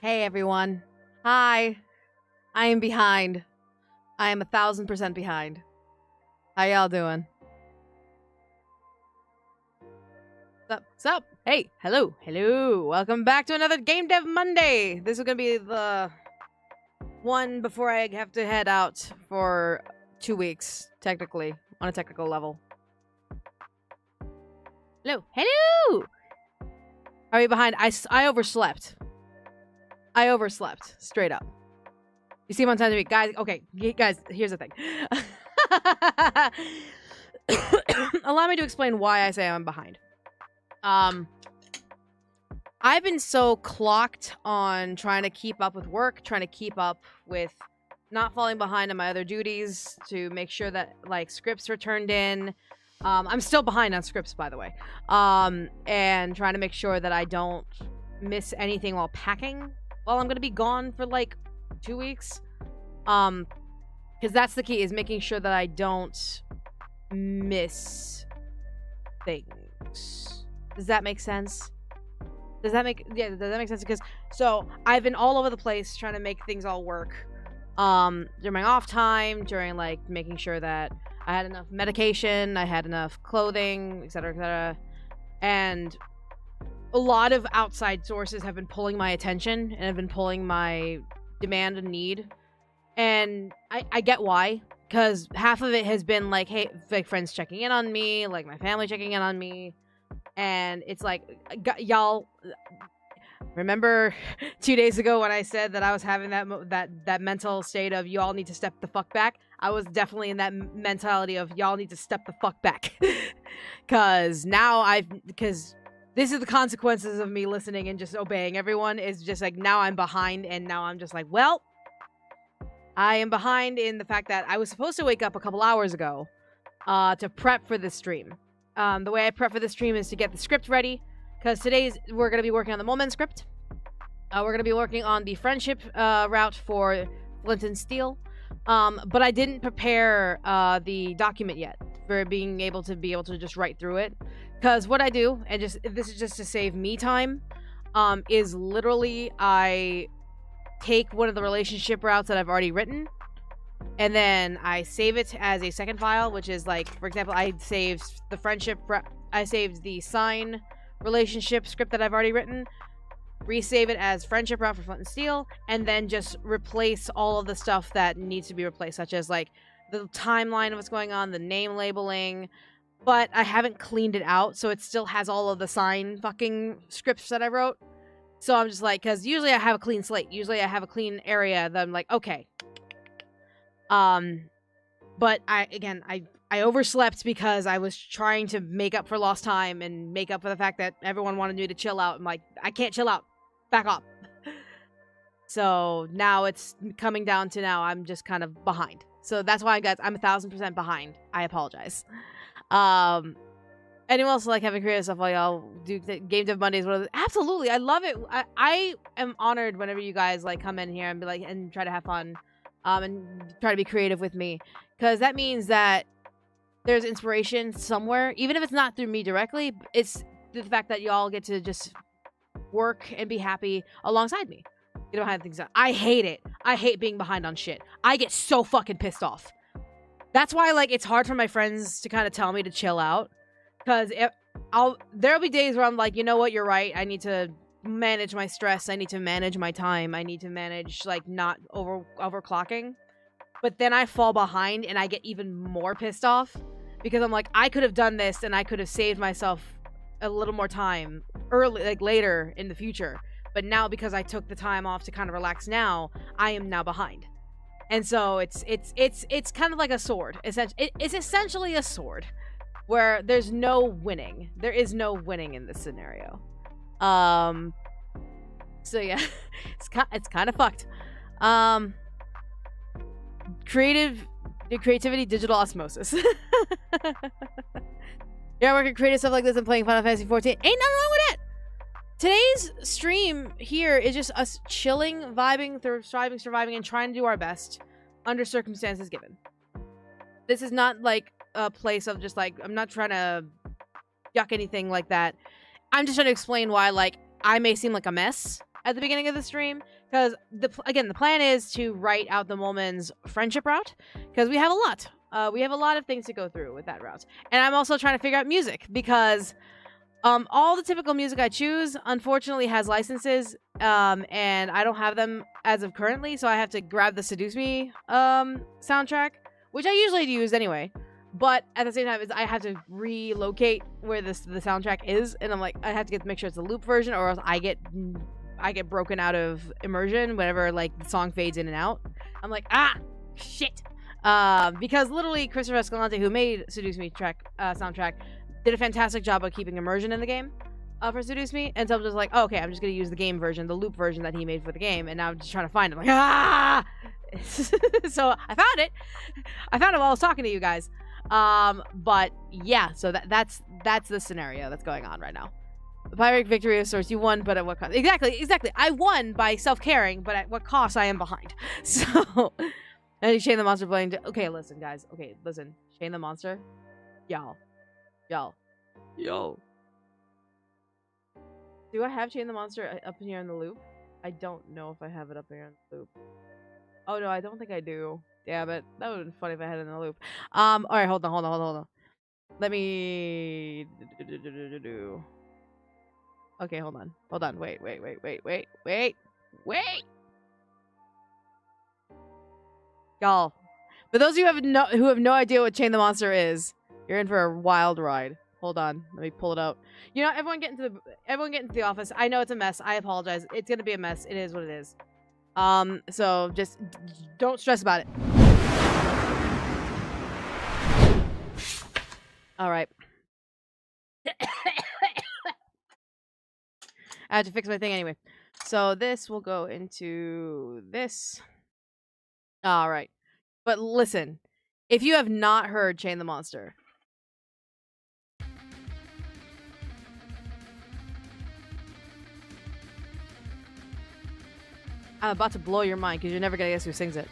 Hey everyone. Hi. I am behind. I am 1000% behind. How y'all doing? What's up? Hey, hello. Welcome back to another Game Dev Monday. This is gonna be the one before I have to head out for 2 weeks, technically, on a technical level. Hello. Are you behind? I overslept. Straight up. You see him on time to me. Guys, okay, guys, here's the thing. Allow me to explain why I say I'm behind. I've been so clocked on trying to keep up with work, trying to keep up with not falling behind on my other duties to make sure that, like, scripts are turned in. I'm still behind on scripts, by the way. And trying to make sure that I don't miss anything while packing while I'm gonna be gone for, like, 2 weeks. Because that's the key, is making sure that I don't miss things. Does that make sense? Does that make sense? Because, so, I've been all over the place trying to make things all work. During my off time, during, like, making sure that I had enough medication, I had enough clothing, etc., etc. And a lot of outside sources have been pulling my attention and have been pulling my demand and need. And I get why, because half of it has been like, hey, like, friends checking in on me, like my family checking in on me. And it's like, y'all remember 2 days ago when I said that I was having that mental state of y'all need to step the fuck back? I was definitely in that mentality of y'all need to step the fuck back. Because this is the consequences of me listening and just obeying everyone. Is just like, now I'm behind, and now I'm just like, well, I am behind in the fact that I was supposed to wake up a couple hours ago to prep for this stream. The way I prep for this stream is to get the script ready, because we're going to be working on the Moment script. We're going to be working on the friendship route for Flint and Steel. But I didn't prepare the document yet for being able to just write through it. Because what I do, and this is just to save me time, is literally I take one of the relationship routes that I've already written, and then I save it as a second file, which is, like, for example, I saved the sign relationship script that I've already written, resave it as friendship route for Flint and Steel, and then just replace all of the stuff that needs to be replaced, such as, like, the timeline of what's going on, the name labeling. But I haven't cleaned it out, so it still has all of the sign fucking scripts that I wrote. So I'm just like, because usually I have a clean slate. Usually I have a clean area that I'm like, okay. But I overslept because I was trying to make up for lost time and make up for the fact that everyone wanted me to chill out. I'm like, I can't chill out. Back up. So now it's coming down to now I'm just kind of behind. So that's why, guys, I'm 1000% behind. I apologize. Anyone else like having creative stuff while y'all do Game Dev Mondays? Absolutely, I love it. I am honored whenever you guys, like, come in here and be like, and try to have fun, and try to be creative with me, because that means that there's inspiration somewhere, even if it's not through me directly. It's the fact that y'all get to just work and be happy alongside me. You don't have things done. I hate it. I hate being behind on shit. I get so fucking pissed off. That's why, like, it's hard for my friends to kind of tell me to chill out. Because there'll be days where I'm like, you know what, you're right. I need to manage my stress. I need to manage my time. I need to manage, like, not overclocking. But then I fall behind and I get even more pissed off. Because I'm like, I could have done this and I could have saved myself a little more time early, like, later in the future. But now, because I took the time off to kind of relax now, I am now behind. And so it's kind of like a sword. It's essentially a sword, where there's no winning. There is no winning in this scenario. So yeah, it's kind of fucked. Creativity, digital osmosis. Yeah, working creative stuff like this and playing Final Fantasy 14. Ain't nothing wrong with that. Today's stream here is just us chilling, vibing, thriving, surviving, and trying to do our best under circumstances given. This is not like a place of just, like, I'm not trying to yuck anything like that. I'm just trying to explain why, like, I may seem like a mess at the beginning of the stream, because again, the plan is to write out the Moleman's friendship route, because we have a lot. We have a lot of things to go through with that route, and I'm also trying to figure out music because all the typical music I choose, unfortunately, has licenses, and I don't have them as of currently, so I have to grab the Seduce Me soundtrack, which I usually use anyway. But at the same time, I have to relocate where the soundtrack is, and I'm like, I have to make sure it's a loop version, or else I get broken out of immersion whenever like the song fades in and out. I'm like, shit. Because literally Christopher Escalante, who made Seduce Me soundtrack, did a fantastic job of keeping immersion in the game for Seduce Me, and so I'm just like, oh, okay, I'm just gonna use the game version, the loop version that he made for the game, and now I'm just trying to find it. I'm like, so I found it. I found it while I was talking to you guys. But yeah, so that's the scenario that's going on right now. Pirate victory of sorts. You won, but at what cost? Exactly. I won by self-caring, but at what cost? I am behind. So, and Shane the Monster playing. Okay, listen, guys. Okay, listen. Shane the Monster. Yo. Do I have Shane the Monster up here in the loop? I don't know if I have it up here in the loop. Oh no, I don't think I do. Damn it. That would have been funny if I had it in the loop. Alright, hold on. Let me Okay, hold on. Wait. Y'all. For those of you who have no idea what Chain the Monster is, you're in for a wild ride. Hold on. Let me pull it out. You know, everyone get into the office. I know it's a mess. I apologize. It's gonna be a mess. It is what it is. So just don't stress about it. All right. I have to fix my thing anyway. So this will go into this. All right. But listen, if you have not heard Chain the Monster, I'm about to blow your mind because you're never gonna guess who sings it.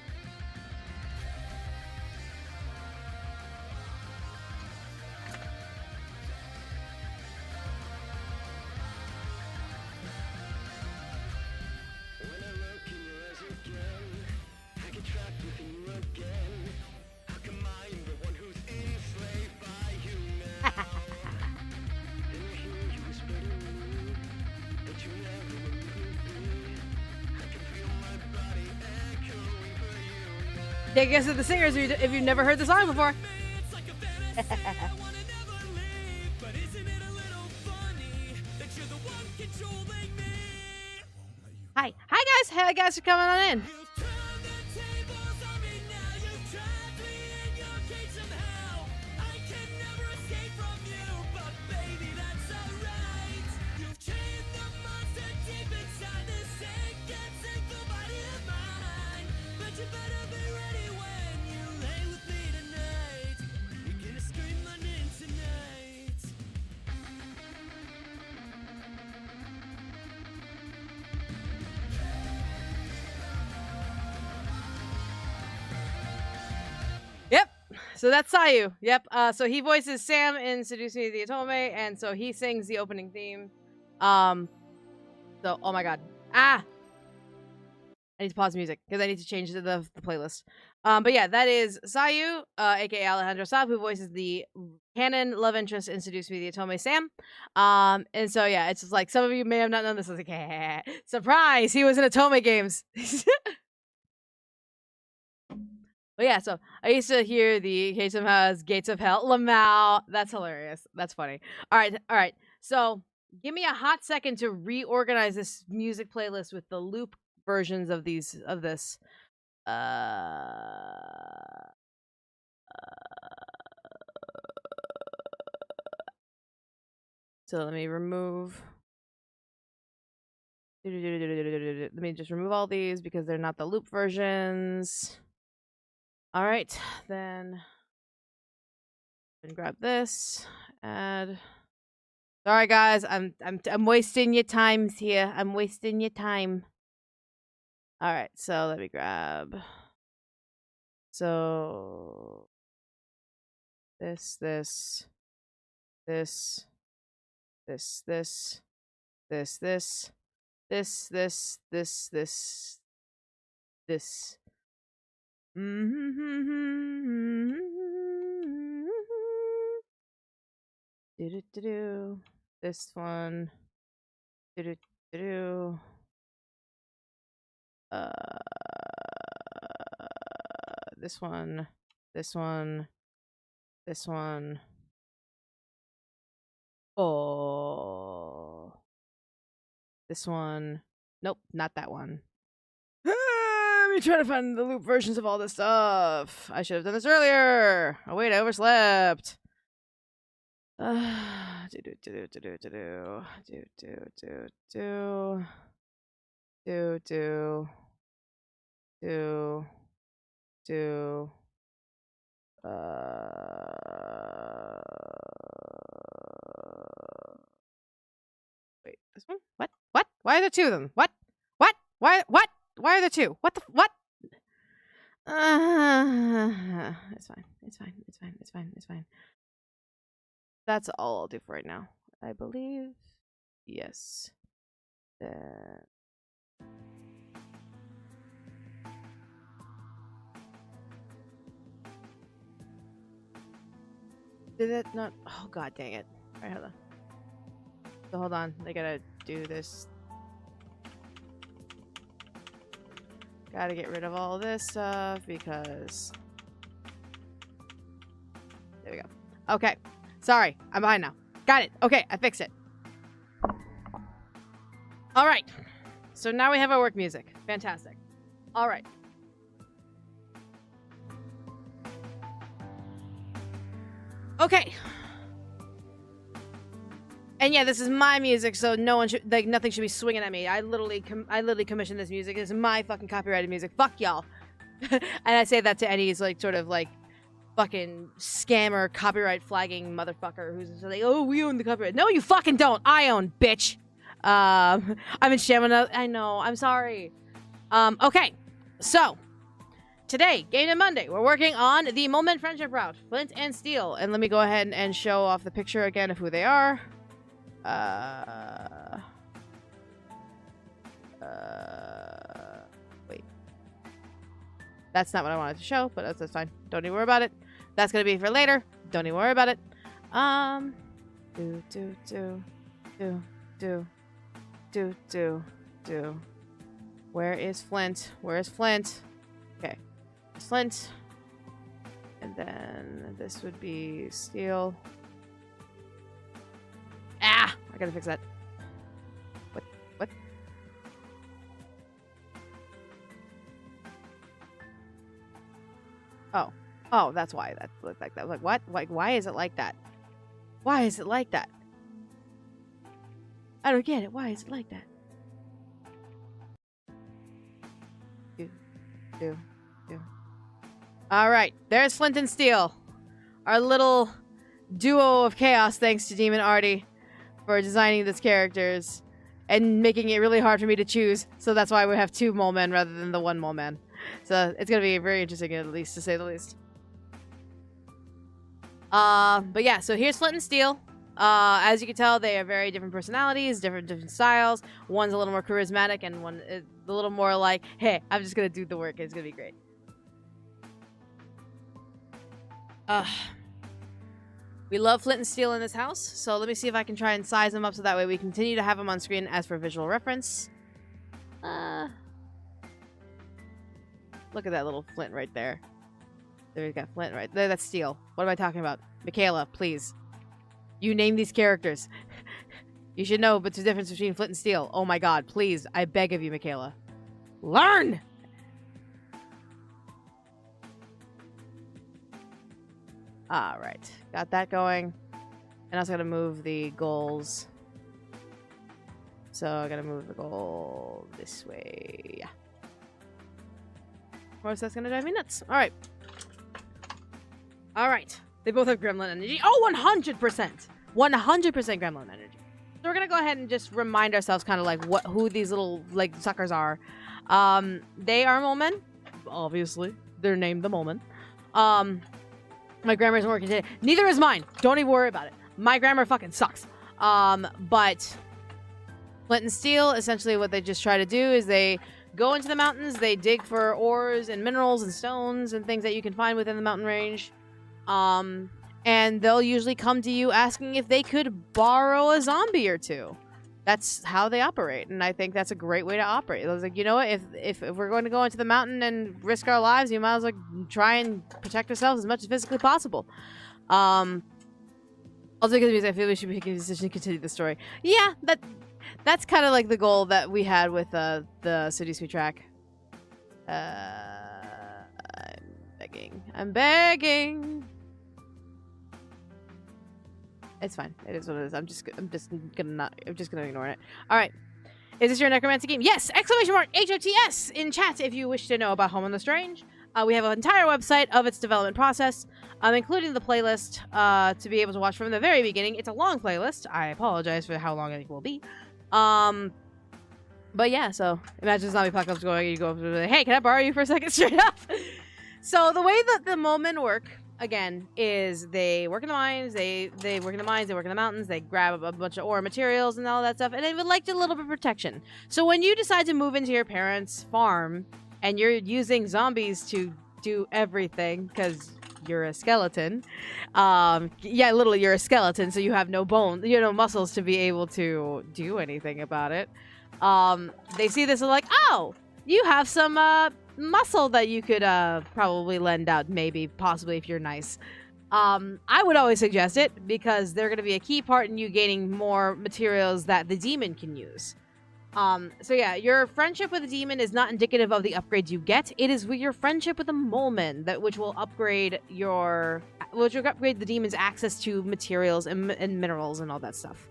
Take a guess at the singers if you've never heard the song before. Hi guys. Hey guys for coming on in. Yep. So that's Sayu. Yep. So he voices Sam in Seduce Me the Otome, and so he sings the opening theme. So oh my god. I need to pause music because I need to change the playlist. But yeah, that is Sayu, aka Alejandro Saab, who voices the canon love interest in Seduce Me the Otome, Sam. And so yeah, it's just like some of you may have not known this. I was like, surprise, he was in Otome games. But yeah, so I used to hear the Gates of Hell, Lamau. That's hilarious. That's funny. All right. So give me a hot second to reorganize this music playlist with the loop versions of this. So let me remove. Let me just remove all these because they're not the loop versions. All right, then grab this. Add. Sorry, guys. I'm wasting your times here. I'm wasting your time. All right, so let me grab. So this, This. Do. This one. Do. This one. This one. This one. Oh. This one. Nope, not that one. Let me try to find the loop versions of all this stuff. I should have done this earlier. Oh wait, I overslept. Wait, this one? What? What? Why are there two of them? What? What? Why? What? Why are there two? What the? What? It's fine. It's fine. It's fine. It's fine. It's fine. That's all I'll do for right now. I believe. Yes. Did it not? Oh god dang it. Alright, hold on. So hold on. They gotta do this. Gotta get rid of all this stuff because... There we go. Okay. Sorry. I'm behind now. Got it. Okay. I fixed it. Alright. So now we have our work music. Fantastic. Alright. Okay. And yeah, this is my music, so no one should, like, nothing should be swinging at me. I literally commissioned this music. This is my fucking copyrighted music. Fuck y'all. And I say that to any, like, sort of, like, fucking scammer, copyright flagging motherfucker who's like, oh, we own the copyright. No, you fucking don't. I own, bitch. I'm in Shamana. I know. I'm sorry. Okay. So, today, Game Day Monday, we're working on the Moment Friendship Route, Flint and Steel. And let me go ahead and show off the picture again of who they are. Wait. That's not what I wanted to show, but that's fine. Don't even worry about it. That's gonna be for later. Don't even worry about it. Do. Where is Flint? Where is Flint? Okay. Flint. And then this would be Steel. Ah! I gotta fix that. What? Oh, that's why that looked like that. Like, what? Like, why is it like that? Why is it like that? I don't get it. Why is it like that? Do. Alright, there's Flint and Steel. Our little duo of chaos, thanks to Demon Artie for designing these characters and making it really hard for me to choose. So that's why we have two mole men rather than the one mole man. So it's gonna be very interesting, at least, to say the least. But yeah, so here's Flint and Steel. As you can tell, they have very different personalities, different styles. One's a little more charismatic, and one is a little more like, hey, I'm just gonna do the work. It's gonna be great. We love Flint and Steel in this house, so let me see if I can try and size them up so that way we continue to have them on screen as for visual reference. Look at that little Flint right there. There we got Flint right there. That's Steel. What am I talking about? Michaela, please. You name these characters. You should know but the difference between Flint and Steel. Oh my god, please. I beg of you, Michaela. Learn! Alright. Got that going. And I was gonna move the goals. So I gotta move the goal this way. Yeah. Of course, that's gonna drive me nuts. Alright. Alright. They both have gremlin energy. Oh, 100%! 100% gremlin energy. So we're gonna go ahead and just remind ourselves kind of like who these little like suckers are. They are Molemen. Obviously. They're named the Molemen. My grammar isn't working today. Neither is mine. Don't even worry about it. My grammar fucking sucks. But Flint and steel, essentially what they just try to do is they go into the mountains, they dig for ores and minerals and stones and things that you can find within the mountain range. And they'll usually come to you asking if they could borrow a zombie or two. That's how they operate, and I think that's a great way to operate. I was like, you know what? If we're going to go into the mountain and risk our lives, you might as well try and protect ourselves as much as physically possible. Also, because I feel we should be making a decision to continue the story. Yeah, that's kind of like the goal that we had with the City Sweet track. I'm begging. It's fine. It is what it is. I'm just gonna ignore it. All right. Is this your necromancy game? Yes! Exclamation mark HOTS in chat if you wish to know about Home on the Strange. We have an entire website of its development process, including the playlist to be able to watch from the very beginning. It's a long playlist. I apologize for how long it will be. But yeah, so imagine zombie apocalypse going, you go up to hey, can I borrow you for a second? Straight up. So the way that the Molemen work, again, is they work in the mines, they work in the mines, they work in the mountains, they grab a bunch of ore materials and all that stuff, and they would like a little bit of protection. So when you decide to move into your parents' farm, and you're using zombies to do everything, because you're a skeleton, yeah, literally you're a skeleton, so you have no bones, you know, muscles to be able to do anything about it. They see this and like, oh, you have some, muscle that you could probably lend out, maybe, possibly, if you're nice. I would always suggest it because they're going to be a key part in you gaining more materials that the demon can use. So yeah, your friendship with the demon is not indicative of the upgrades you get. It is with your friendship with the Molemen which will upgrade the demon's access to materials and minerals and all that stuff.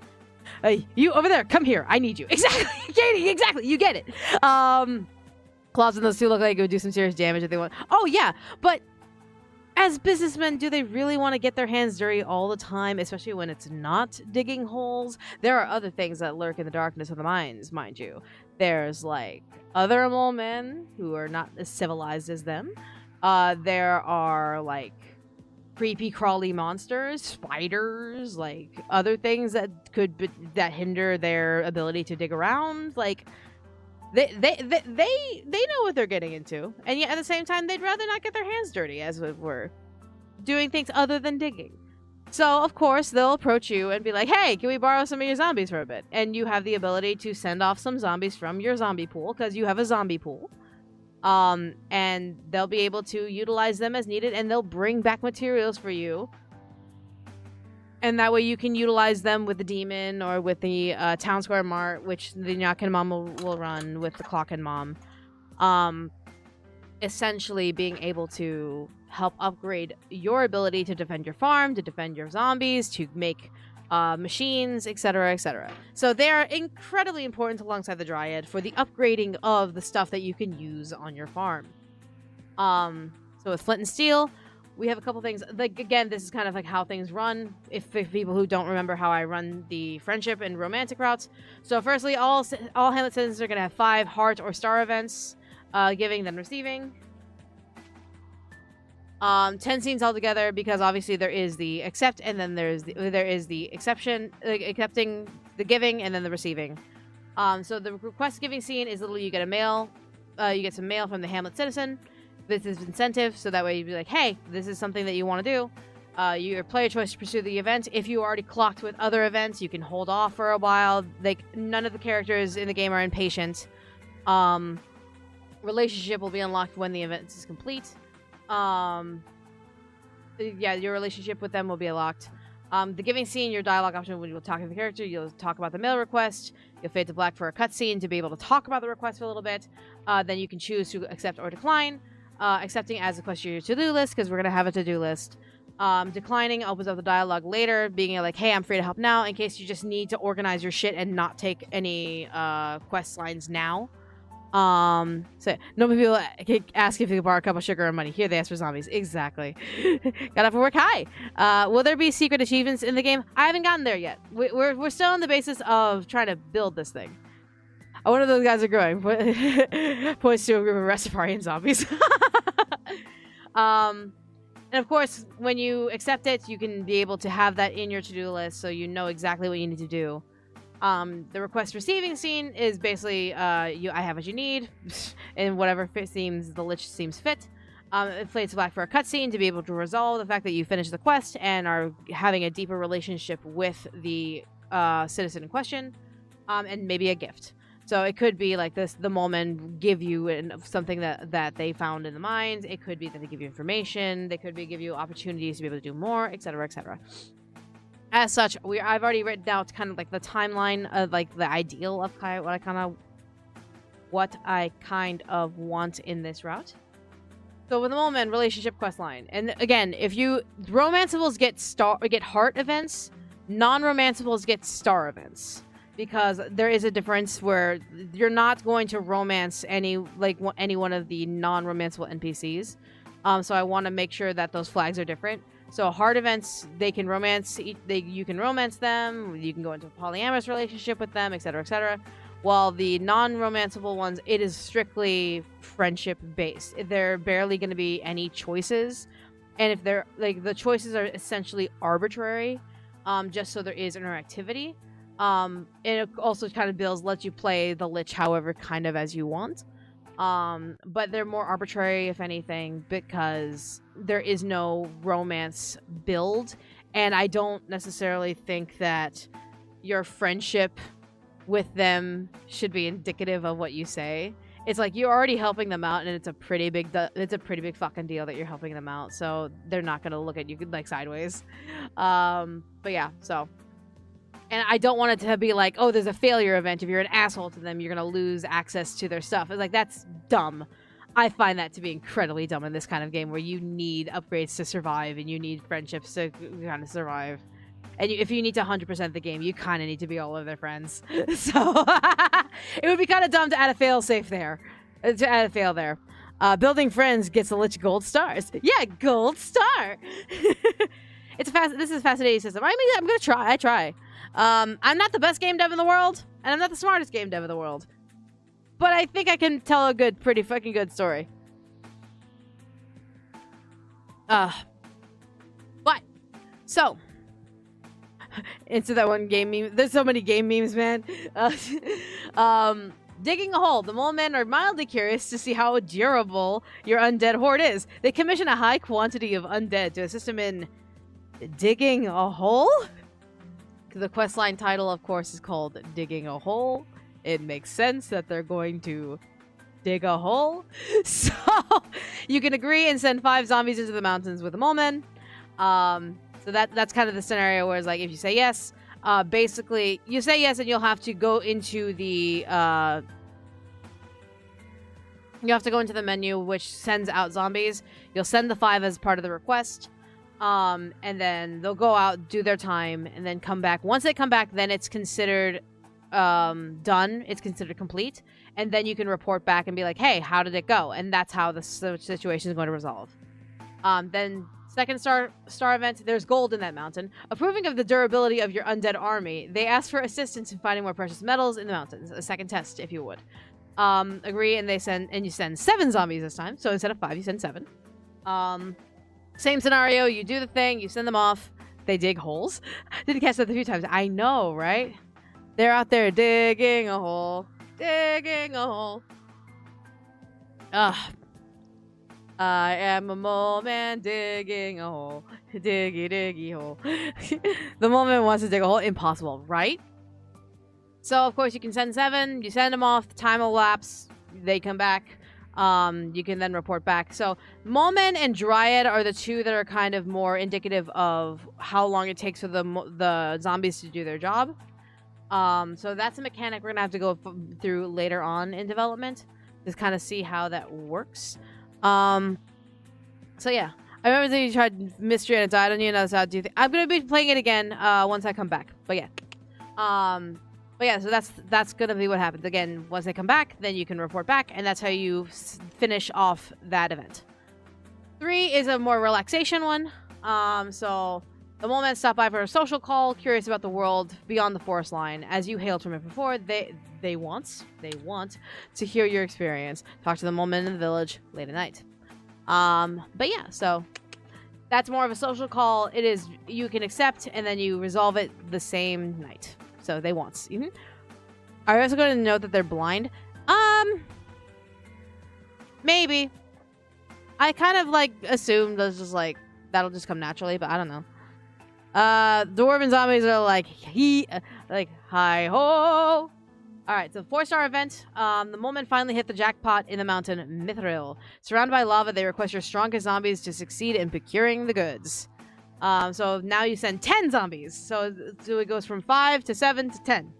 You over there, come here. I need you. Exactly, Katie. Exactly. You get it. Claws in those two look like it would do some serious damage if they want. Oh, yeah, but as businessmen, do they really want to get their hands dirty all the time, especially when it's not digging holes? There are other things that lurk in the darkness of the mines, mind you. There's, like, other mole men who are not as civilized as them. There are, like, creepy, crawly monsters, spiders, like, other things that that hinder their ability to dig around, like... They know what they're getting into, and yet at the same time they'd rather not get their hands dirty, as it were, doing things other than digging. So of course they'll approach you and be like, "Hey, can we borrow some of your zombies for a bit?" And you have the ability to send off some zombies from your zombie pool because you have a zombie pool, and they'll be able to utilize them as needed, and they'll bring back materials for you. And that way you can utilize them with the demon or with the Town Square Mart, which the Nyakin Mom will run with the Clock and Mom. Essentially being able to help upgrade your ability to defend your farm, to defend your zombies, to make machines, etc., etc. So they are incredibly important alongside the Dryad for the upgrading of the stuff that you can use on your farm. So with Flint and Steel... we have a couple things. Like, again, this is kind of like how things run. If people who don't remember how I run the friendship and romantic routes. So, firstly, all Hamlet citizens are going to have 5 heart or star events, giving then receiving. 10 scenes altogether because obviously there is the accept and then there is the exception, accepting the giving and then the receiving. So the request giving scene is literally you get a mail, you get some mail from the Hamlet citizen. This is incentive, so that way you'd be like, hey, this is something that you want to do. Your player choice to pursue the event. If you already clocked with other events, you can hold off for a while. Like, none of the characters in the game are impatient. Relationship will be unlocked when the event is complete. Yeah, your relationship with them will be unlocked. The giving scene, your dialogue option, when you'll talk to the character, you'll talk about the mail request. You'll fade to black for a cutscene to be able to talk about the request for a little bit. Then you can choose to accept or decline. Accepting as a question your to-do list, because we're going to have a to-do list. Declining opens up the dialogue later, being like, hey, I'm free to help now, in case you just need to organize your shit and not take any quest lines now. So normally people ask if you can borrow a cup of sugar or money. Here they ask for zombies. Exactly. Got off for work. Hi. Will there be secret achievements in the game? I haven't gotten there yet. We're still on the basis of trying to build this thing. One of those guys are growing. Points to a group of Rastafarian zombies. And of course, when you accept it, you can be able to have that in your to-do list so you know exactly what you need to do. The request receiving scene is basically I have what you need, and whatever the lich seems fit. It fades black for a cutscene to be able to resolve the fact that you finished the quest and are having a deeper relationship with the citizen in question, and maybe a gift. So it could be like this: the moment give you something that they found in the mines. It could be that they give you information. They could give you opportunities to be able to do more, etc., etc. As such, I've already written down kind of like the timeline of like the ideal of what I kind of want in this route. So with the moment, relationship quest line, and again, if you romanceables get heart events, non-romanceables get star events, because there is a difference where you're not going to romance any one of the non-romanceable NPCs. So I want to make sure that those flags are different. So heart events, they can romance. You can romance them. You can go into a polyamorous relationship with them, etc., etc. While the non-romanceable ones, it is strictly friendship based. There are barely going to be any choices, and if they're the choices are essentially arbitrary, just so there is interactivity. And it also kind of lets you play the lich however kind of as you want. But they're more arbitrary, if anything, because there is no romance build, and I don't necessarily think that your friendship with them should be indicative of what you say. It's like you're already helping them out, and it's a pretty big fucking deal that you're helping them out. So they're not gonna look at you like sideways. But yeah, so. And I don't want it to be like, oh, there's a failure event. If you're an asshole to them, you're going to lose access to their stuff. It's like, that's dumb. I find that to be incredibly dumb in this kind of game where you need upgrades to survive and you need friendships to kind of survive. And if you need to 100% the game, you kind of need to be all of their friends. So it would be kind of dumb to add a fail-safe there. To add a fail there. Building friends gets a lich gold stars. Yeah, gold star. This is a fascinating system. I mean, I'm going to try. I try. I'm not the best game dev in the world, and I'm not the smartest game dev in the world. But I think I can tell a pretty fucking good story. But, so, into that one game meme. There's so many game memes, man. Digging a hole. The mole men are mildly curious to see how durable your undead horde is. They commission a high quantity of undead to assist them in digging a hole? The questline title, of course, is called Digging a Hole. It makes sense that they're going to dig a hole. So you can agree and send 5 zombies into the mountains with the mole men. So that's kind of the scenario where it's like, if you say yes, basically you say yes and you'll have to go into the menu, which sends out zombies. You'll send the 5 as part of the request. And then they'll go out, do their time, and then come back. Once they come back, then it's considered done. It's considered complete. And then you can report back and be like, hey, how did it go? And that's how the situation is going to resolve. Then second star event, there's gold in that mountain. Approving of the durability of your undead army, they ask for assistance in finding more precious metals in the mountains. A second test, if you would. Agree, and you send 7 zombies this time. So instead of 5, you send 7. Same scenario, you do the thing, you send them off, they dig holes. Didn't catch that a few times. I know, right? They're out there digging a hole. Digging a hole. I am a mole man digging a hole. Diggy, diggy hole. The mole man wants to dig a hole. Impossible, right? So, of course, you can send 7. You send them off. Time will lapse. They come back. You can then report back. So Molemen and Dryad are the 2 that are kind of more indicative of how long it takes for the zombies to do their job. So that's a mechanic we're gonna have to go through later on in development to kind of see how that works. So yeah, I remember that you tried Mystery and it died on you, and that's how I do things. I'm gonna be playing it again once I come back. But yeah, so that's gonna be what happens. Again, once they come back, then you can report back, and that's how you finish off that event. 3 is a more relaxation one. So the moment stop by for a social call, curious about the world beyond the forest line. As you hailed from it before, they want to hear your experience. Talk to the moment in the village late at night. But yeah, so that's more of a social call. It is, you can accept, and then you resolve it the same night. So they won't. Are you also going to note that they're blind? Maybe. I kind of like assumed that's just like that'll just come naturally, but I don't know. Dwarven zombies are like hi ho. Alright, so 4-star event. The moment finally hit the jackpot in the mountain Mithril. Surrounded by lava, they request your strongest zombies to succeed in procuring the goods. So now you send 10 zombies. So it goes from 5 to 7 to 10.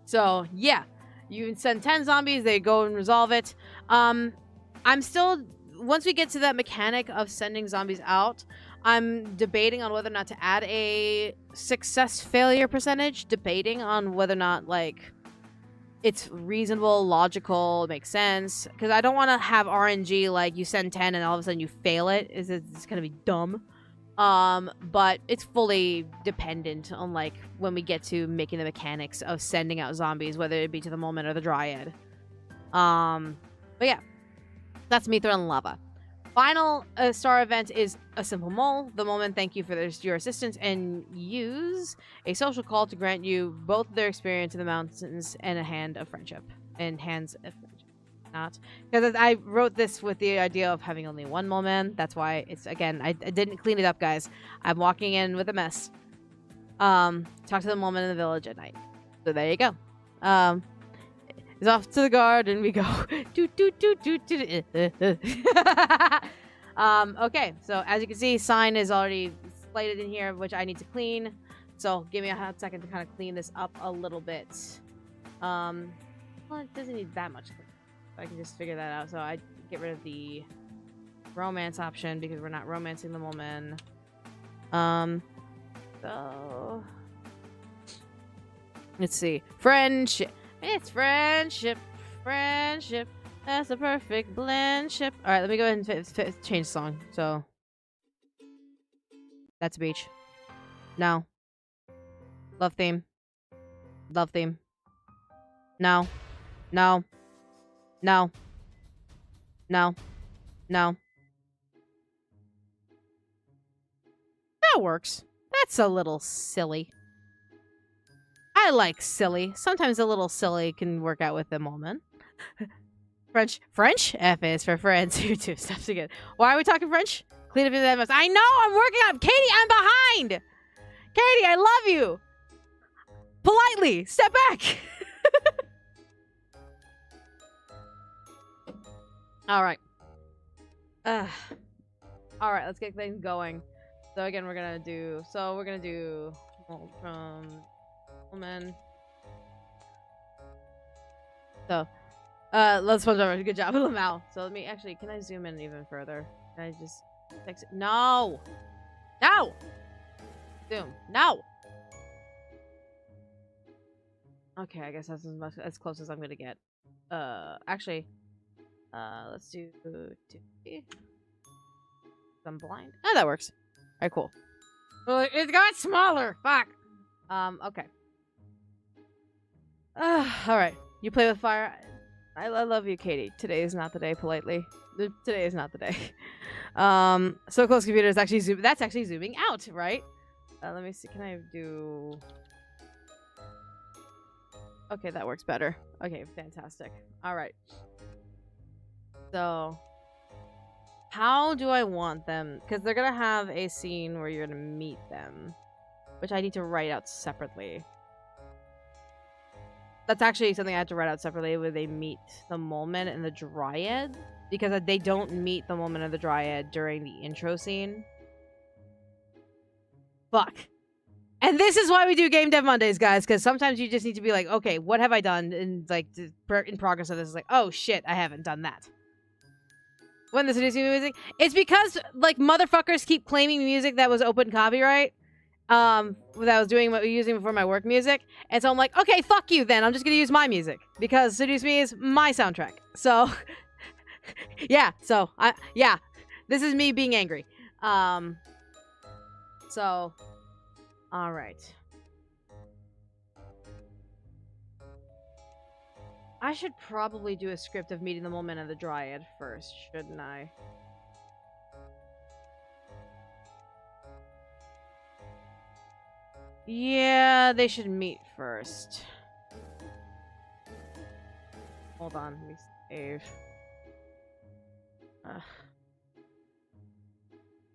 So yeah, you send 10 zombies, they go and resolve it. I'm still, once we get to that mechanic of sending zombies out, I'm debating on whether or not to add a success failure percentage, debating on whether or not like it's reasonable, logical, makes sense. Because I don't want to have RNG like you send 10 and all of a sudden you fail it. It's gonna be dumb. But it's fully dependent on like when we get to making the mechanics of sending out zombies, whether it be to the moment or the dryad. But yeah, that's me throwing lava. Final star event is a simple mole. The moment, thank you for your assistance, and use a social call to grant you both their experience in the mountains and a hand of friendship. And hands of friendship. Not. Because I wrote this with the idea of having only one mole man. That's why it's, again, I didn't clean it up, guys. I'm walking in with a mess. Talk to the mole man in the village at night. So there you go. Is off to the garden we go. Okay, so as you can see, sign is already slated in here, which I need to clean. So give me a hot second to kind of clean this up a little bit. Well, it doesn't need that much cleaning. So I can just figure that out. So I get rid of the romance option because we're not romancing the woman. So let's see. Friendship. It's friendship. Friendship. That's a perfect blendship. Alright, let me go ahead and change the song. So. That's a beach. No. Love theme. Love theme. No. No. No. No. No. That works. That's a little silly. I like silly. Sometimes a little silly can work out with the moment. French? F is for friends. Here too. Steps again. Why are we talking French? Clean up your mess. I know! I'm working on Katie, I'm behind! Katie, I love you! Politely! Step back! Alright. Alright, let's get things going. So again, we're gonna do from woman. So let's put over. Good job, Lamau. So let me actually, can I zoom in even further? Can I just text it? No! No! Zoom. No! Okay, I guess that's as close as I'm gonna get. Actually, let's do 2. I'm blind. Oh, that works. Alright, cool. Well, it got smaller. Fuck. Okay. Alright. You play with fire. I love you, Katie. Today is not the day, politely. Today is not the day. So close computer is actually zoom. That's actually zooming out, right? Let me see. Can I do... Okay, that works better. Okay, fantastic. Alright. So... how do I want them? Because they're gonna have a scene where you're gonna meet them. Which I need to write out separately. That's actually something I have to write out separately, where they meet the Moleman and the Dryad. Because they don't meet the Moleman and the Dryad during the intro scene. Fuck. And this is why we do Game Dev Mondays, guys. Because sometimes you just need to be like, okay, what have I done? And like, in progress of this, is like, oh shit, I haven't done that. When this is music, it's because like motherfuckers keep claiming music that was open copyright, that I was using for my work music, and so I'm like, okay, fuck you then. I'm just gonna use my music because Seduce Me is my soundtrack. So, yeah. So yeah, this is me being angry. So, all right. I should probably do a script of meeting the Moleman and the Dryad first, shouldn't I? Yeah, they should meet first. Hold on, let me save.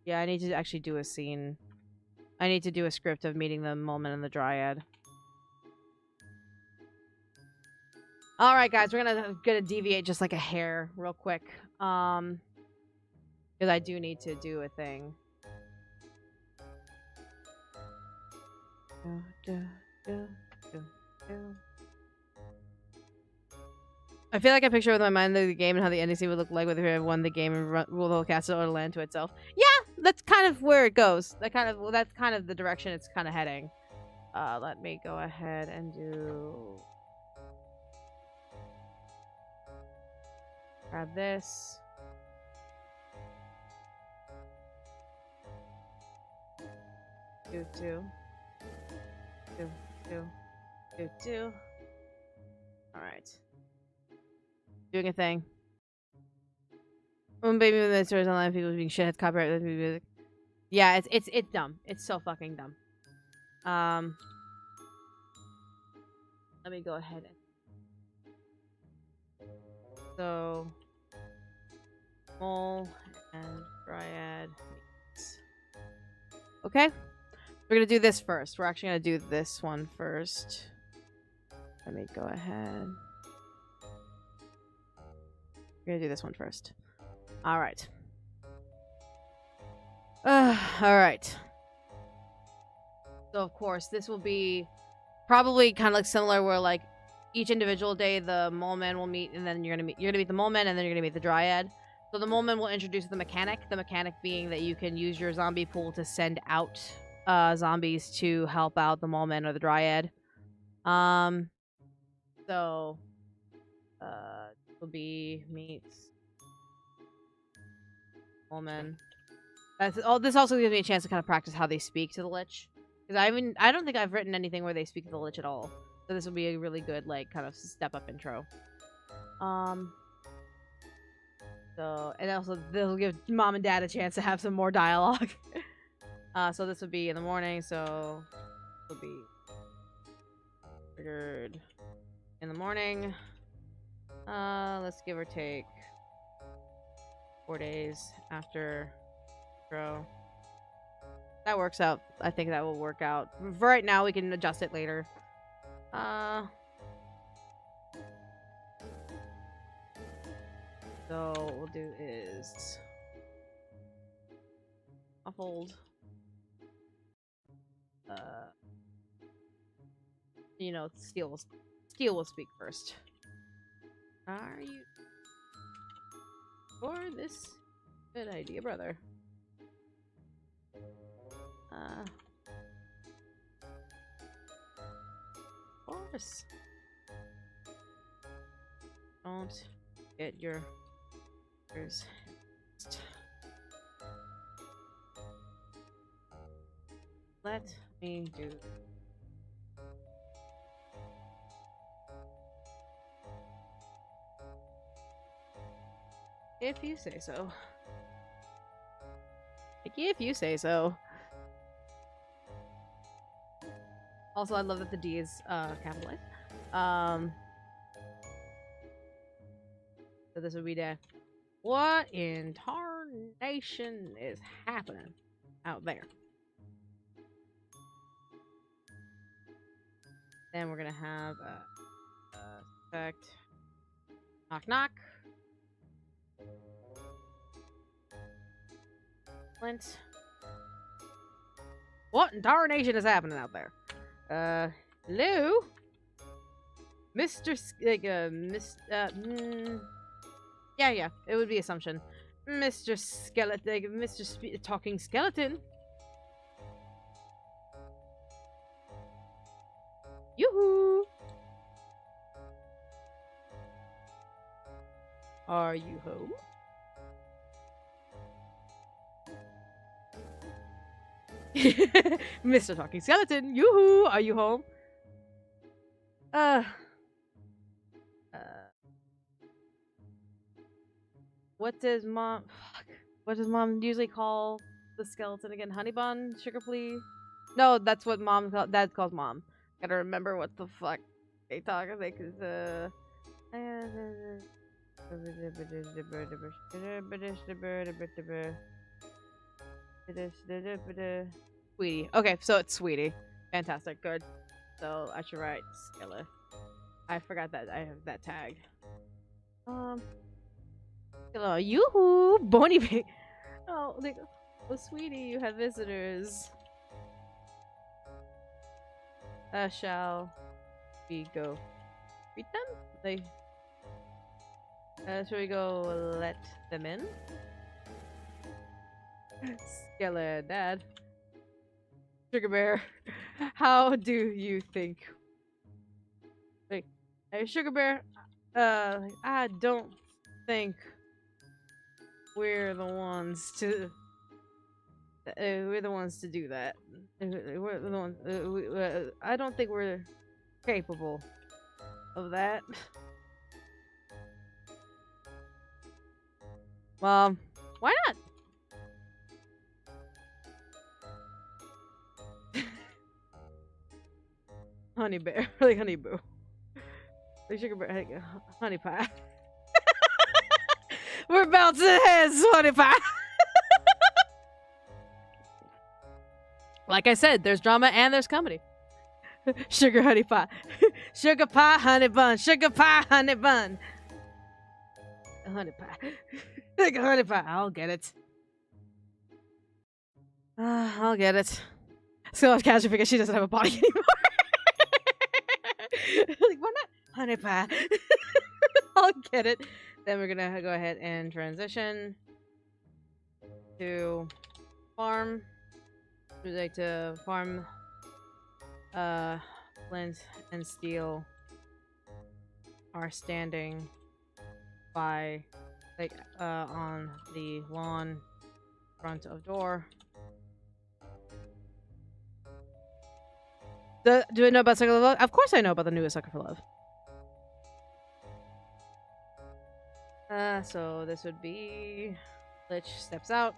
Yeah, I need to actually do a scene. I need to do a script of meeting the Moment and the Dryad. Alright, guys, we're gonna deviate just like a hair real quick. Because I do need to do a thing. I feel like I picture with my mind the game and how the NDC would look like if it won the game and rule the whole castle or land to itself. Yeah, that's kind of where it goes. That's kind of the direction it's kind of heading. Let me go ahead and do. Grab this. Do. Alright. Doing a thing. Baby with the stories online, people being shitheads, copyright music. Yeah, it's dumb. It's so fucking dumb. Let me go ahead and so Mole and Dryad meets. Okay. We're gonna do this first. We're actually gonna do this one first. Let me go ahead. We're gonna do this one first. Alright. Alright. So of course this will be probably kind of like similar where like each individual day the Mole Man will meet and then you're gonna meet the Mole Man and then you're gonna meet the Dryad. So the Mole Man will introduce the mechanic being that you can use your zombie pool to send out zombies to help out the Mole Man or the Dryad. So this will be meets Mole Man. This also gives me a chance to kind of practice how they speak to the Lich. Because I don't think I've written anything where they speak to the Lich at all. So this will be a really good, like, kind of step-up intro. So, and also, they'll give Mom and Dad a chance to have some more dialogue. So this will be in the morning, so... This will be... triggered in the morning. Let's give or take... 4 days after... intro. That works out. I think that will work out. For right now, we can adjust it later. So what we'll do is I'll hold. You know, Steel will speak first. Are you for this? Good idea, brother. Of course. Don't get your ears. Let me do. If you say so. Like, if you say so. Also, I love that the D is capitalized. So this would be the what in tarnation is happening out there? Then we're gonna have effect knock knock. Flint. What in tarnation is happening out there? Hello? Mr. Yeah, it would be assumption. Mr. Skeleton, Talking Skeleton. Yoo-hoo! Are you home? Mr. Talking Skeleton, yoo-hoo! Are you home? What does mom usually call the skeleton again? Honey bun? Sugar flea? No, that's what dad calls mom. Gotta remember what the fuck they talk. Like, Sweetie. Okay, so it's Sweetie. Fantastic. Good. So I should write Skilla. I forgot that I have that tag. Skilla. Yoo-hoo! Boney Pig. Oh, like, oh, Sweetie, you had visitors. Shall we go greet them? Shall we go let them in? Skilla, Dad. Sugar Bear, how do you think? Like, hey, Sugar Bear, I don't think we're the ones to. We're the ones to do that. We're the ones. I don't think we're capable of that. Well, why not? Honey Bear, like Honey Boo, like Sugar Bear, like, Honey Pie. We're bouncing heads, Honey Pie. Like I said, there's drama and there's comedy. Sugar honey pie. Sugar pie, honey bun. Sugar pie, honey bun. Honey pie. Like a honey pie. I'll get it. I'll get it. So much casual because she doesn't have a body anymore. Like, why not? Honey pie. I'll get it. Then we're gonna go ahead and transition to farm. We'd like to farm flint and steel are standing by, like, on the lawn front of door. Do I know about Sucker for Love? Of course I know about the newest Sucker for Love. So this would be Lich steps out.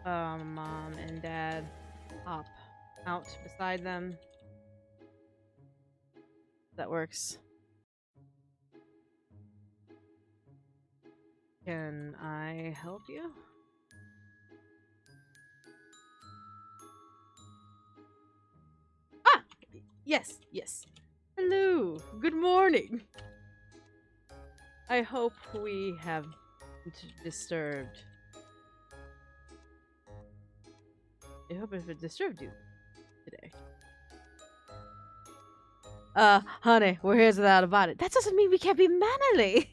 Mom and Dad hop out beside them. That works. Can I help you? Ah! Yes, yes. Hello. Good morning. I hope we haven't disturbed. I hope it disturbed you today. Honey, we're here without about it. That doesn't mean we can't be manly.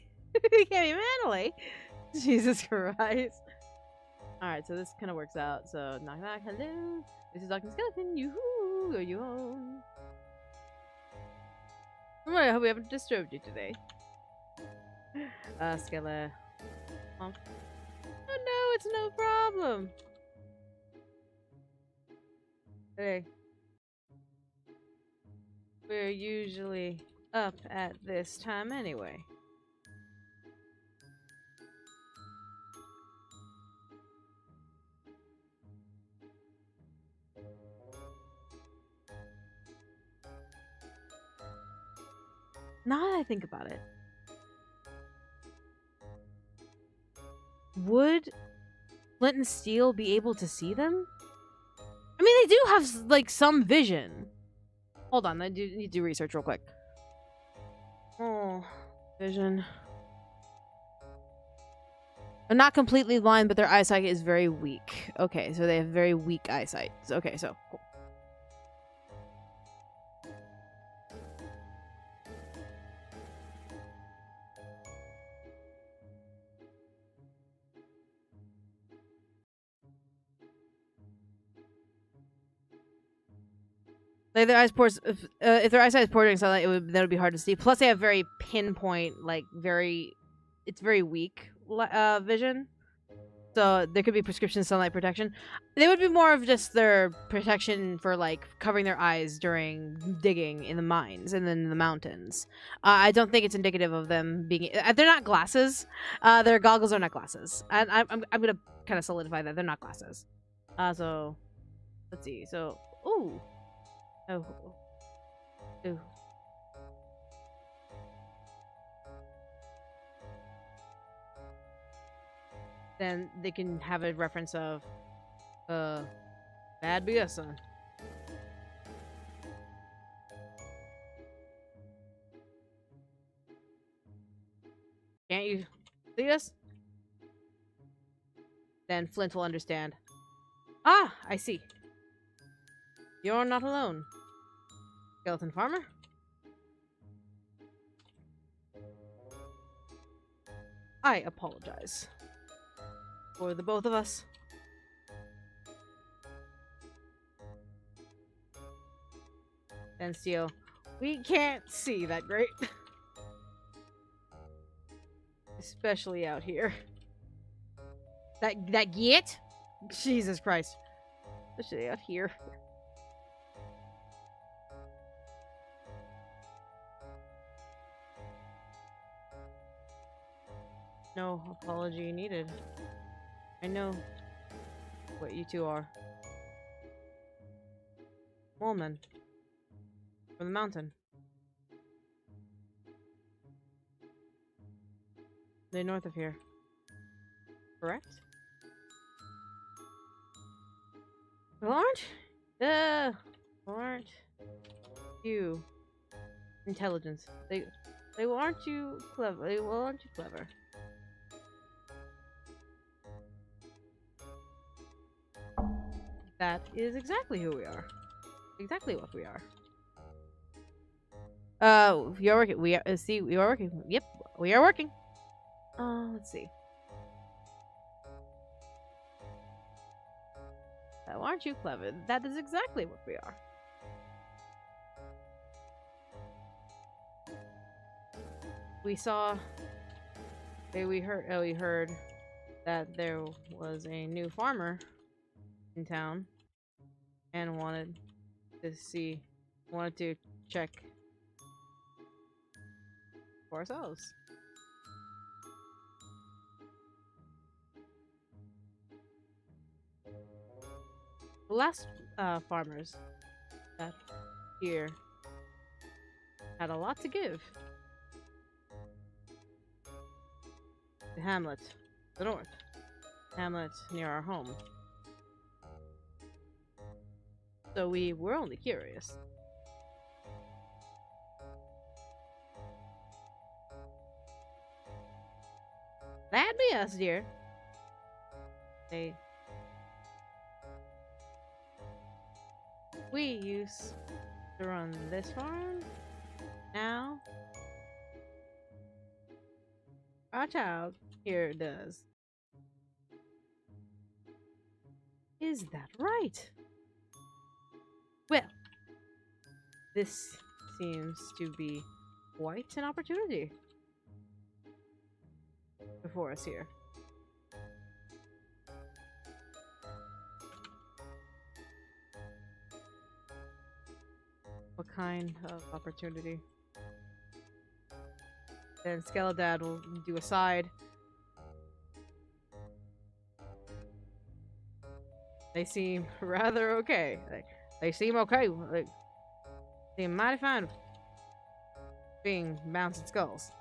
We can't be manly. Jesus Christ. Alright, so this kind of works out. So, knock knock, hello. This is Dr. Skeleton. Yoo-hoo, are you home? I hope we haven't disturbed you today. Skella. Oh no, it's no problem. Hey. We're usually up at this time anyway. Now that I think about it, would Flint and Steel be able to see them? I mean, they do have, like, some vision. Hold on, I do need to do research real quick. Oh, vision. They're not completely blind, but their eyesight is very weak. Okay, so they have very weak eyesight. Okay, so cool. Like, their eyes poor. If their eyesight is poor during sunlight, that would be hard to see. Plus, they have very pinpoint, like, it's very weak vision. So there could be prescription sunlight protection. They would be more of just their protection for like covering their eyes during digging in the mines and then in the mountains. I don't think it's indicative of them being. They're not glasses. Their goggles are not glasses. And I'm gonna kind of solidify that they're not glasses. So let's see. So ooh, oh, ooh. Then they can have a reference of bad BS son. Can't you see us? Then Flint will understand. Ah, I see. You're not alone. Skeleton farmer? I apologize. For the both of us. Then Steel, we can't see that great. Especially out here. That git? Jesus Christ. Especially out here. No apology needed. I know what you two are. Woman. From the mountain. They're north of here. Correct? Well, aren't you intelligence? They aren't you clever? Aren't you clever? That is exactly who we are. Exactly what we are. You're working. We are. See, we are working. Yep, we are working. Let's see. Oh, aren't you clever? That is exactly what we are. We saw. We heard that there was a new farmer in town, and wanted to check for ourselves. The last farmers that here had a lot to give. The hamlet, the north. Hamlet near our home. So we were only curious. That'd be us, dear. We used to run this farm. Now, our child here does. Is that right? Well, this seems to be quite an opportunity before us here. What kind of opportunity? Then Skeledad will do a side. They seem rather okay. They seem okay. Like, seem mighty fine with being bouncing skulls.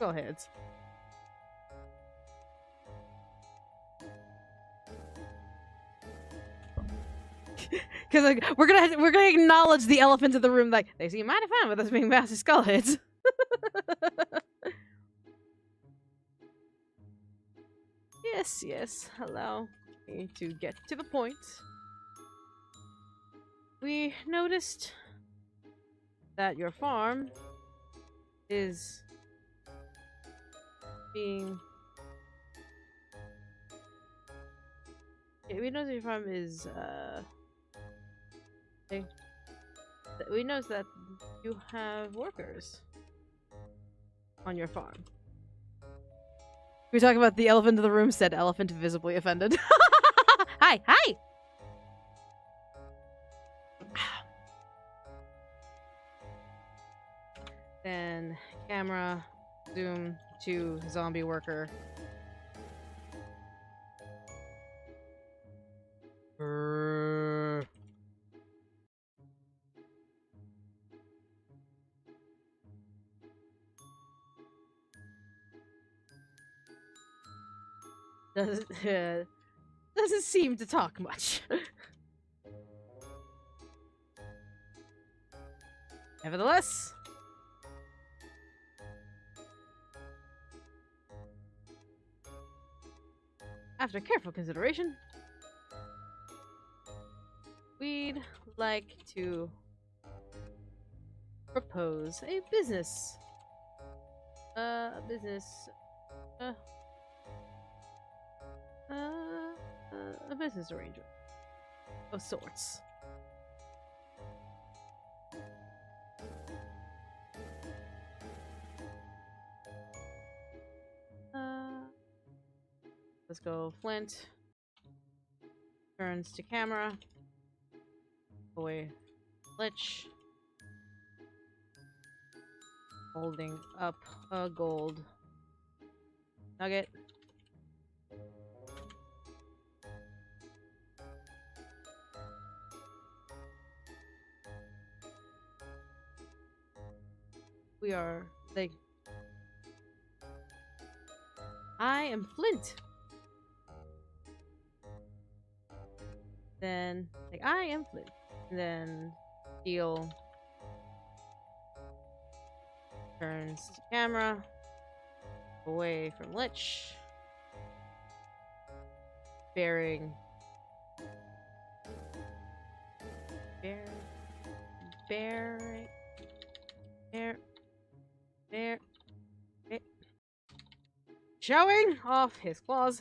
Skullheads. Because like we're gonna acknowledge the elephant in the room. Like they seem mighty fine with us being bouncing skullheads. Yes. Allow me to get to the point. We noticed that your farm is being... we noticed that your farm is, we noticed that you have workers on your farm. We talk about the elephant in the room, said elephant visibly offended. Hi, hi! Then camera, zoom to zombie worker. Doesn't seem to talk much. Nevertheless, after careful consideration, we'd like to propose a business. A business arrangement of sorts. Let's go. Flint turns to camera. Boy, Lich holding up a gold nugget. We are like, I am Flint. Then like, I am Flint. And then Steel turns to camera away from Lich, bearing showing off his claws.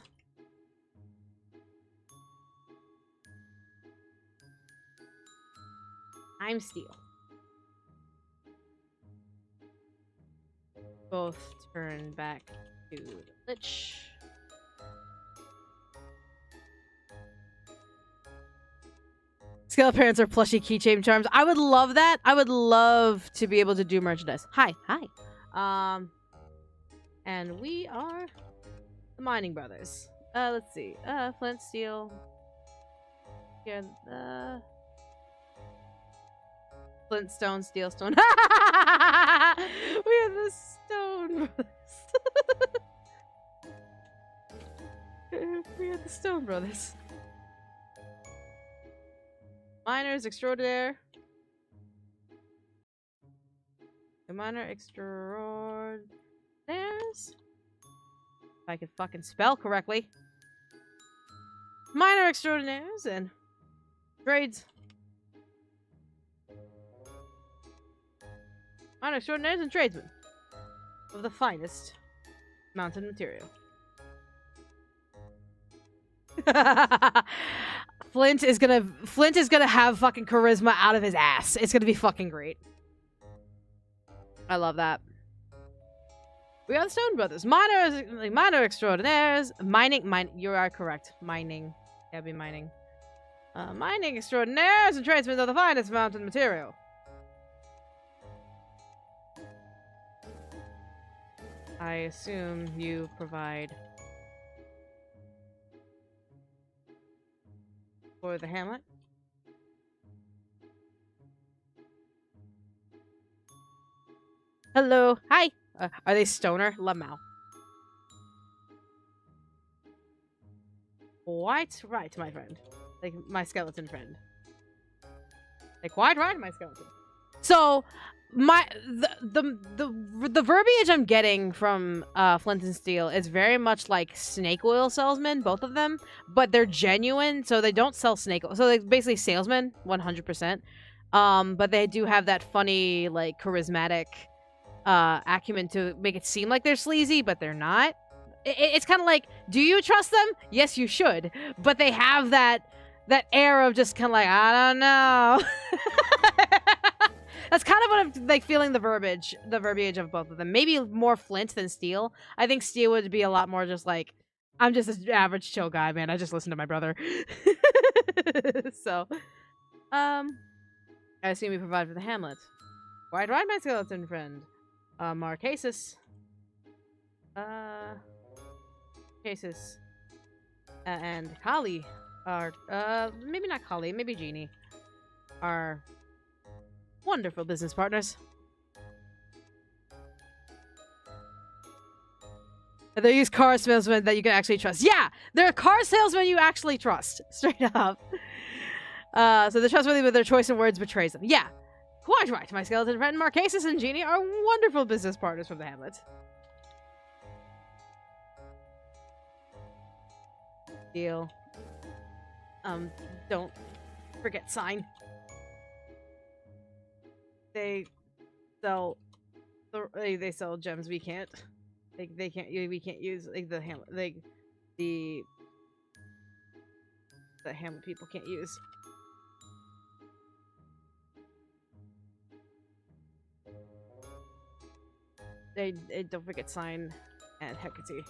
I'm Steel. Both turn back to the Lich. Scale parents are plushy keychain charms. I would love that. I would love to be able to do merchandise. Hi. And we are the Mining Brothers. Let's see. Flint, Steel. Here, Flint, Stone, Steel, Stone. We are the Stone Brothers. We are the Stone Brothers. Miners extraordinaire. The miner extraordinaires. If I could fucking spell correctly. Miner extraordinaires and trades. Miner extraordinaires and tradesmen of the finest mountain material. Flint is gonna have fucking charisma out of his ass. It's gonna be fucking great. I love that. We are the Stone Brothers. Miner extraordinaires. You are correct. Mining. Yeah, be mining. Mining extraordinaires and tradesmen of the finest mountain material. I assume you provide for the hamlet. Hello. Hi. Are they stoner? Lamau. Quite right, my friend. Like, my skeleton friend. Like, quite right, my skeleton. So, the verbiage I'm getting from Flint and Steel is very much like snake oil salesmen, both of them, but they're genuine, so they don't sell snake oil. So they're basically salesmen, 100%. But they do have that funny, like, charismatic acumen to make it seem like they're sleazy, but they're not. It's kind of like, do you trust them? Yes, you should. But they have that air of just kind of like, I don't know. That's kind of what I'm like feeling the verbiage of both of them. Maybe more Flint than Steel. I think Steel would be a lot more just like, I'm just an average chill guy, man. I just listen to my brother. So, I assume we provide for the hamlet. Wide ride, my skeleton friend. Marquesis. Cases. And Kali are, maybe not Kali, maybe Jeannie. Are wonderful business partners. They use car salesmen that you can actually trust. Yeah! They're car salesmen you actually trust. Straight up. So they're trustworthy, but their choice in words betrays them. Yeah. Quite right. My skeleton friend Marquesis and Jeannie are wonderful business partners from the hamlet. Deal. Don't forget sign. They sell gems we can't. We can't use like the hamlet, like the hamlet people can't use. They don't forget sign and Hecate.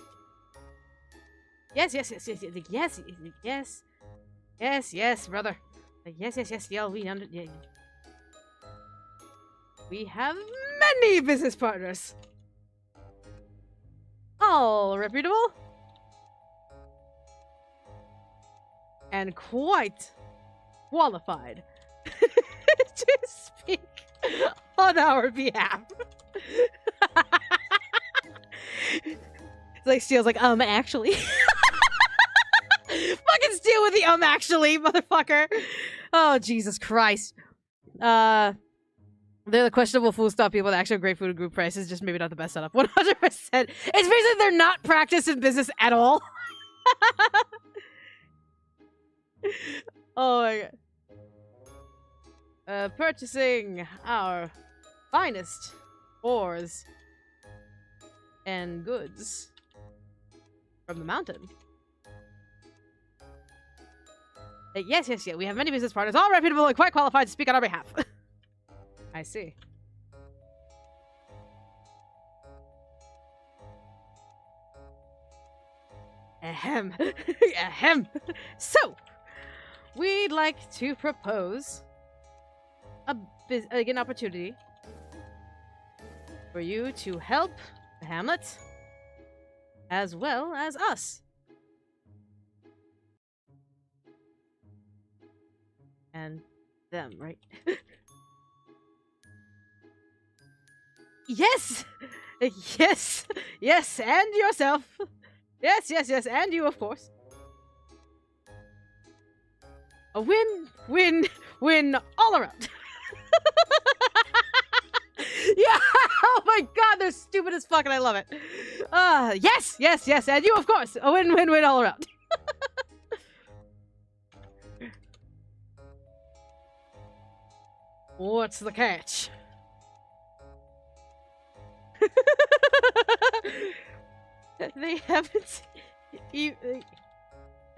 Yes, brother. Yes, yeah, yeah. We have many business partners. All reputable. And quite qualified to speak on our behalf. It's like Steel's like, actually. Fucking Steel with the actually, motherfucker. Oh, Jesus Christ. They're the questionable fool stuff people that actually have great food and group prices, just maybe not the best setup. 100%. It's basically they're not practiced in business at all. Oh my god. Purchasing our finest ores and goods from the mountain. Yes, we have many business partners, all reputable and quite qualified to speak on our behalf. I see. Ahem. Ahem. So, we'd like to propose an opportunity for you to help the hamlet as well as us. And them, right? Yes! Yes, and yourself. Yes, and you, of course. A win all around. Yeah! Oh my god, they're stupid as fuck and I love it. Yes, and you, of course. A win all around. What's the catch? They haven't even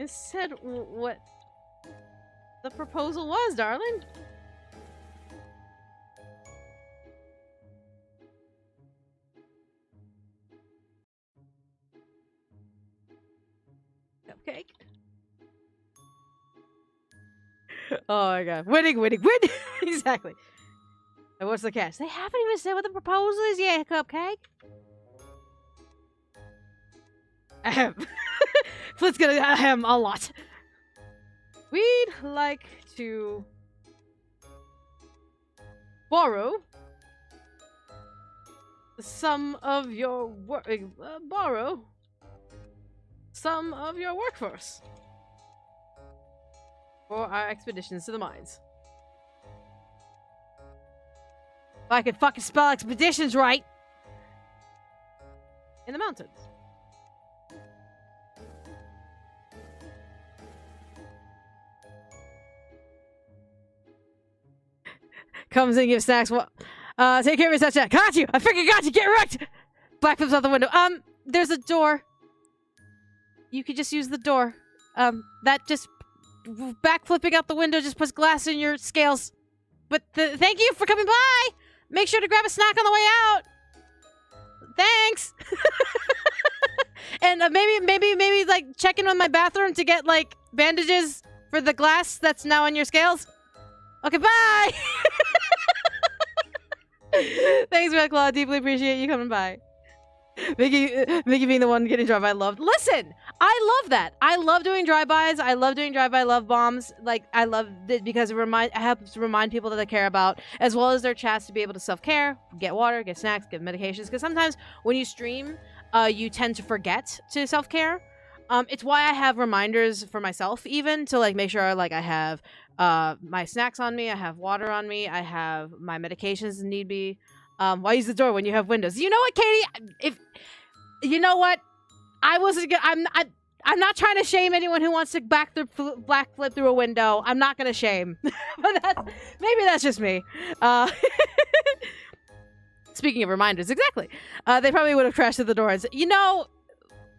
said what the proposal was, darling. Cupcake. Oh my god. Winning! Exactly. And what's the catch? They haven't even said what the proposal is yet, Cupcake. Ahem. Flint's gonna ahem a lot. We'd like to borrow some of your workforce for our expeditions to the mines. If I could fucking spell expeditions right. In the mountains. Comes in, gives snacks. Take care of yourself, Jack. Got you! I freaking got you! Get wrecked! Black flips out the window. There's a door. You could just use the door. That just backflipping out the window just puts glass in your scales. but thank you for coming by. Make sure to grab a snack on the way out. Thanks. And maybe like check in on my bathroom to get like bandages for the glass that's now on your scales. Okay, bye. Thanks, Red Claw. Deeply appreciate you coming by. Mickey being the one getting drive-by loved. Listen, I love that. I love doing drive-bys. I love doing drive-by love bombs. Like, I love it because it helps to remind people that I care about, as well as their chats to be able to self-care, get water, get snacks, get medications. Because sometimes when you stream, you tend to forget to self-care. It's why I have reminders for myself, even to like make sure like I have my snacks on me, I have water on me, I have my medications if need be. Why use the door when you have windows? You know what, Katie? If you know what, I'm not trying to shame anyone who wants to back flip through a window. I'm not gonna shame, but maybe that's just me. Speaking of reminders, exactly. They probably would have crashed through the doors. You know,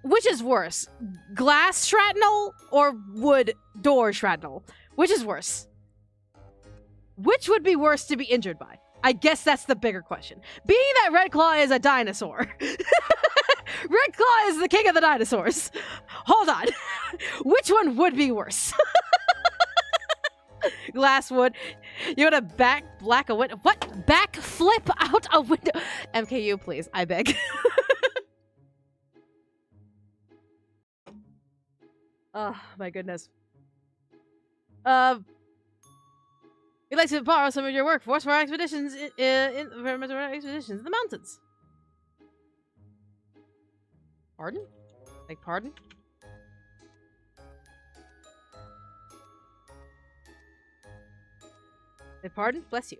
which is worse, glass shrapnel or wood door shrapnel? Which is worse? Which would be worse to be injured by? I guess that's the bigger question. Being that Red Claw is a dinosaur. Red Claw is the king of the dinosaurs. Hold on. Which one would be worse? Glass wood. You want to black a window? What? Back flip out a window? MKU, please. I beg. Oh, my goodness. We'd like to borrow some of your workforce for our expeditions in the mountains. Pardon? Like, pardon? Pardon? Bless you.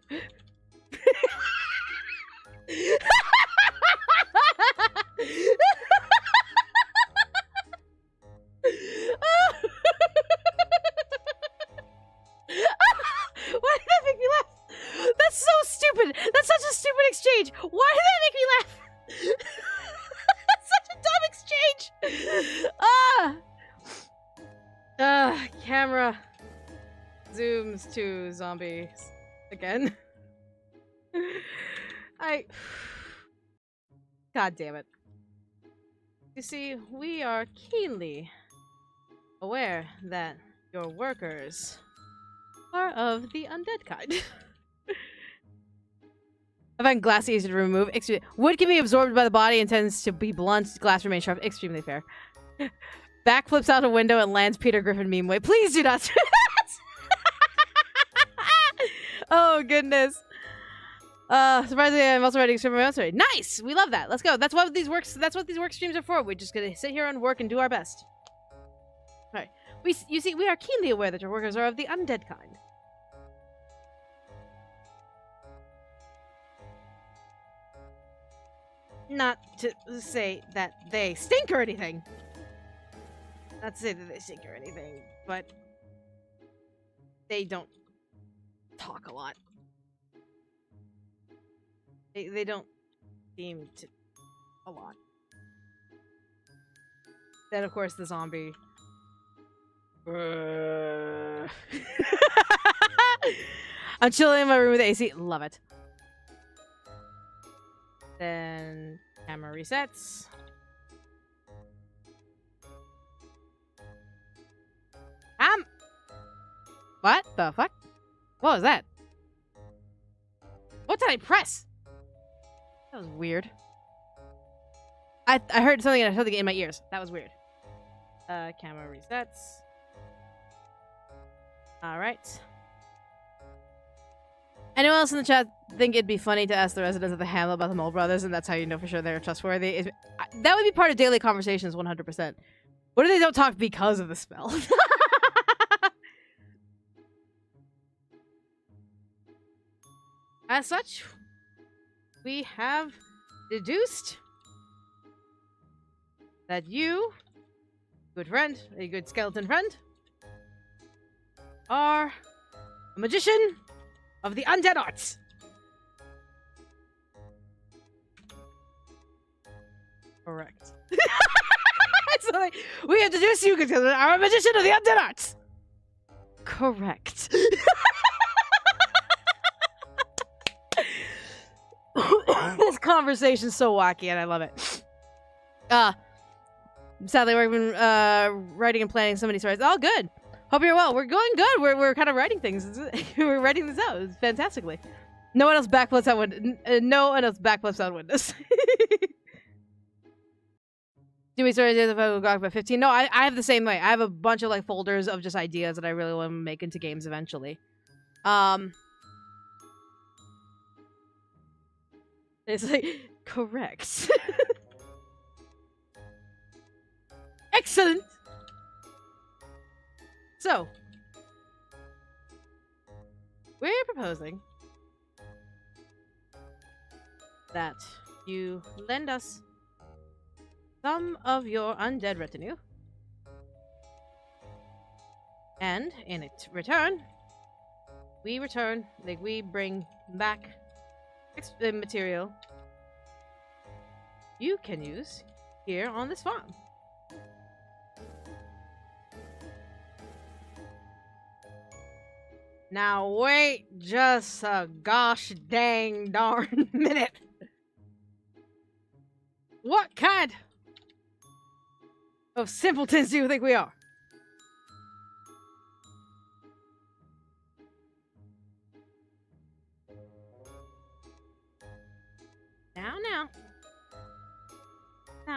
Why did that make me laugh? That's so stupid. That's such a stupid exchange. Why did that make me laugh? That's such a dumb exchange. Camera zooms to zombies again. God damn it. You see, we are keenly aware that your workers are of the undead kind. I find glass easy to remove. Wood can be absorbed by the body and tends to be blunt. Glass remains sharp. Extremely fair. Back flips out a window and lands Peter Griffin meme way. Please do not do that! Oh, goodness. Surprisingly, I'm also writing script my own story. Nice! We love that. Let's go. That's what these work streams are for. We're just gonna sit here and work and do our best. Alright. You see, we are keenly aware that your workers are of the undead kind. Not to say that they stink or anything. Not to say that they stink or anything, but they don't talk a lot. They don't seem to a lot. Then, of course, the zombie. I'm chilling in my room with the AC. Love it. Then camera resets. What the fuck? What was that? What did I press? That was weird. I heard something in my ears. That was weird. Camera resets. Alright. Anyone else in the chat think it'd be funny to ask the residents of the hamlet about the Mole Brothers, and that's how you know for sure they're trustworthy? That would be part of daily conversations, 100%. What if they don't talk because of the spell? As such, we have deduced that you, good friend, a good skeleton friend, are a magician of the undead arts. Correct. So like, we have deduced you because are a magician of the undead arts. Correct. conversation's so wacky, and I love it. Sadly, we've been writing and planning so many stories. Oh, good. Hope you're well. We're going good. We're kind of writing things. We're writing this out fantastically. No one else backflips out windows. No one else backflips out windows. Do we start ideas if I go by 15? No, I have the same way. I have a bunch of like folders of just ideas that I really want to make into games eventually. It's like correct. Excellent. So, we're proposing that you lend us some of your undead retinue, and in return, we bring back material you can use here on this farm. Now wait just a gosh dang darn minute. What kind of simpletons do you think we are?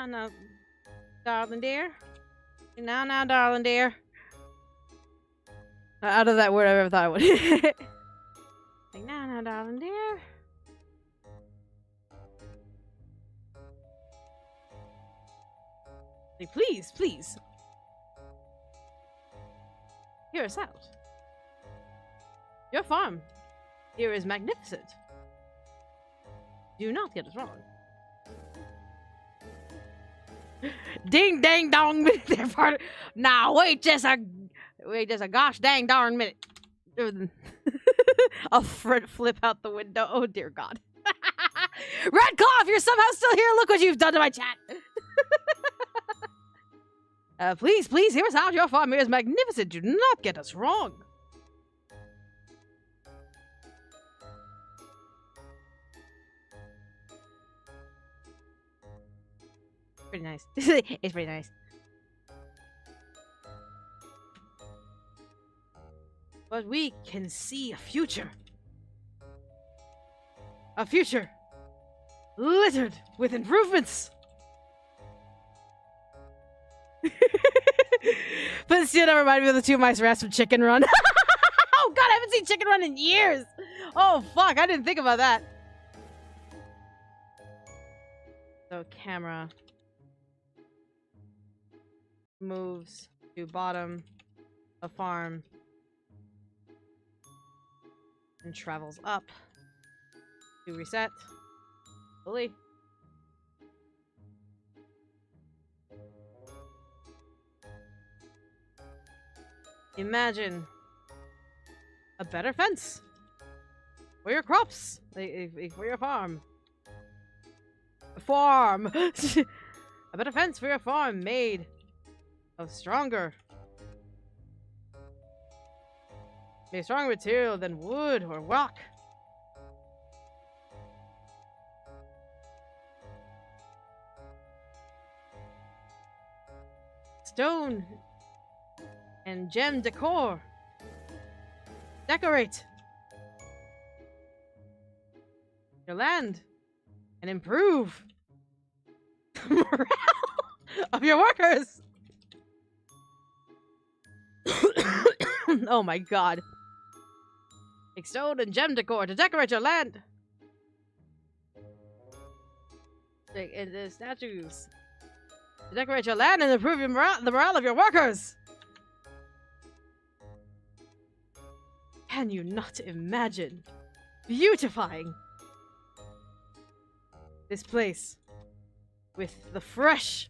Now, darling dear. Now, darling dear. Out of that word I ever thought I would. Like, now, darling dear. Like, please. Hear us out. Your farm here is magnificent. Do not get us wrong. Ding dang dong minute. Now wait just a gosh dang darn minute. I'll flip out the window. Oh dear God. Red Claw, if you're somehow still here, look what you've done to my chat. Please hear us out. Your farm here is magnificent. Do not get us wrong. Pretty nice. It's pretty nice. But we can see a future. A future littered with improvements. But this still reminded me of the Two Mice Rats from Chicken Run. Oh God, I haven't seen Chicken Run in years. Oh fuck, I didn't think about that. So camera moves to bottom of farm and travels up to reset fully. Imagine a better fence for your crops, for your farm. A better fence for your farm made of stronger material than wood or rock. Stone and gem decor. Decorate your land and improve the morale of your workers. Oh my God. Take stone and gem decor to decorate your land. Take the statues to decorate your land and improve the morale of your workers. Can you not imagine beautifying this place with the fresh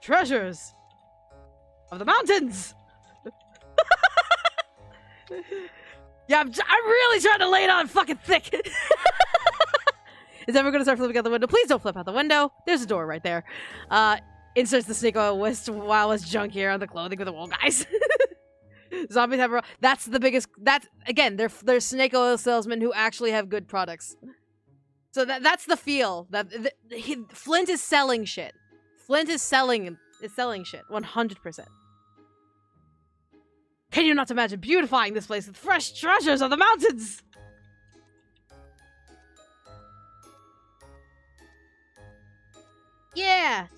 treasures of the mountains? Yeah, I'm really trying to lay it on fucking thick. Is everyone gonna start flipping out the window? Please don't flip out the window. There's a door right there. Inserts the snake oil wildest junk here on the clothing of the wool guys. Zombies have that's the biggest. That's again, they're snake oil salesmen who actually have good products. So that's the feel that Flint is selling shit. Flint is selling shit 100%. Can you not imagine beautifying this place with fresh treasures of the mountains? Yeah,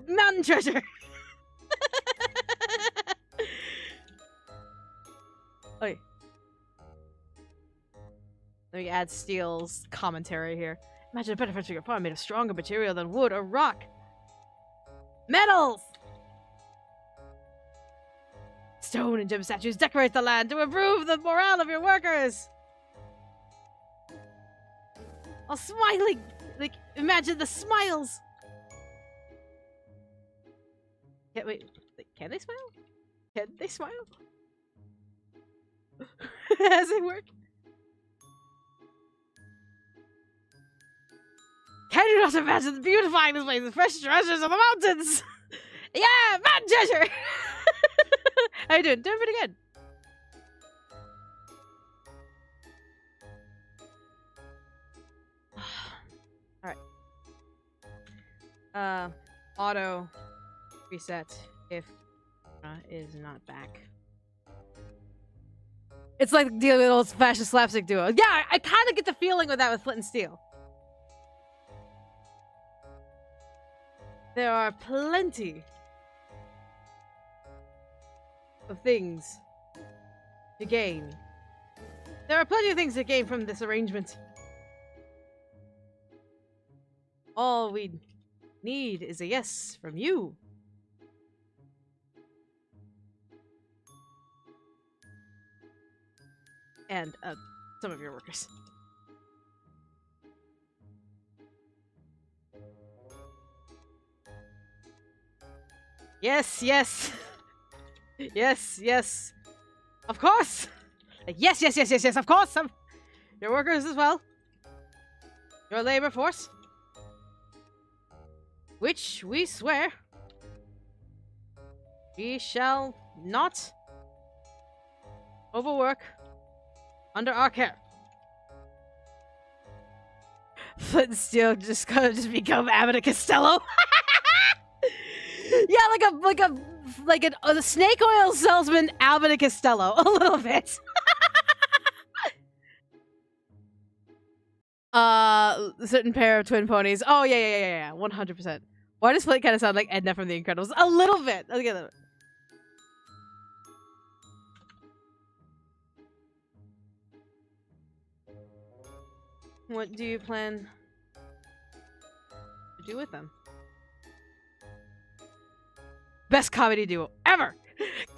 mountain treasure. Okay. Let me add Steele's commentary here. Imagine a benefit to your farm made of stronger material than wood or rock. Metals! Stone and gem statues decorate the land to improve the morale of your workers. All smiling. Like, imagine the smiles. Wait, can they smile? Can they smile? As they work? Can you not imagine beautifying this place with fresh treasures of the mountains? Yeah, mountain treasure! How you doing? Doing pretty good. Alright. Auto reset if is not back. It's like dealing with old-fashioned slapstick duo. Yeah, I kind of get the feeling with that with Flint and Steel. There are plenty of things to gain. There are plenty of things to gain from this arrangement. All we need is a yes from you. And, some of your workers. Yes, yes. Yes, yes. Of course! Yes, yes, yes, yes, yes, of course! Your workers as well. Your labor force. Which we swear we shall not overwork under our care. Flint and Steel just gonna become Abbott and Costello. Yeah, like a snake oil salesman, Abbott and Costello, a little bit. A certain pair of twin ponies. Oh yeah, 100%. Why does Flint kind of sound like Edna from The Incredibles? A little bit. Let's get it. What do you plan to do with them? Best comedy duo ever!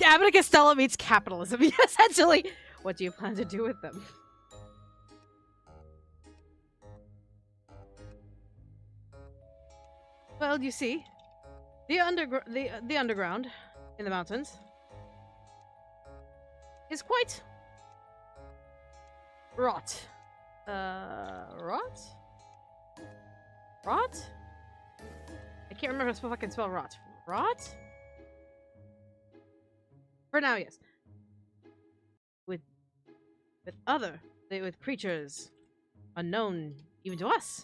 Abbott and Costello meets capitalism. Essentially, what do you plan to do with them? Well, you see, the underground in the mountains is quite rot. Rot? Rot? I can't remember if I can spell rot. Rot? For now, yes. With creatures unknown even to us.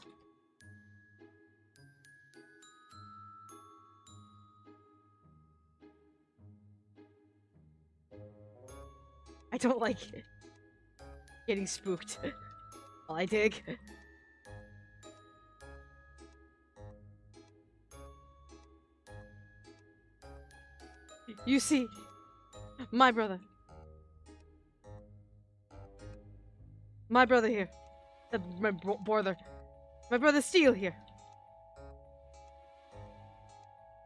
I don't like getting spooked while I dig. You see, my brother here, my brother Steel here,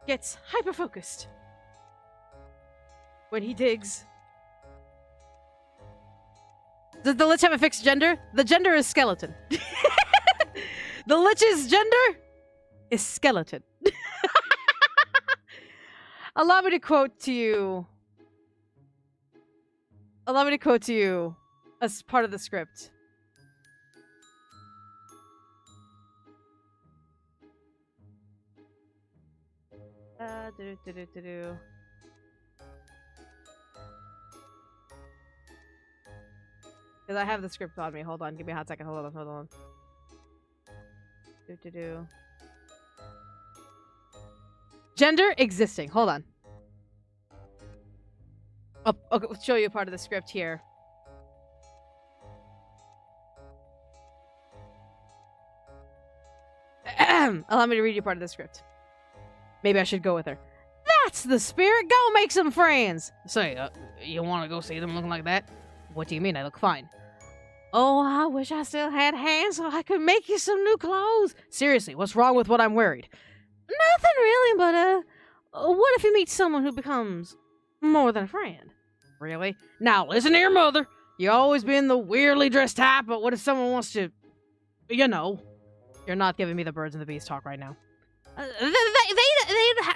gets hyper-focused when he digs. Does the lich have a fixed gender? The gender is skeleton. The lich's gender is skeleton. Allow me to quote to you as part of the script. Because I have the script on me. Hold on. Give me a hot second. Hold on. Do. Gender existing. Hold on. I'll show you part of the script here. Allow me to read you part of the script. Maybe I should go with her. That's the spirit. Go make some friends. Say, you want to go see them looking like that? What do you mean? I look fine. Oh, I wish I still had hands so I could make you some new clothes. Seriously, what's wrong with what I'm wearing? Nothing really, but, what if you meet someone who becomes more than a friend? Really? Now, listen to your mother. You always been the weirdly dressed type, but what if someone wants to, you know? You're not giving me the birds and the bees talk right now. They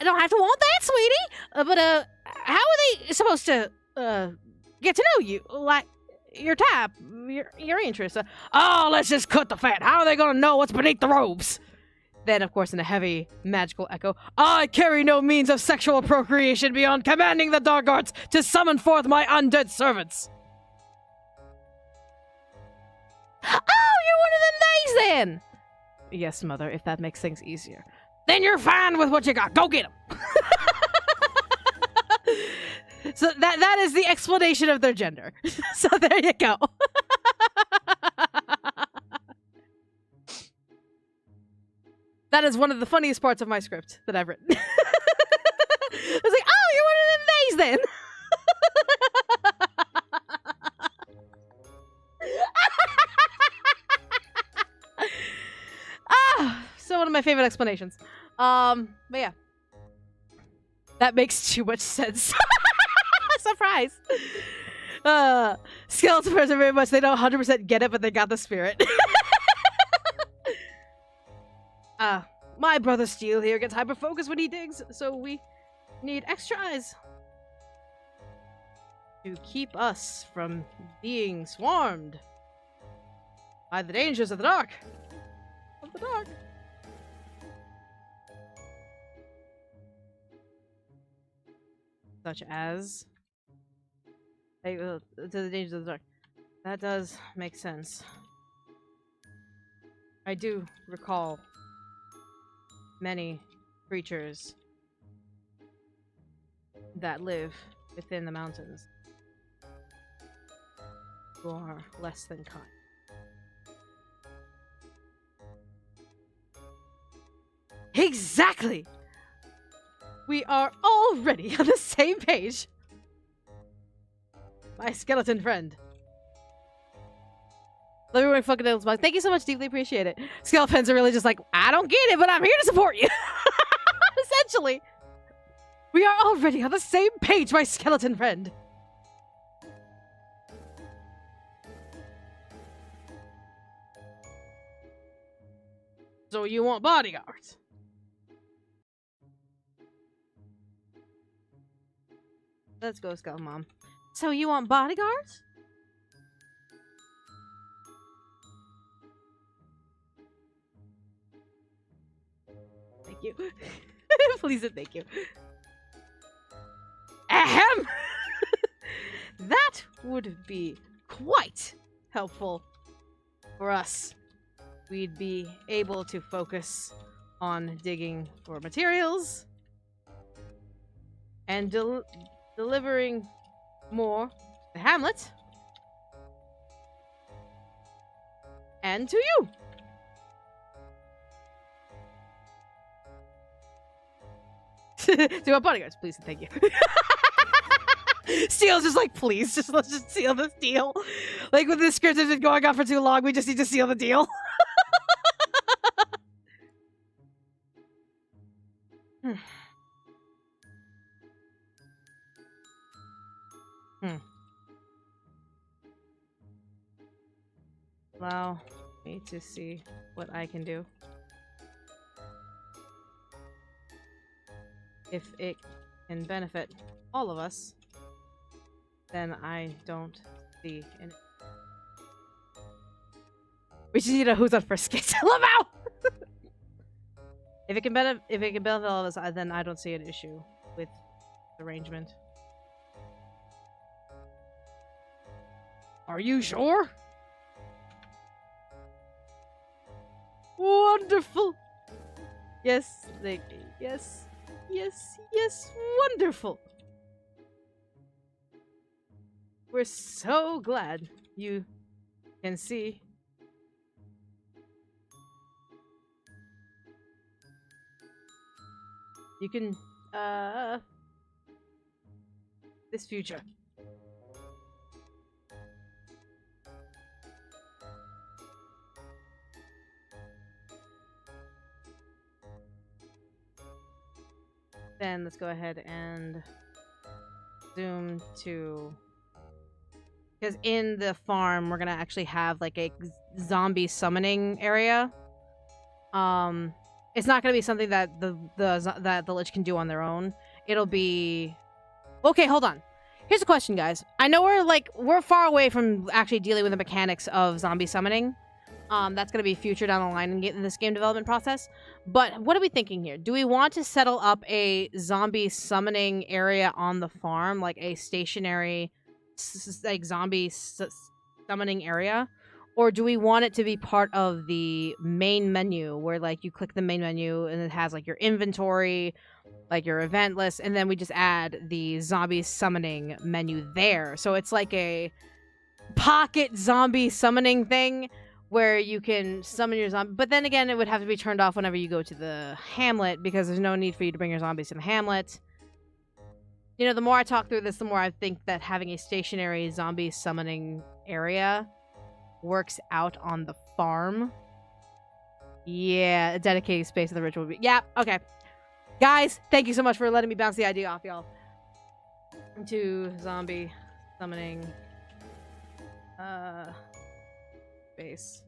don't have to want that, sweetie. But, how are they supposed to, get to know you? Like, your type, your interests. Oh, let's just cut the fat. How are they gonna know what's beneath the robes? Then, of course, in a heavy, magical echo, I carry no means of sexual procreation beyond commanding the dark arts to summon forth my undead servants. Oh, you're one of them days, then! Yes, mother, if that makes things easier. Then you're fine with what you got. Go get them! So that is the explanation of their gender. So there you go. That is one of the funniest parts of my script that I've written. I was like, oh, you're one of them days then. So one of my favorite explanations. But yeah. That makes too much sense. Surprise! Skeleton person very much, they don't 100% get it, but they got the spirit. My brother Steel here gets hyper-focused when he digs, so we need extra eyes. To keep us from being swarmed by the dangers of the dark. Of the dark. Such as... to the dangers of the dark. That does make sense. I do recall many creatures that live within the mountains who are less than kind. Exactly! We are already on the same page! My skeleton friend. Love everyone fucking knows about. Thank you so much, deeply appreciate it. Skeletons are really just like, I don't get it, but I'm here to support you. Essentially. We are already on the same page, my skeleton friend. So you want bodyguards? Let's go, Skeleton Mom. So you want bodyguards? Thank you. Please and thank you. Ahem! That would be quite helpful for us. We'd be able to focus on digging for materials and delivering more to the hamlet and to you. To our bodyguards, please and thank you. Steel's just like, please, let's just seal this deal. Like, with this script has been going on for too long, we just need to seal the deal. Allow me to see what I can do. If it can benefit all of us, then I don't see any. We just need a who's on first skit. Lamau! If it can benefit all of us, then I don't see an issue with the arrangement. Are you sure? 100%! wonderful. Yes, thank you. Yes, yes, yes, wonderful. We're so glad you can see. You can, this future. Then let's go ahead and zoom to, because in the farm we're gonna actually have like a zombie summoning area. It's not gonna be something that the Lich can do on their own. It'll be okay. Hold on. Here's a question, guys. I know we're far away from actually dealing with the mechanics of zombie summoning. That's gonna be future down the line in this game development process. But what are we thinking here? Do we want to settle up a zombie summoning area on the farm, like a stationary, like zombie summoning area? Or do we want it to be part of the main menu where like you click the main menu and it has like your inventory, like your event list, and then we just add the zombie summoning menu there. So it's like a pocket zombie summoning thing where you can summon your zombie. But then again, it would have to be turned off whenever you go to the hamlet because there's no need for you to bring your zombies to the hamlet. You know, the more I talk through this, the more I think that having a stationary zombie summoning area works out on the farm. Yeah, a dedicated space of the ritual. Yeah, okay. Guys, thank you so much for letting me bounce the idea off, y'all. Into zombie summoning base.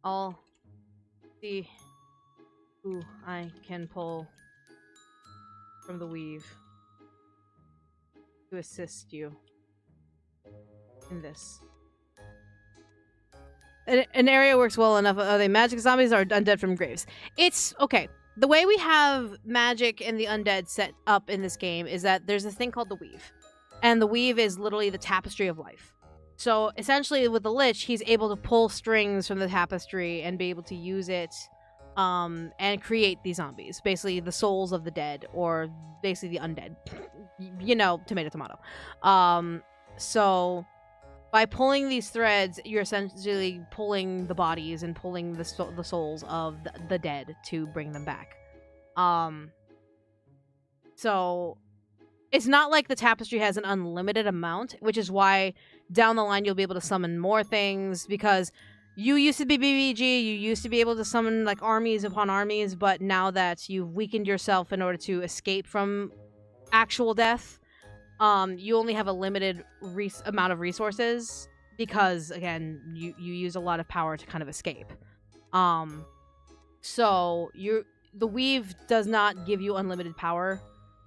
I'll see who I can pull from the weave to assist you in this. An area works well enough. Are they magic zombies or undead from graves? It's okay. The way we have magic and the undead set up in this game is that there's this thing called the weave. And the weave is literally the tapestry of life. So essentially with the Lich, he's able to pull strings from the tapestry and be able to use it and create these zombies. Basically the souls of the dead, or basically the undead. You know, tomato, tomato. So by pulling these threads, you're essentially pulling the bodies and pulling the souls of the dead to bring them back. So it's not like the tapestry has an unlimited amount, which is why down the line you'll be able to summon more things, because you used to be BBG, you used to be able to summon like armies upon armies, but now that you've weakened yourself in order to escape from actual death, you only have a limited amount of resources because, again, you use a lot of power to kind of escape. So the weave does not give you unlimited power.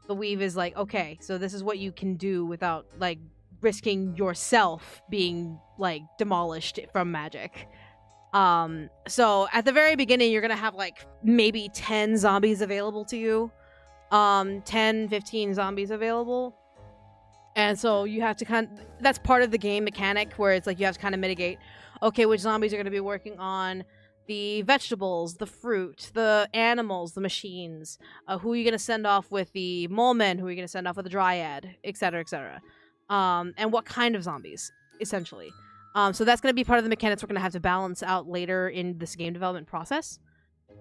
The weave is like, okay, so this is what you can do without like risking yourself being like demolished from magic. So at the very beginning, you're gonna have like maybe 10 zombies available to you. 10, 15 zombies available. And so you have to that's part of the game mechanic where it's like you have to kind of mitigate, okay, which zombies are going to be working on the vegetables, the fruit, the animals, the machines, who are you going to send off with the mole men, who are you going to send off with the dryad, etc., etc. And what kind of zombies, essentially. So that's going to be part of the mechanics we're going to have to balance out later in this game development process.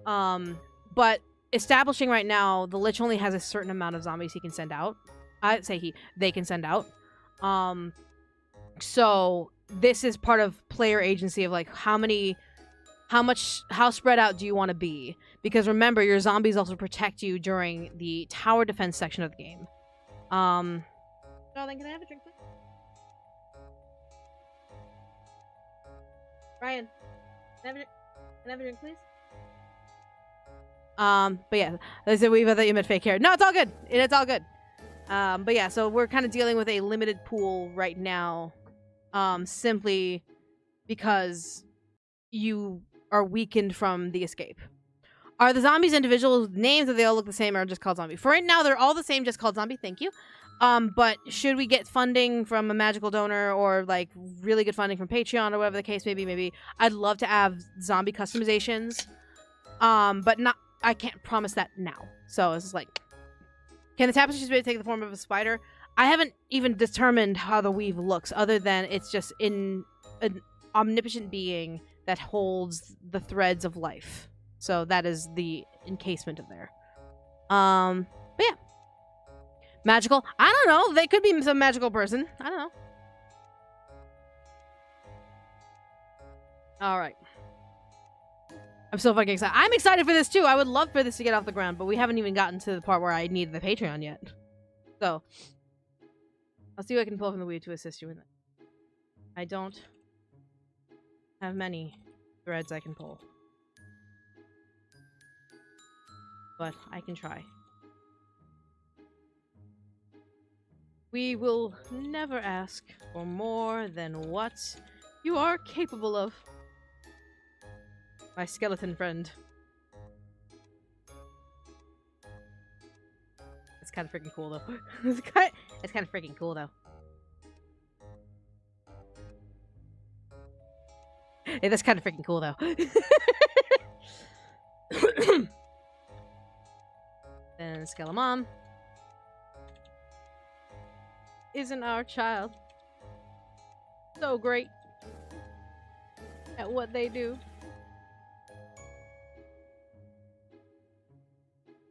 But establishing right now, the Lich only has a certain amount of zombies he can send out. I'd say they can send out. So this is part of player agency of like how spread out do you want to be? Because remember, your zombies also protect you during the tower defense section of the game. Darling, can I have a drink, please? Ryan, can I have a drink, please? But yeah, I said we thought you meant fake hair. No, it's all good. It's all good. But yeah, so we're kind of dealing with a limited pool right now, simply because you are weakened from the escape. Are the zombies individual names, or they all look the same, or just called zombie? For right now, they're all the same, just called zombie. Thank you. But should we get funding from a magical donor or like really good funding from Patreon or whatever the case may be, maybe I'd love to have zombie customizations. But not I can't promise that now. So it's just like, can the tapestry spirit take the form of a spider? I haven't even determined how the weave looks, other than it's just in an omnipotent being that holds the threads of life. So that is the encasement of there. But yeah. Magical? I don't know. They could be some magical person. I don't know. Alright. I'm so fucking excited. I'm excited for this too. I would love for this to get off the ground, but we haven't even gotten to the part where I need the Patreon yet. So, I'll see what I can pull from the weave to assist you in it. I don't have many threads I can pull. But I can try. We will never ask for more than what you are capable of. My skeleton friend. It's kind of freaking cool, though. It's kind of freaking cool, though. Hey, that's kind of freaking cool, though. Then Skelemon isn't our child so great at what they do?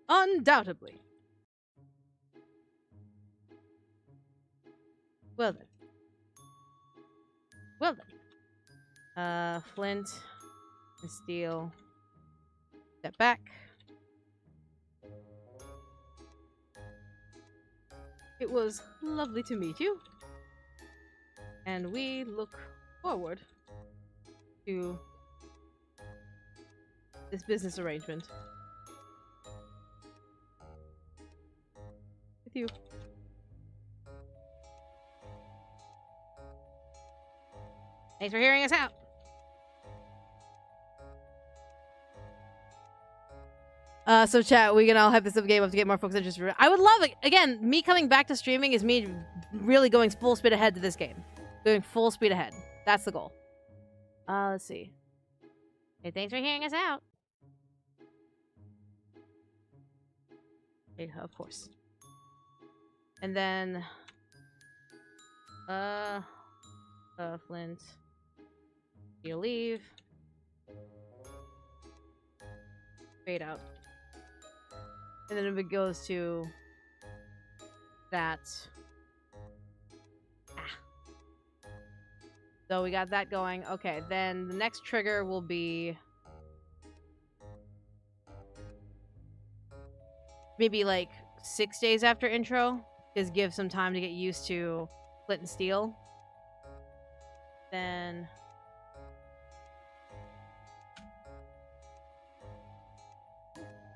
Undoubtedly. Well then. Well then. Flint and steel. Step back. It was lovely to meet you. And we look forward to this business arrangement. With you. Thanks for hearing us out. So chat, we can all hype this up game up to get more folks interested. I would love it. Again, me coming back to streaming is me really going full speed ahead to this game. Going full speed ahead. That's the goal. Let's see. Hey, thanks for hearing us out. Okay, of course. And then... Flint. You leave. Fade out. And then if it goes to... that... So we got that going. Okay, then the next trigger will be... maybe like 6 days after intro. Just give some time to get used to flint and steel. Then...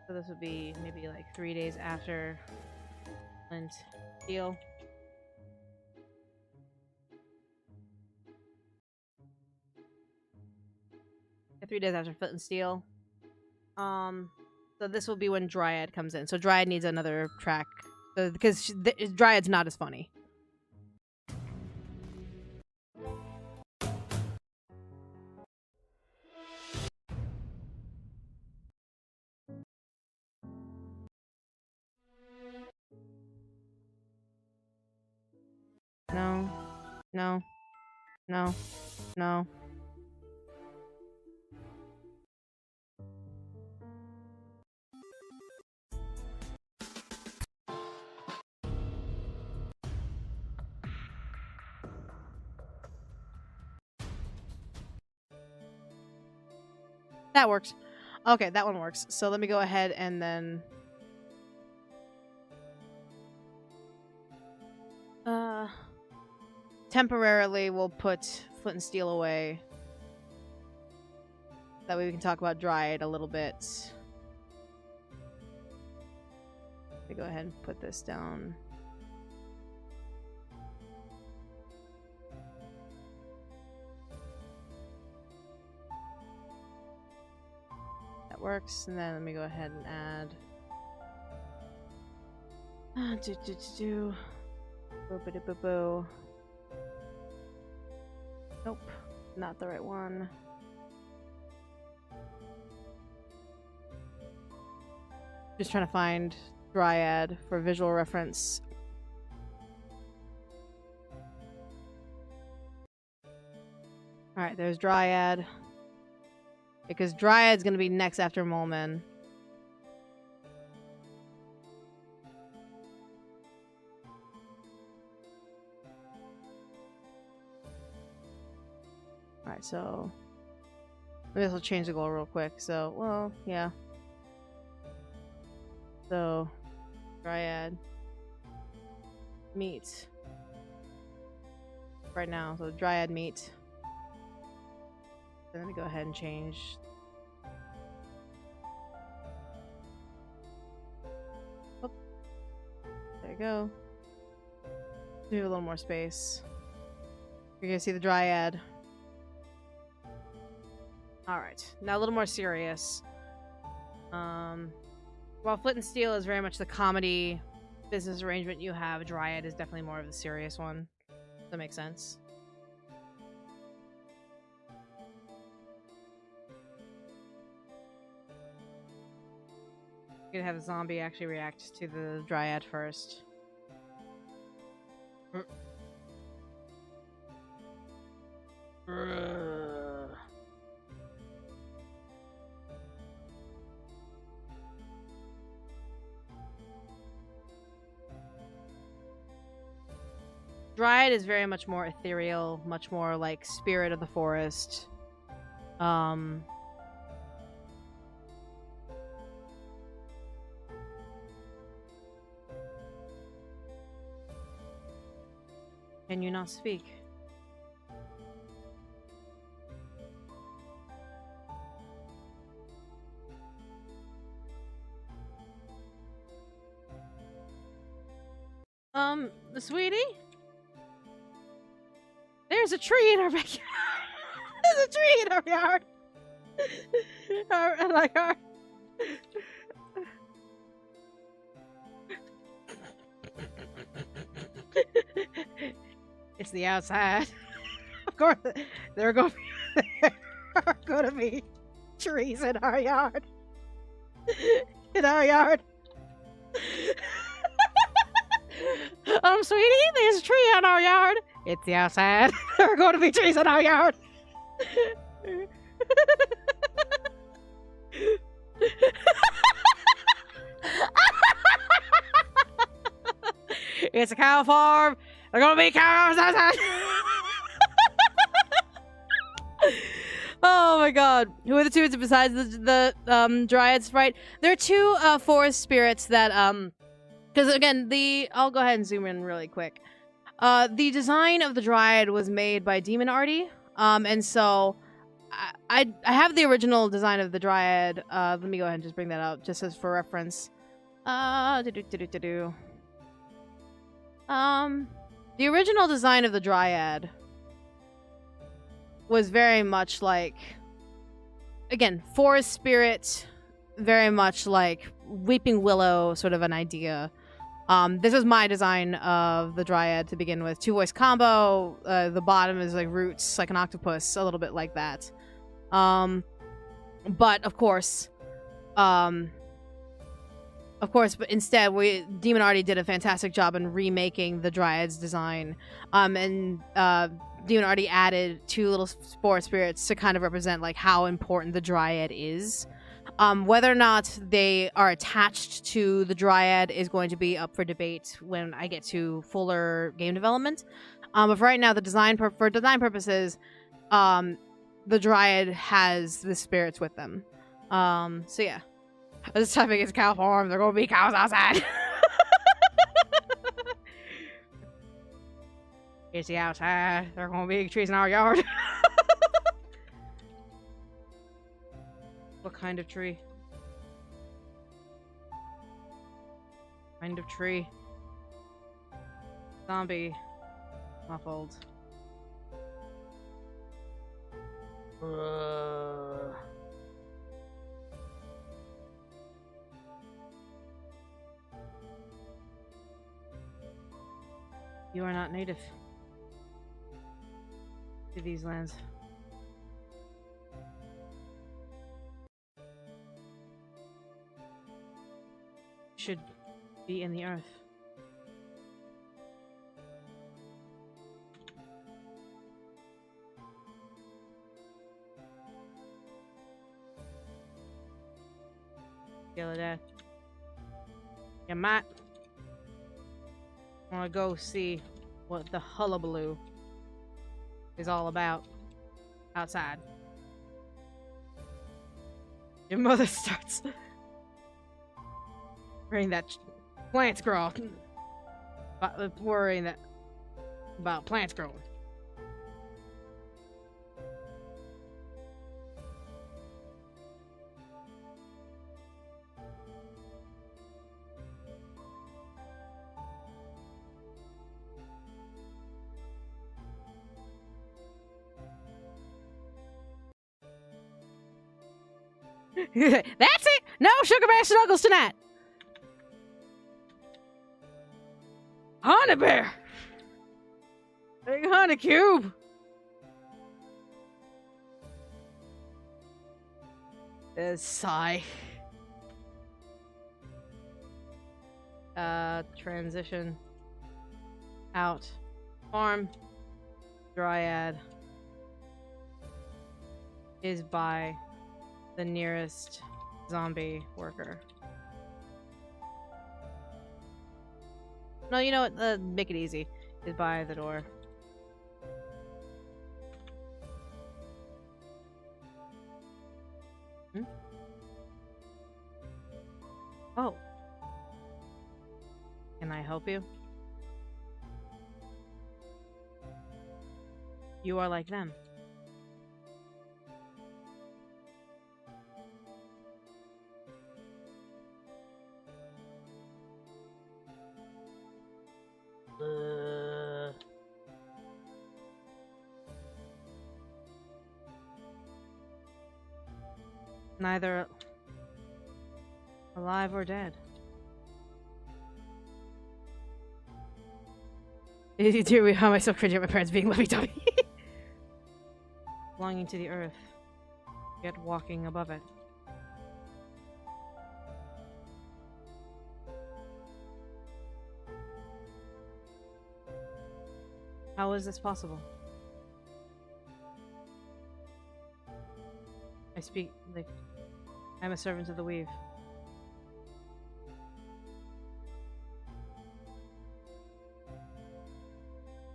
so this would be maybe like 3 days after flint steel. Yeah, 3 days after flint and steel. So this will be when Dryad comes in. So Dryad needs another track. So, because Dryad's not as funny. No. No. No. No. That works. Okay, that one works. So let me go ahead and then... temporarily we'll put flint and steel away. That way we can talk about Dryad a little bit. Let me go ahead and put this down. That works. And then let me go ahead and add... Boo. Nope, not the right one. Just trying to find Dryad for visual reference. Alright, there's Dryad. Because Dryad's gonna be next after Molman. Alright, so... maybe I'll change the goal real quick. So, well, yeah. So, Dryad. Meat. Right now, so Dryad meat. I'm gonna go ahead and change. Oh. There you go. Do a little more space. You're gonna see the Dryad. Alright, now a little more serious. While Flint and Steel is very much the comedy business arrangement you have, Dryad is definitely more of the serious one. Does that make sense? I'm gonna have the zombie actually react to the Dryad first. Dryad is very much more ethereal, much more like spirit of the forest. Can you not speak? Sweetie? There's a tree in our backyard. There's a tree in our yard. Our It's the outside. Of course, there are going to be trees in our yard. In our yard. Sweetie, there's a tree in our yard. It's the outside. There are going to be trees in our yard. It's a cow farm. There are going to be cows outside. Oh my god. Who are the two besides the Dryad sprite? There are two forest spirits that because again, I'll go ahead and zoom in really quick. The design of the Dryad was made by Demon Arty. And so I have the original design of the Dryad. Let me go ahead and just bring that up just as for reference. The original design of the Dryad was very much like, again, forest spirit, very much like Weeping Willow sort of an idea. This was my design of the Dryad to begin with. 2-voice combo. The bottom is like roots, like an octopus, a little bit like that. But of course, but instead, Demon Arty did a fantastic job in remaking the Dryad's design. And Demon Arty added 2 little spore spirits to kind of represent like how important the Dryad is. Whether or not they are attached to the Dryad is going to be up for debate when I get to fuller game development. But for right now, for design purposes, the Dryad has the spirits with them. So yeah. This topic is cow farm. There are going to be cows outside. It's the outside. There are going to be trees in our yard. What kind of tree? Kind of tree. Zombie. Muffled. You are not native to these lands. Should be in the earth. Yellow Dad. Yeah, Matt. I wanna go see what the hullabaloo is all about outside. Your mother starts worrying that plants grow. Worrying that about plants growing. That's it! No Sugar Bear Snuggles tonight! Honey Bear! Big Honey Cube! Sigh. Transition. Out. Farm. Dryad. Is by the nearest zombie worker. No, you know what? Make it easy. Is by the door. Hmm? Oh. Can I help you? You are like them. Neither alive or dead. Dear, how am I so cringy at my parents being lovey-dovey? Belonging to the earth, yet walking above it. How is this possible? I speak like I'm a servant of the weave.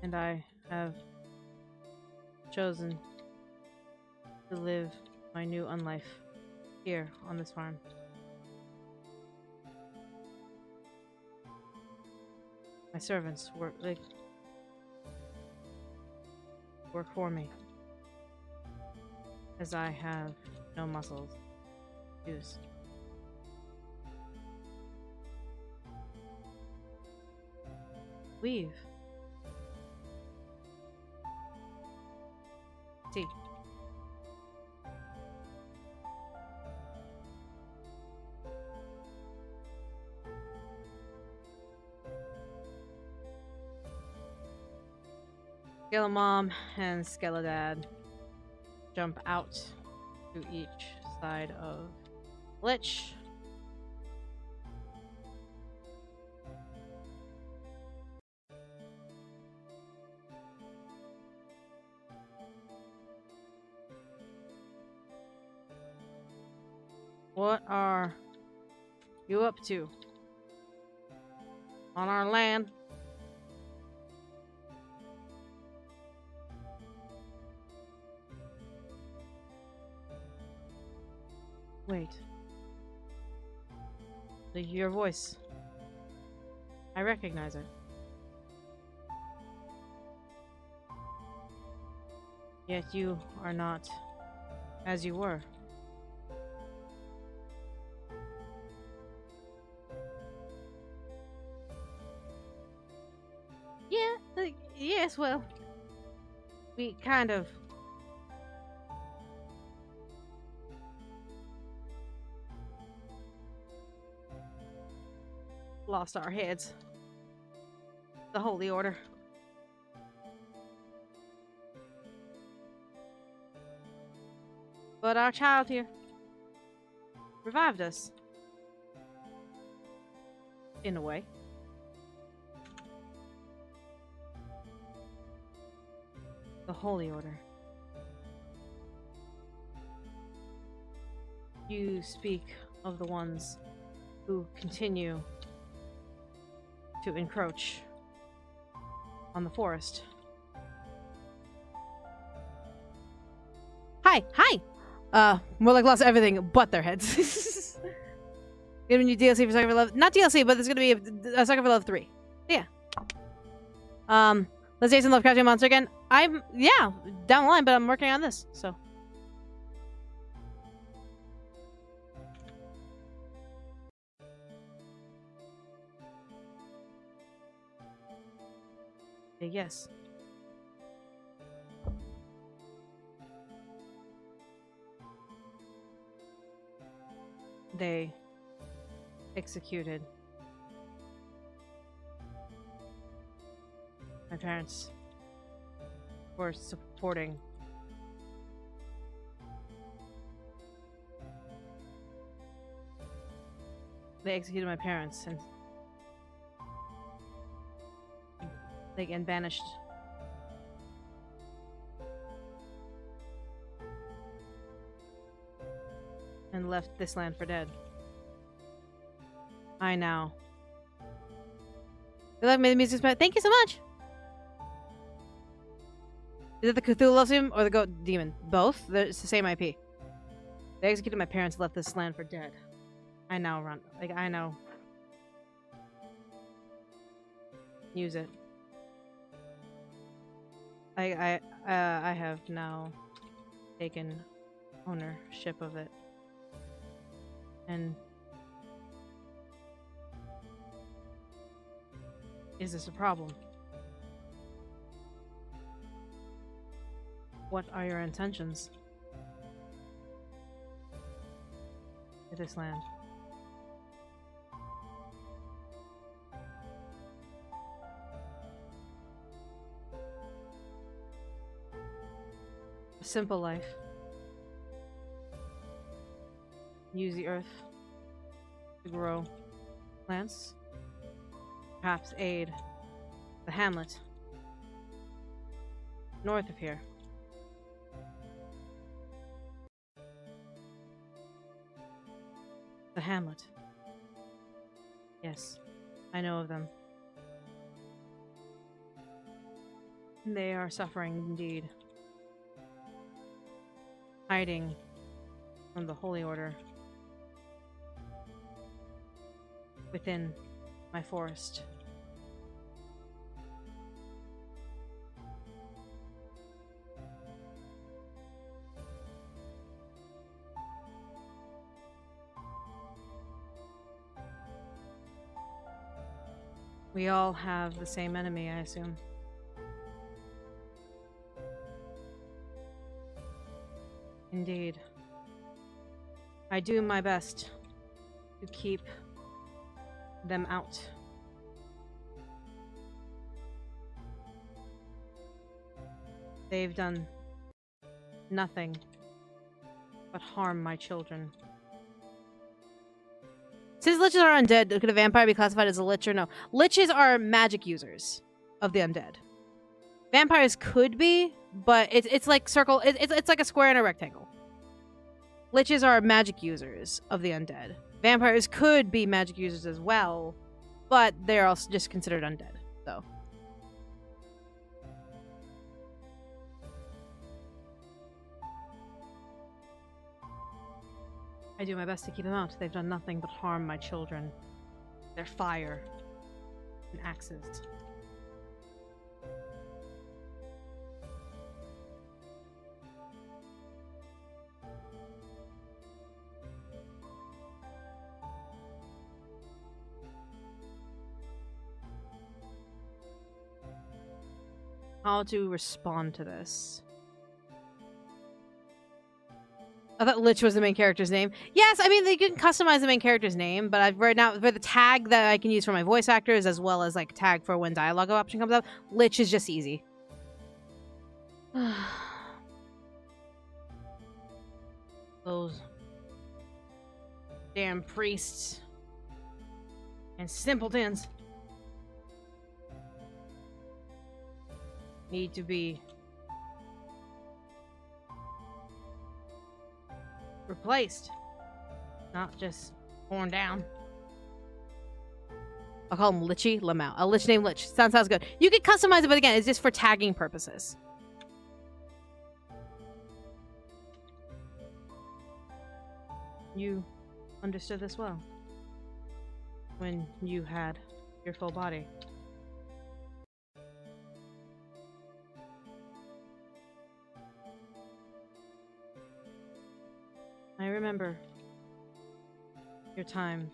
And I have chosen to live my new unlife here on this farm. My servants work for me, as I have no muscles to use. Weave. See. Skelemom and Skeledad jump out to each side of Lich. What are you up to? On our land? Wait. Your voice. I recognize it. Yet you are not as you were. Yeah, yes, well, we kind of lost our heads. The Holy Order. But our child here revived us. In a way. The Holy Order. You speak of the ones who continue to encroach on the forest. Hi! More like lost everything but their heads. Giving you DLC for Sucker for Love. Not DLC, but there's gonna be a Sucker for Love 3. Yeah. Let's Jason Lovecraftian Monster again. Yeah, down the line, but I'm working on this, so. Yes. They executed my parents for supporting they executed my parents and they get banished. And left this land for dead. I now. You like me the music? Thank you so much! Is it the Cthulhu Love Team or the Goat Demon? Both? It's the same IP. They executed my parents and left this land for dead. I now run. Like, I know. Use it. I have now taken ownership of it. And is this a problem? What are your intentions for this land? A simple life. Use the earth to grow plants. Perhaps aid the hamlet north of here. The hamlet. Yes, I know of them. They are suffering indeed. Hiding from the Holy Order within my forest. We all have the same enemy, I assume. Indeed. I do my best to keep them out. They've done nothing but harm my children. Since liches are undead, could a vampire be classified as a lich or no? Liches are magic users of the undead. Vampires could be, but it's like circle. It's like a square and a rectangle. Liches are magic users of the undead. Vampires could be magic users as well, but they're also just considered undead. So. I do my best to keep them out. They've done nothing but harm my children. Their fire and axes. How to respond to this? I thought Lich was the main character's name. Yes, I mean, they can customize the main character's name, but I've right now, for the tag that I can use for my voice actors, as well as, like, tag for when dialogue option comes up, Lich is just easy. Those damn priests and simpletons need to be replaced, not just torn down. I'll call him Lichy Lamau. A lich named Lich. Sounds good. You can customize it, but again, it's just for tagging purposes. You understood this well when you had your full body. I remember your time,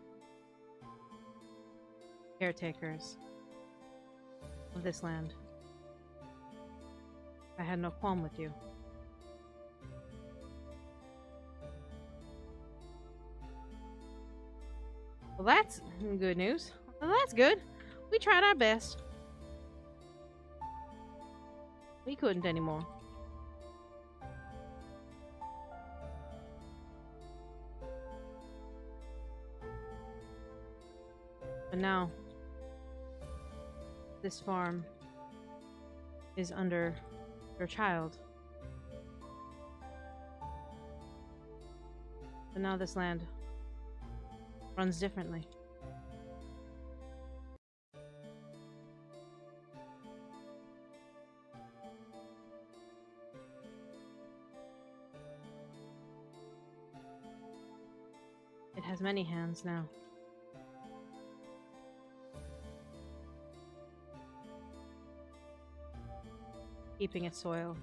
caretakers of this land. I had no qualm with you. Well, that's good news. Well, that's good. We tried our best. We couldn't anymore. But now, this farm is under your child. But now this land runs differently. It has many hands now. Keeping its soil.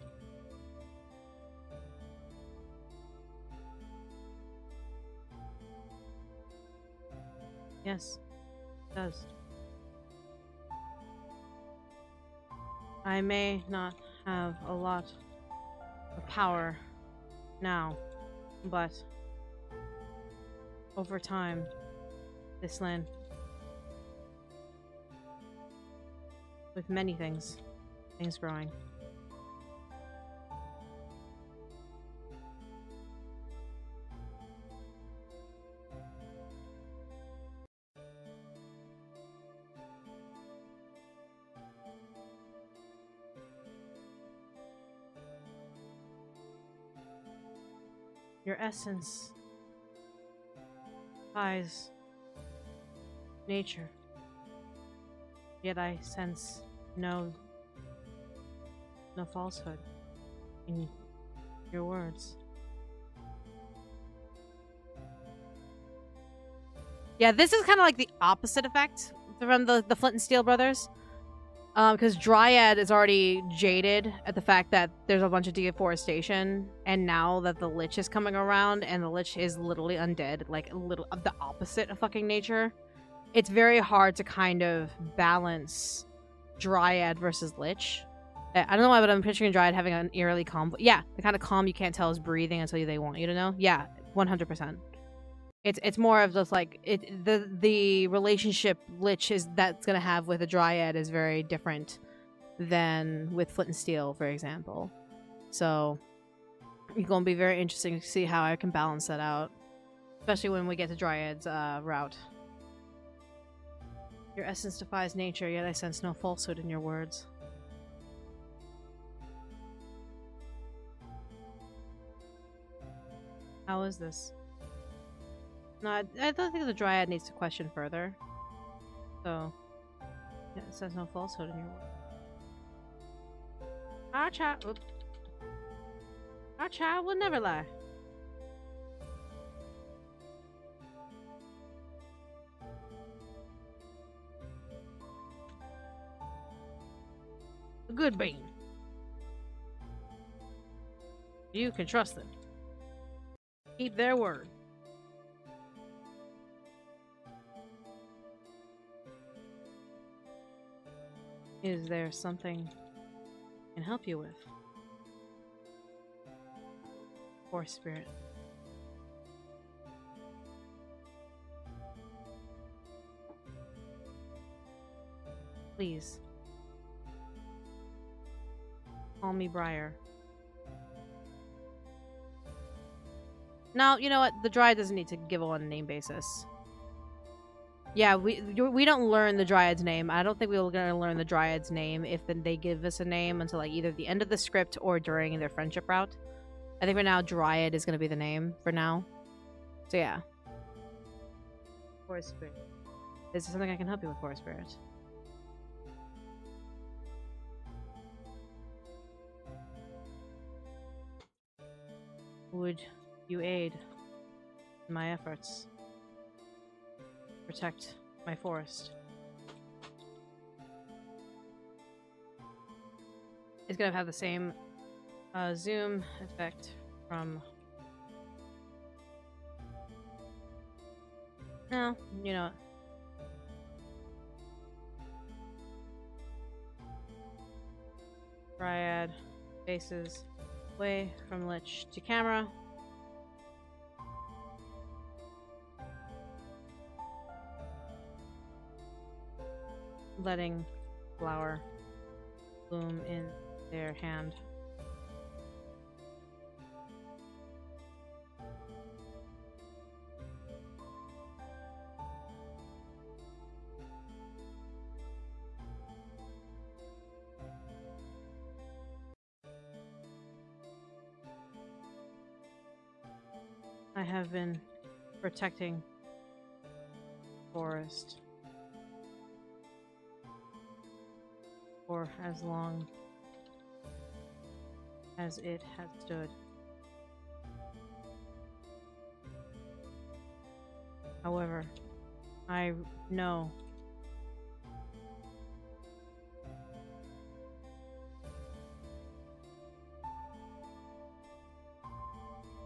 Yes, it does. I may not have a lot of power now, but over time, this land, with many things growing. Your essence defies nature, yet I sense no falsehood in your words. Yeah, this is kind of like the opposite effect from the Flint and Steel brothers. Because Dryad is already jaded at the fact that there's a bunch of deforestation, and now that the Lich is coming around, and the Lich is literally undead, like the opposite of fucking nature, it's very hard to kind of balance Dryad versus Lich. I don't know why, but I'm picturing Dryad having an eerily calm. Yeah, the kind of calm you can't tell is breathing until they want you to know. Yeah, 100%. It's more of just like the relationship Lich is that's gonna have with a Dryad is very different than with Flint and Steel, for example. So it's gonna be very interesting to see how I can balance that out, especially when we get to Dryad's route. Your essence defies nature, yet I sense no falsehood in your words. How is this? No, I don't think the Dryad needs to question further. So, yeah, it says no falsehood in your word. Our child will never lie. A good being. You can trust them. Keep their word. Is there something I can help you with? Poor spirit. Please. Call me Briar. No, you know what? The Dryad doesn't need to give on a name basis. Yeah, we don't learn the Dryad's name. I don't think we're gonna learn the Dryad's name if then they give us a name until like either the end of the script or during their friendship route. I think for now, Dryad is gonna be the name for now. So yeah. Forest Spirit. Is there something I can help you with, Forest Spirit? Would you aid in my efforts to protect my forest? It's gonna have the same zoom effect from... No, you know... Dryad faces away from Lich to camera. Letting flower bloom in their hand. I have been protecting the forest for as long as it has stood. However, I know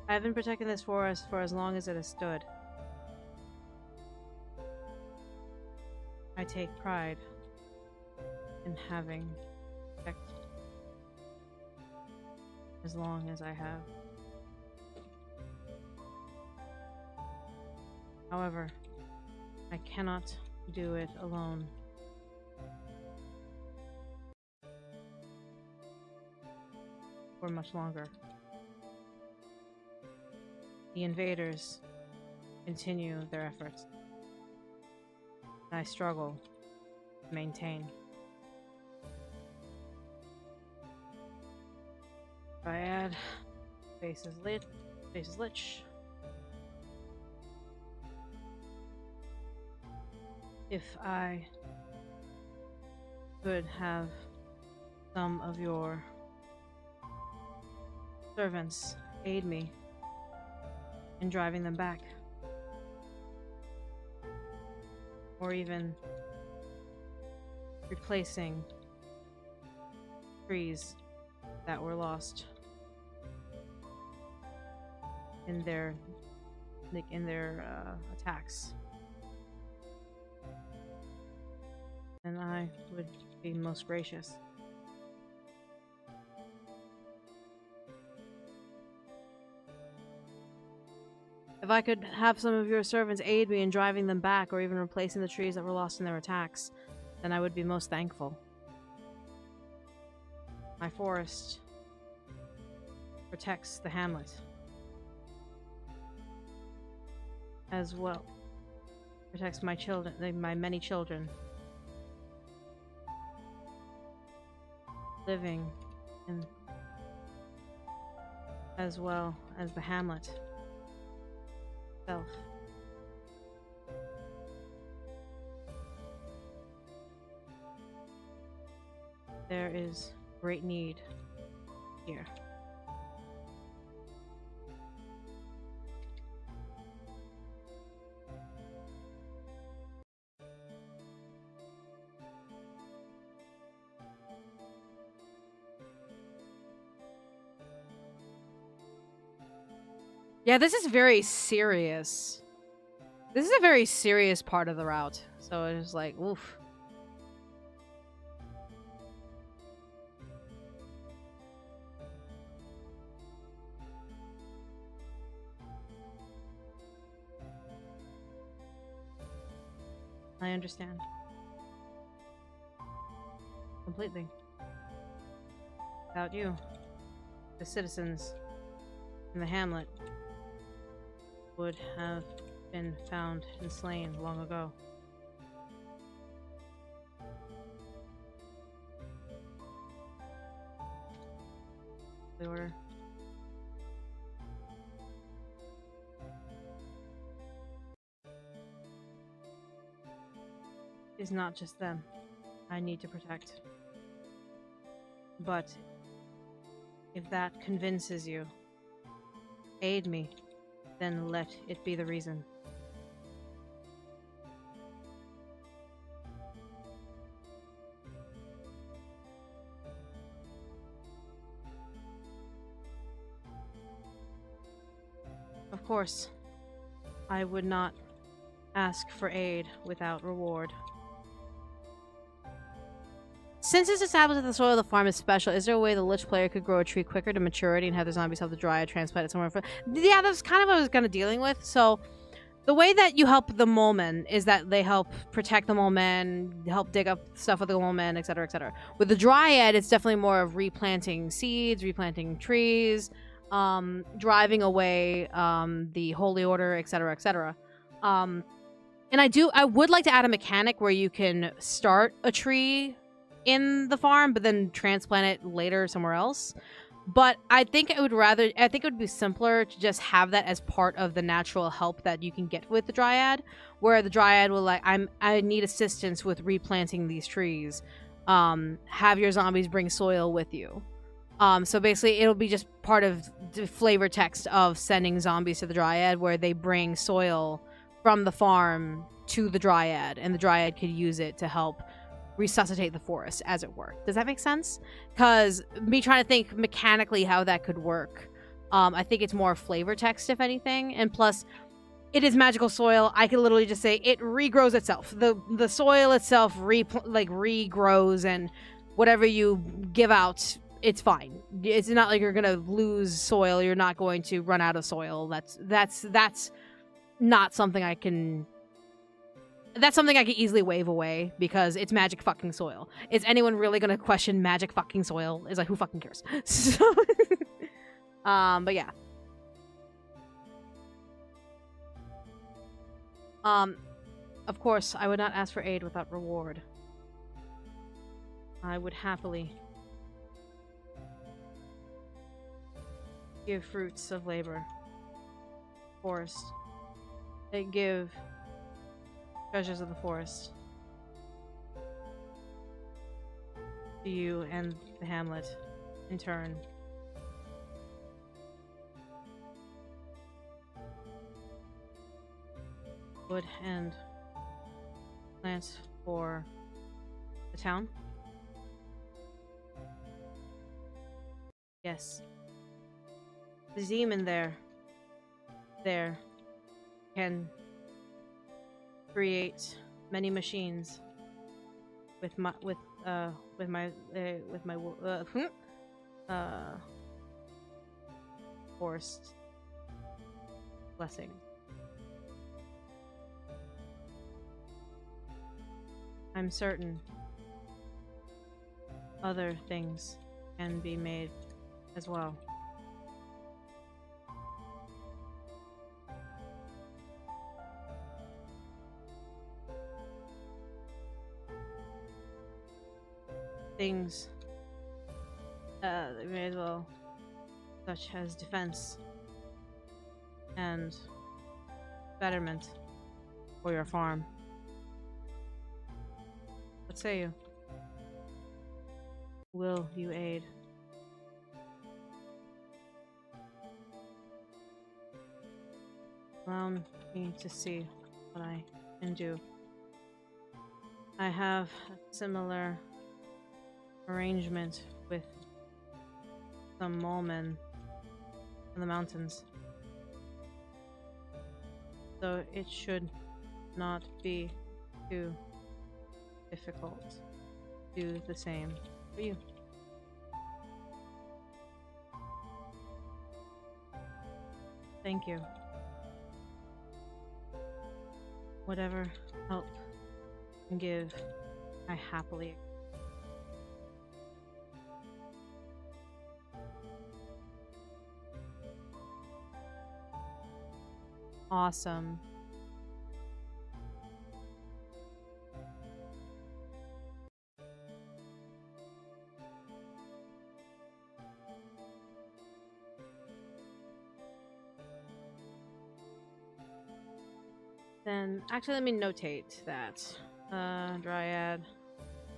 I've been protecting this forest for as long as it has stood. I take pride in having protected as long as I have. However, I cannot do it alone. For much longer. The invaders continue their efforts. And I struggle to maintain. Dryad faces Lich. If I could have some of your servants aid me in driving them back, or even replacing trees that were lost in their attacks, then I would be most gracious. If I could have some of your servants aid me in driving them back, or even replacing the trees that were lost in their attacks, then I would be most thankful. My forest protects the hamlet, as well protects my children, my many children, living in, as well as the hamlet itself. There is great need here. Yeah, this is very serious. This is a very serious part of the route. So it's like, oof. I understand. Completely. Without you, the citizens in the hamlet would have been found and slain long ago. The order. Is not just them I need to protect. But if that convinces you, aid me, then let it be the reason. Of course, I would not ask for aid without reward. Since it's established that the soil of the farm is special, is there a way the Lich player could grow a tree quicker to maturity and have the zombies help the dryad transplant it somewhere? Yeah, that's kind of what I was kind of dealing with. So, the way that you help the mole men is that they help protect the mole men, help dig up stuff with the mole men, etc., etc. With the dryad, it's definitely more of replanting seeds, replanting trees, driving away the holy order, etc., etc. And I would like to add a mechanic where you can start a tree in the farm, but then transplant it later somewhere else. But I think it would be simpler to just have that as part of the natural help that you can get with the dryad, where the dryad will I need assistance with replanting these trees. Have your zombies bring soil with you. So basically it'll be just part of the flavor text of sending zombies to the dryad, where they bring soil from the farm to the dryad, and the dryad could use it to help resuscitate the forest, as it were. Does that make sense? Because me trying to think mechanically how that could work, I think it's more flavor text, if anything. And plus, it is magical soil. I can literally just say it regrows itself. The soil itself regrows, and whatever you give out, it's fine. It's not like you're gonna lose soil. You're not going to run out of soil. That's not something I can. That's something I can easily wave away because it's magic fucking soil. Is anyone really gonna question magic fucking soil? Is like, who fucking cares? So, but yeah. Of course, I would not ask for aid without reward. I would happily give fruits of labor. Forest. They give treasures of the forest to you and the hamlet in turn. Wood and plants for the town? Yes. The demon there can create many machines with my forced blessing. I'm certain other things can be made as well. Things may as well, such as defense and betterment for your farm. What say you? Will you aid? Allow me to see what I can do. I have a similar arrangement with some mole men in the mountains, so it should not be too difficult to do the same for you. Thank you. Whatever help I can give, I happily. Awesome. Then, actually, let me notate that. Dryad.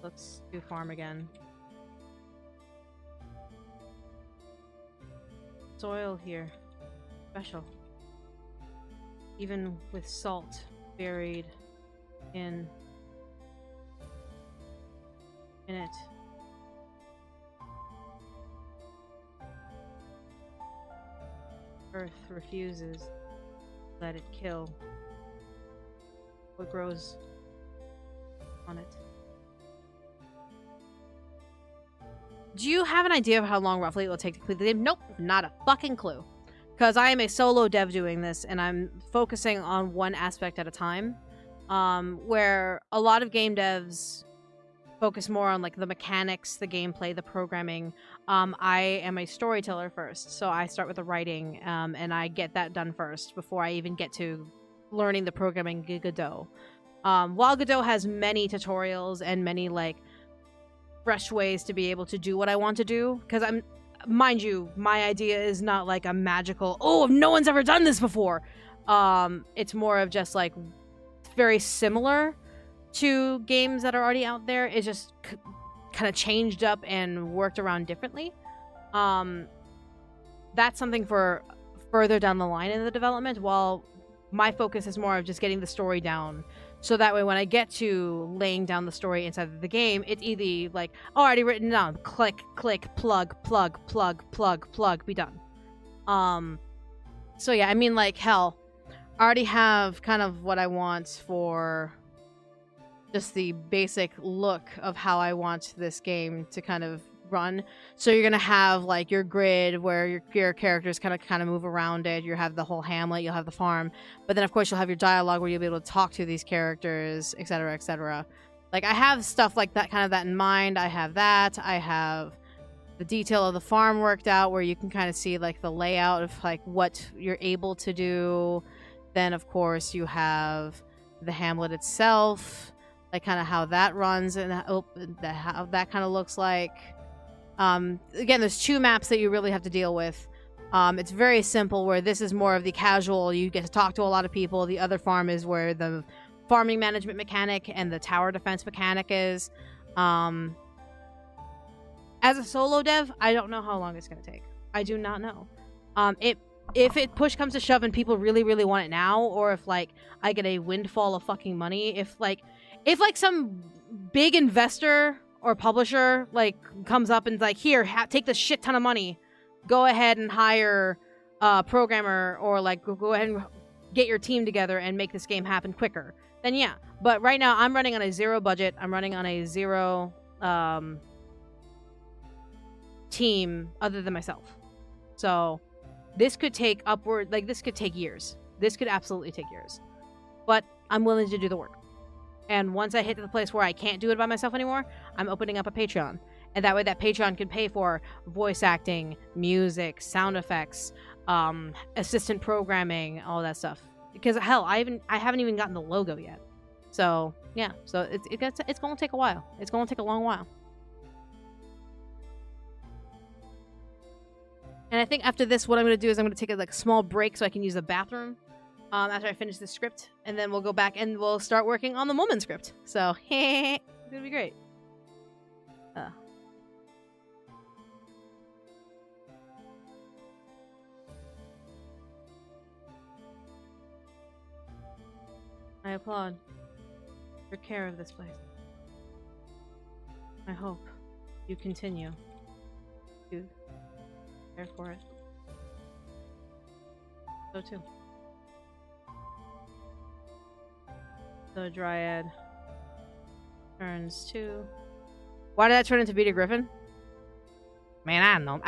Let's do farm again. Soil here. Special. Even with salt buried in it. Earth refuses to let it kill what grows on it. Do you have an idea of how long roughly it will take to complete the game? Nope, not a fucking clue. Because I am a solo dev doing this, and I'm focusing on one aspect at a time. Where a lot of game devs focus more on like the mechanics, the gameplay, the programming. I am a storyteller first, so I start with the writing, and I get that done first before I even get to learning the programming Godot. While Godot has many tutorials and many like fresh ways to be able to do what I want to do, because mind you, my idea is not like a magical, oh, no one's ever done this before. It's more of just like very similar to games that are already out there. It's just kind of changed up and worked around differently. That's something for further down the line in the development, while my focus is more of just getting the story down. So that way when I get to laying down the story inside of the game, it's either like, oh, already written down, click, click, plug, plug, plug, plug, plug, be done. So yeah, I mean, like, hell, I already have kind of what I want for just the basic look of how I want this game to kind of run. So you're gonna have like your grid where your characters kind of move around it. You have the whole hamlet, you'll have the farm, but then of course you'll have your dialogue where you'll be able to talk to these characters, etc., etc. Like I have stuff like that, kind of that in mind. I have that. I have the detail of the farm worked out where you can kind of see like the layout of like what you're able to do. Then of course you have the hamlet itself, like kind of how that runs and how that kind of looks like. Again, there's two maps that you really have to deal with. It's very simple, where this is more of the casual, you get to talk to a lot of people. The other farm is where the farming management mechanic and the tower defense mechanic is. As a solo dev, I don't know how long it's going to take. I do not know. If it push comes to shove and people really, really want it now, or if like I get a windfall of fucking money, if some big investor or publisher like comes up and like, here, take this shit ton of money, go ahead and hire a programmer, or like go ahead and get your team together and make this game happen quicker, then yeah. But right now I'm running on a zero budget. I'm running on a zero team other than myself. So this could take this could take years. This could absolutely take years. But I'm willing to do the work. And once I hit the place where I can't do it by myself anymore, I'm opening up a Patreon. And that way that Patreon can pay for voice acting, music, sound effects, assistant programming, all that stuff. Because hell, I haven't even gotten the logo yet. So yeah, so it's going to take a while. It's going to take a long while. And I think after this, what I'm going to do is I'm going to take a small break so I can use the bathroom. After I finish the script, and then we'll go back and we'll start working on the woman script. So, it's gonna be great. I applaud your care of this place. I hope you continue to care for it. So too. The Dryad turns to... Why did that turn into Peter Griffin? Man, I don't know.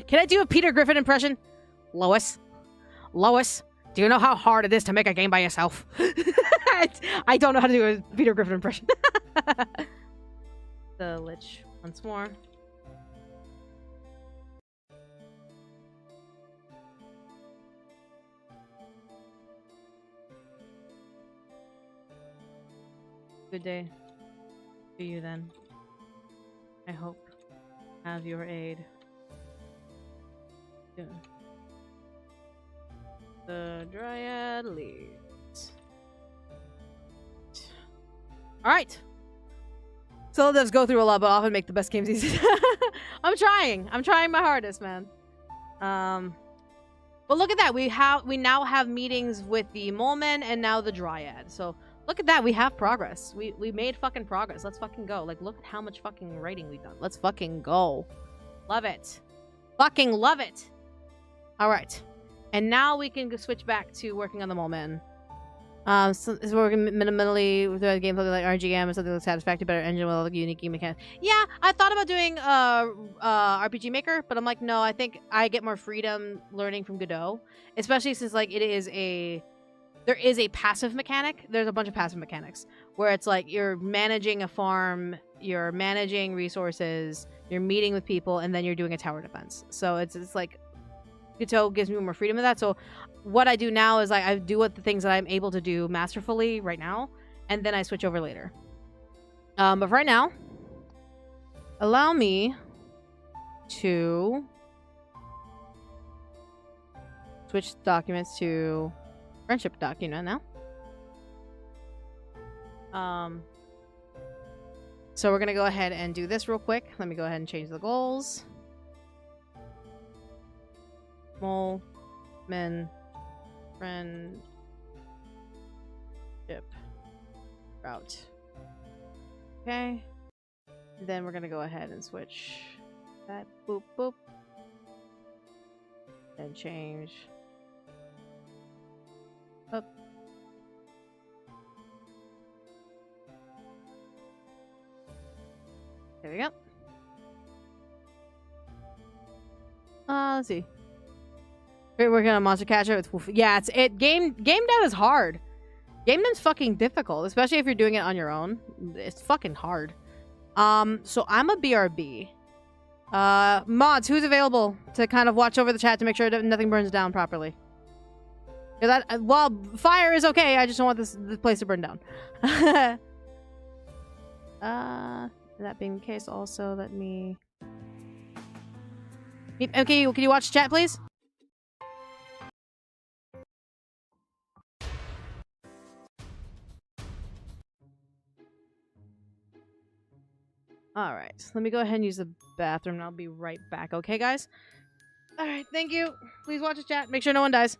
Can I do a Peter Griffin impression? Lois, do you know how hard it is to make a game by yourself? I don't know how to do a Peter Griffin impression. The Lich once more. Good day to you then. I hope have your aid soon. The Dryad leads. Alright. So let's go through a lot, but often make the best games easy. I'm trying. I'm trying my hardest, man. But look at that. We now have meetings with the Moleman and now the Dryad. So look at that. We have progress. We made fucking progress. Let's fucking go. Like, look at how much fucking writing we've done. Let's fucking go. Love it. Fucking love it. All right. And now we can switch back to working on the Moleman. So we're working minimally with the gameplay like RGM or something that's satisfactory, better engine with all the unique mechanics. Yeah, I thought about doing RPG Maker, but I'm like, no, I think I get more freedom learning from Godot, especially since like there is a passive mechanic. There's a bunch of passive mechanics where it's like you're managing a farm, you're managing resources, you're meeting with people, and then you're doing a tower defense. So it's like Godot gives me more freedom of that. So what I do now is like I do what the things that I'm able to do masterfully right now, and then I switch over later. But for right now, allow me to switch documents to friendship document now. So we're gonna go ahead and do this real quick. Let me go ahead and change the goals. Moleman friendship route. Okay. Then we're gonna go ahead and switch that. Boop boop. And change up. There we go. Let's see. We're working on Monster Catcher. Yeah, game dev is hard. Game dev's fucking difficult, especially if you're doing it on your own. It's fucking hard. So I'm a BRB. Mods, who's available to kind of watch over the chat to make sure that nothing burns down properly? Yeah, well, fire is okay. I just don't want this place to burn down. That being the case, also let me. Okay, can you watch chat, please? All right, let me go ahead and use the bathroom, and I'll be right back. Okay, guys? All right, thank you. Please watch the chat. Make sure no one dies.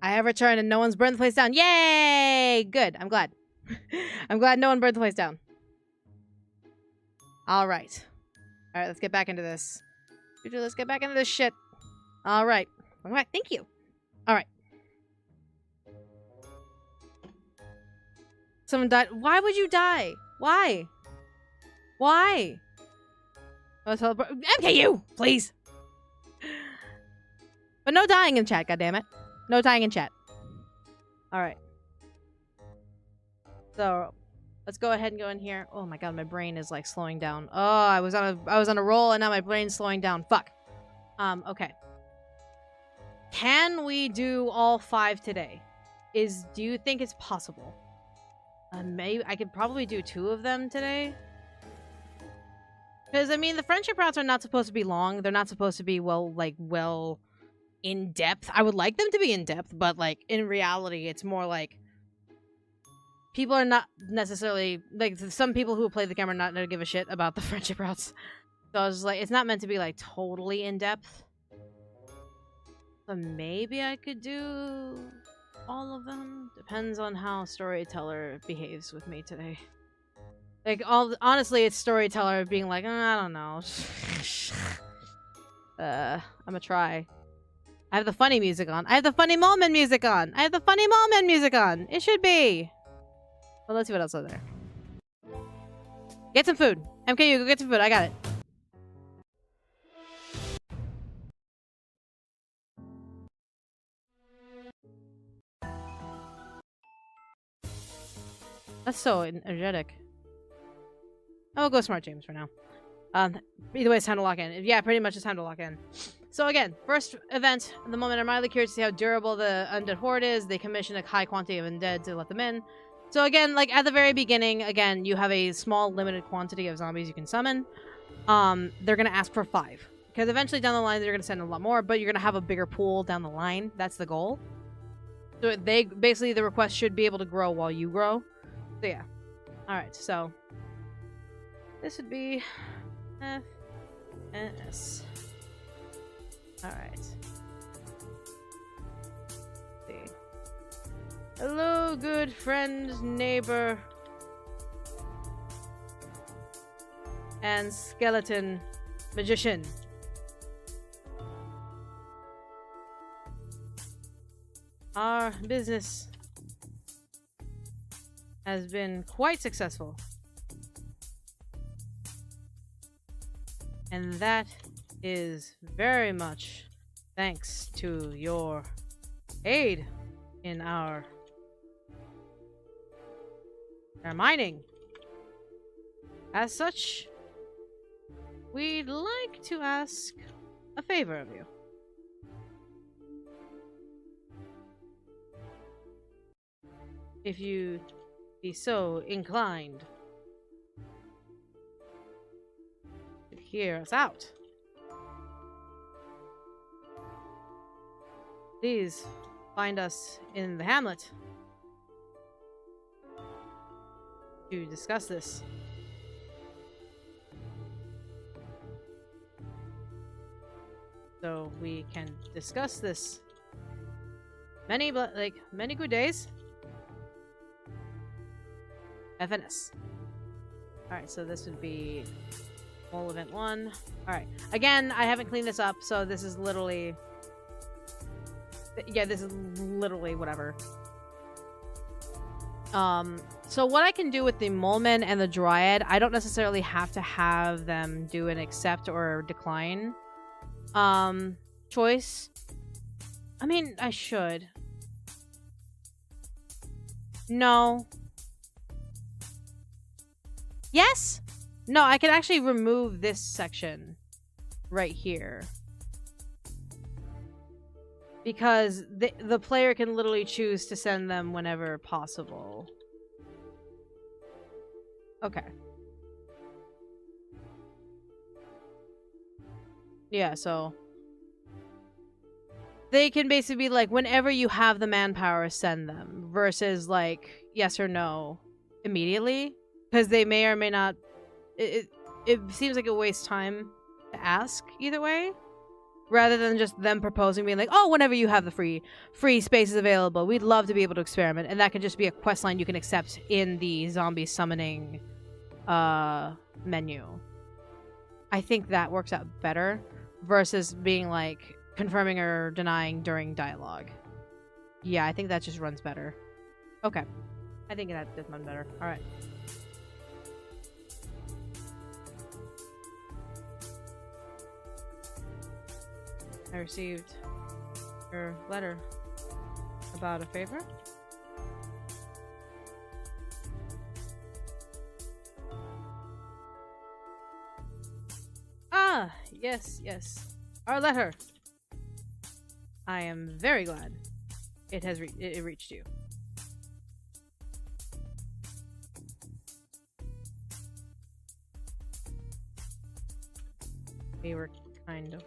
I have returned and no one's burned the place down. Yay! Good. I'm glad. I'm glad no one burned the place down. All right. All right, let's get back into this. Let's get back into this shit. All right. All right, thank you. All right. Someone died. Why would you die? Why? Why? MKU, please. But no dying in chat, goddammit. No dying in chat. Alright. So let's go ahead and go in here. Oh my god, my brain is like slowing down. Oh, I was on a roll and now my brain's slowing down. Fuck. Okay. Can we do all 5 today? Do you think it's possible? Maybe I could probably do 2 of them today. Because I mean, the friendship routes are not supposed to be long. They're not supposed to be well in depth. I would like them to be in depth, but like in reality, it's more like people are not necessarily like some people who play the game are not gonna give a shit about the friendship routes. So I was like, it's not meant to be like totally in depth. So maybe I could do all of them. Depends on how Storyteller behaves with me today. Like, honestly, it's Storyteller being like, I don't know. I'm gonna try. I have the funny music on. I have the funny moment music on. I have the funny moment music on. It should be. Well, let's see what else is there. Get some food. MKU, go get some food. I got it. That's so energetic. I'll go Smart James for now. Either way, it's time to lock in. Yeah, pretty much it's time to lock in. So again, first event, at the moment I'm mildly curious to see how durable the undead horde is. They commission a high quantity of undead to let them in. So again, like at the very beginning, again, you have a small limited quantity of zombies you can summon. They're gonna ask for 5. Because eventually down the line they're gonna send a lot more, but you're gonna have a bigger pool down the line. That's the goal. So basically the request should be able to grow while you grow. So yeah. Alright, so this would be F and S. Alright. See. Hello, good friend, neighbor, and skeleton magician. Our business has been quite successful. And that is very much thanks to your aid in our mining. As such, we'd like to ask a favor of you. If you be so inclined to hear us out. Please find us in the hamlet to discuss this. So we can discuss this many good days. FNS. Alright, so this would be whole event 1. Alright. Again, I haven't cleaned this up, so this is literally... Yeah, this is literally whatever. So what I can do with the Moleman and the Dryad, I don't necessarily have to have them do an accept or decline choice. I mean, I should. No. Yes? No, I can actually remove this section right here. Because the player can literally choose to send them whenever possible. Okay. Yeah, so... They can basically be like, whenever you have the manpower, send them. Versus, like, yes or no immediately. Because they may or may not... It seems like it wastes time to ask either way. rather than just them proposing, being like, oh, whenever you have the free spaces available, we'd love to be able to experiment. And that can just be a quest line you can accept in the zombie summoning menu. I think that works out better versus being like confirming or denying during dialogue. Yeah, I think that just runs better. Okay. I think that does run better. Alright. I received your letter about a favor. Ah, yes, yes. Our letter. I am very glad it has it reached you. We were kind of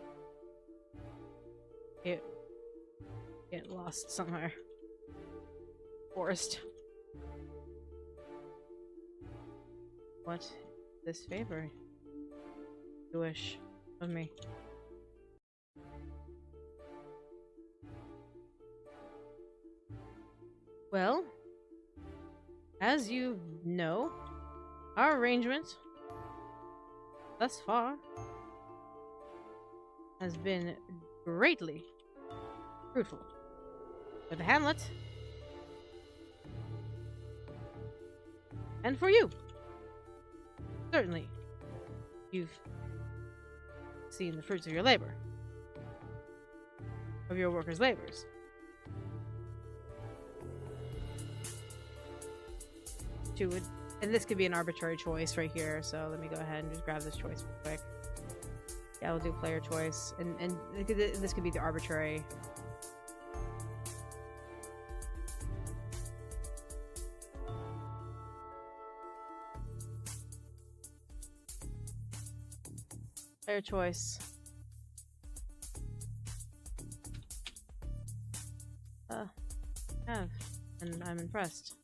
get lost somewhere. Forest. What this favor you wish of me? Well, as you know, our arrangement thus far has been greatly fruitful for the hamlet and for you. Certainly, you've seen the fruits of your labor, of your workers' labors. And this could be an arbitrary choice right here, so let me go ahead and just grab this choice real quick. Yeah, we'll do player choice, and this could be the arbitrary. Player choice. And I'm impressed.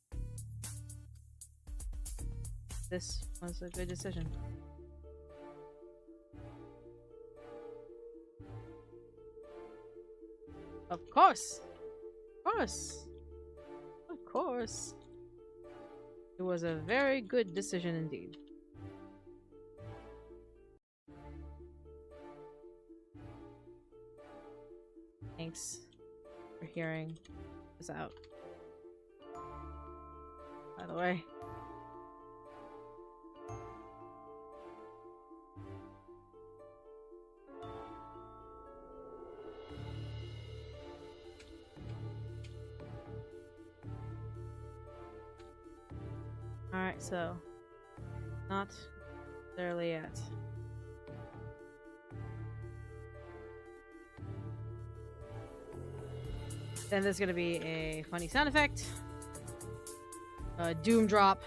This was a good decision. Of course! Of course! Of course! It was a very good decision indeed. Thanks for hearing us out. By the way. Alright, so not necessarily yet. Then there's gonna be a funny sound effect. A doom drop.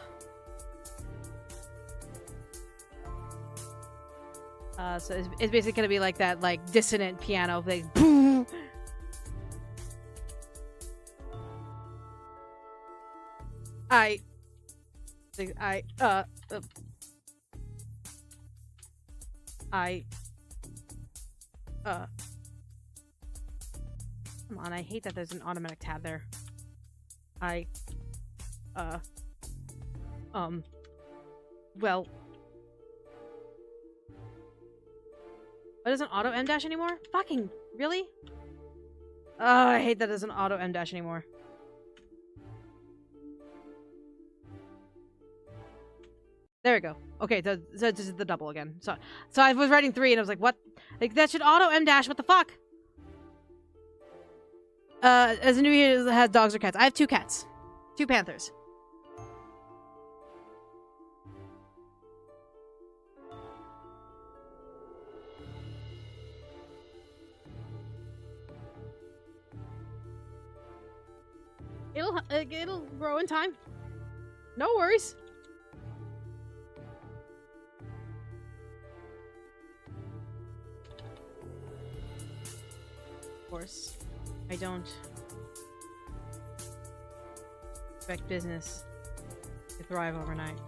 So it's basically gonna be like that, like dissonant piano thing. Boom. Come on, I hate that there's an automatic tab there. Well. But doesn't auto M dash anymore? Fucking, really? Oh, I hate that there's an auto M dash anymore. There we go. Okay, so this is the double again. So I was writing 3 and I was like, what? Like, that should auto M dash, what the fuck? As a new year that has dogs or cats. I have 2 cats. 2 panthers. It'll grow in time. No worries. Of course, I don't expect business to thrive overnight.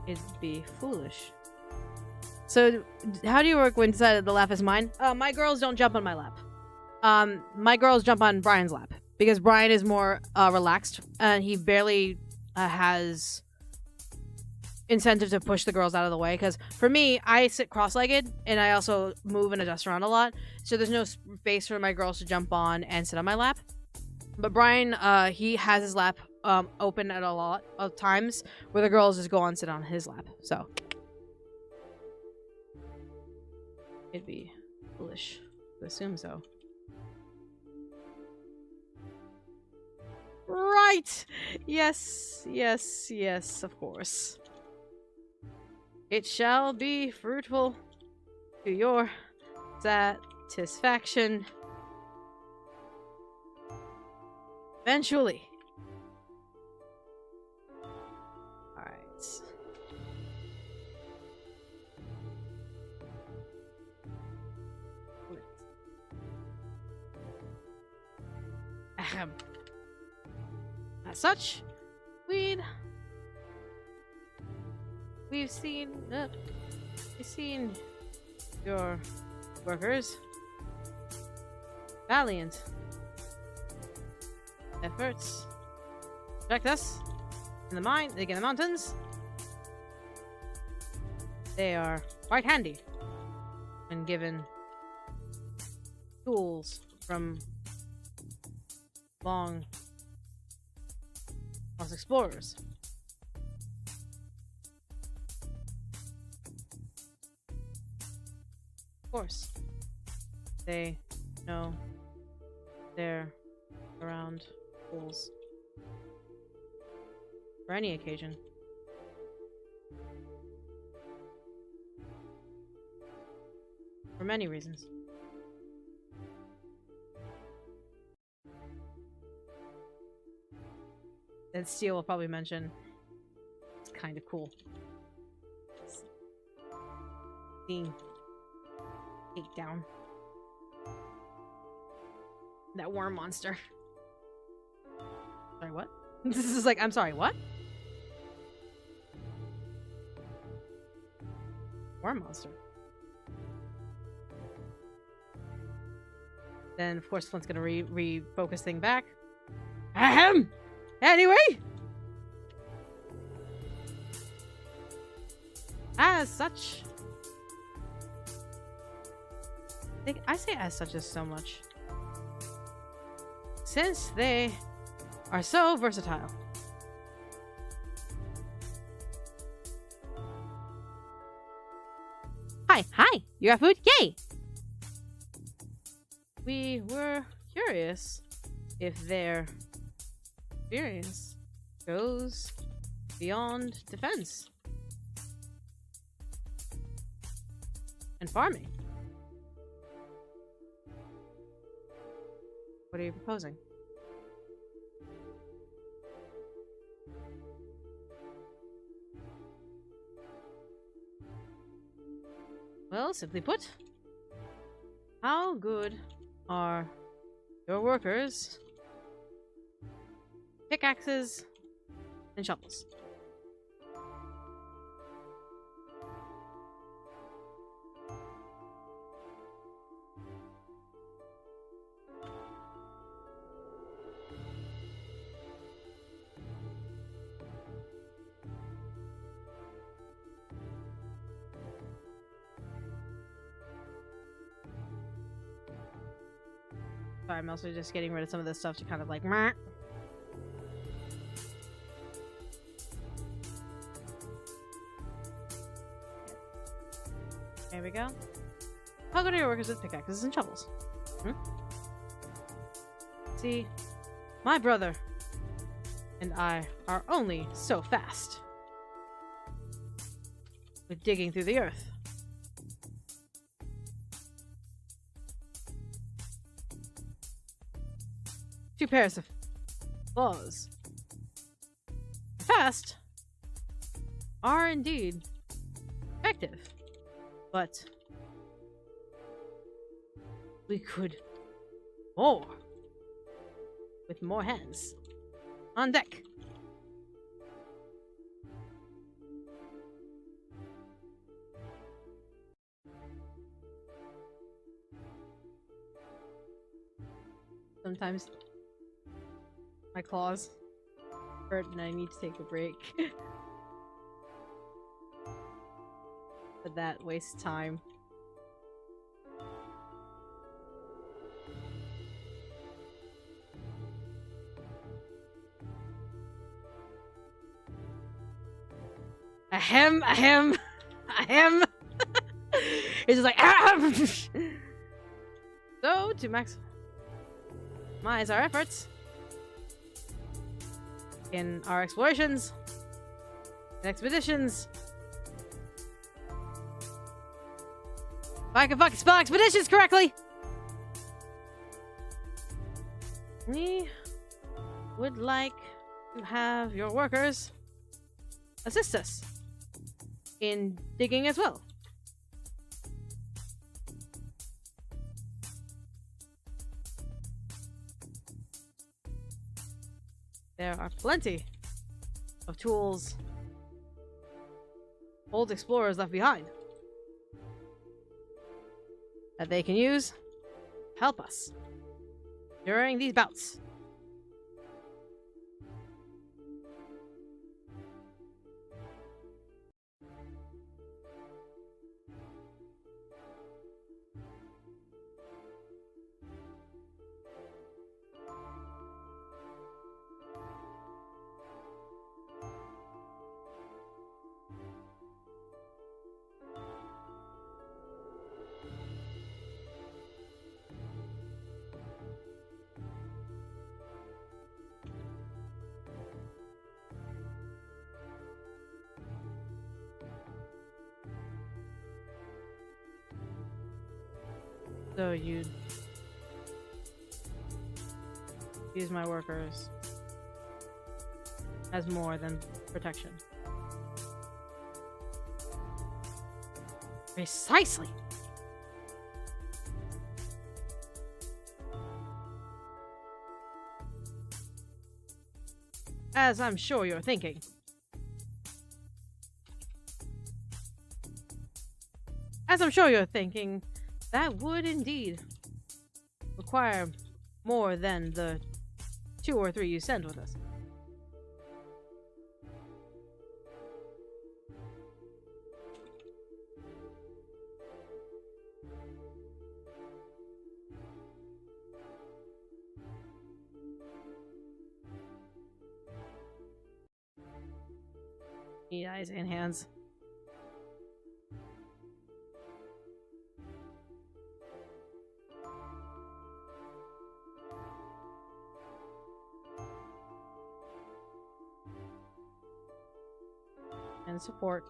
It'd be foolish So, how do you work when decided the lap is mine? My girls don't jump on my lap. My girls jump on Brian's lap because Brian is more relaxed and he barely has incentive to push the girls out of the way. Because for me, I sit cross-legged and I also move and adjust around a lot, so there's no space for my girls to jump on and sit on my lap. But Brian, he has his lap open at a lot of times where the girls just go on and sit on his lap. So it'd be foolish to assume so. Right! Yes, yes, yes, of course. It shall be fruitful to your satisfaction. Eventually. Alright. Ahem. As such, we've seen your workers' valiant efforts protect us in the mountains. They are quite handy when given tools from lost explorers. Of course, they know they're around tools for any occasion. For many reasons. Then Steel will probably mention it's kind of cool seeing take down that worm monster. Sorry, what? This is like, I'm sorry, what? Worm monster. Then, of course, Flint's gonna refocus thing back. Ahem! Anyway! As such... I say as such as so much. Since they are so versatile. Hi! You got food? Yay! We were curious if their experience goes beyond defense and farming. What are you proposing? Well, simply put, how good are your workers' pickaxes and shovels? Sorry, I'm also just getting rid of some of this stuff to kind of like meh. There we go. How good are your workers with pickaxes and shovels? See, my brother and I are only so fast with digging through the earth. Two pairs of claws. Fast are indeed effective, but we could more with more hands on deck. Sometimes my claws hurt and I need to take a break. But that wastes time. Ahem, ahem, ahem. It's just like, ahem. So, to maximize our efforts in our explorations and expeditions, if I can fucking spell expeditions correctly, we would like to have your workers assist us in digging as well. There are plenty of tools old explorers left behind that they can use to help us during these bouts. So you use my workers as more than protection. Precisely. As I'm sure you're thinking. That would indeed require more than the 2 or 3 you send with us. Need eyes and hands. And support.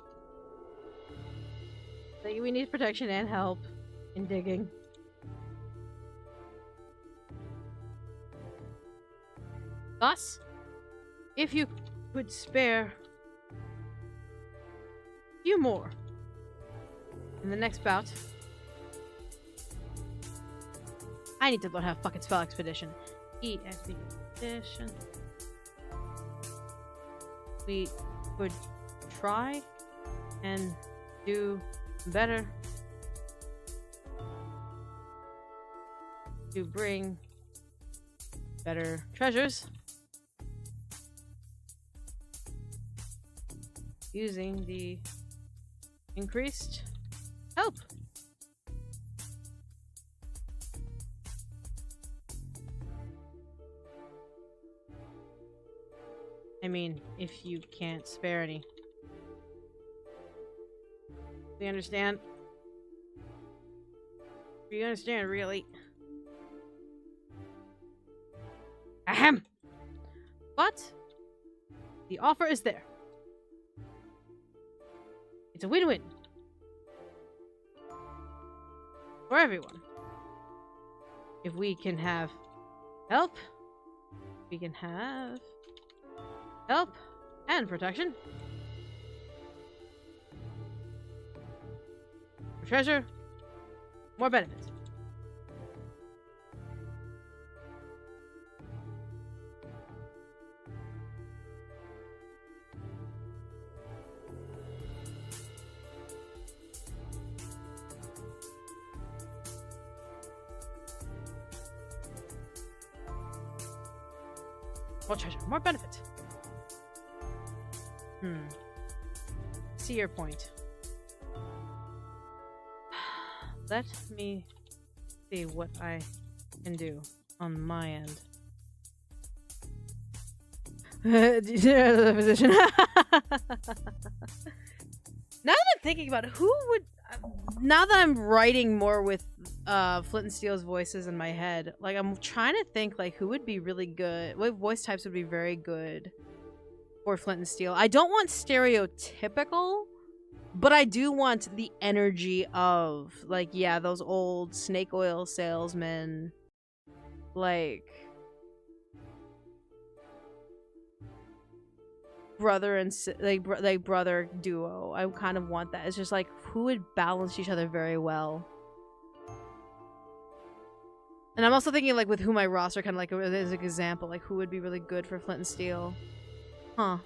We need protection and help in digging. Thus, if you could spare a few more in the next bout, I need to learn how to fucking spell expedition. Expedition. We could try and do better to bring better treasures using the increased help. I mean, if you can't spare any. We understand. We understand, really. Ahem! But the offer is there. It's a win-win. For everyone. If we can have help, we can have help and protection. Treasure, more benefits. More treasure, more benefit. See your point. Let me see what I can do on my end. The position. Now that I'm thinking about it, who would... now that I'm writing more with Flint and Steel's voices in my head, like, I'm trying to think, like, who would be really good? What voice types would be very good for Flint and Steel? I don't want stereotypical, but I do want the energy of, like, yeah, those old snake oil salesmen, like, brother and like brother duo. I kind of want that. It's just like, who would balance each other very well. And I'm also thinking, like, with who my roster kind of like as an example, like, who would be really good for Flint and Steel. Huh.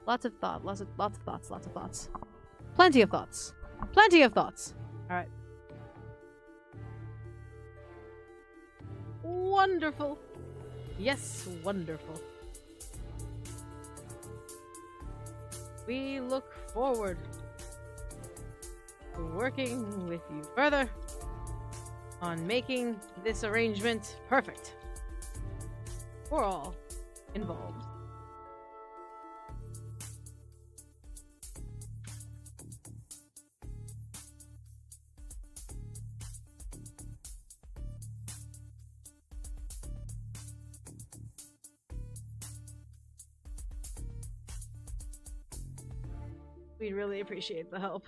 Lots of thought. Lots of thoughts. Lots of thoughts. Plenty of thoughts. Plenty of thoughts. All right. Wonderful. Yes, wonderful. We look forward to working with you further on making this arrangement perfect for all involved. We'd really appreciate the help.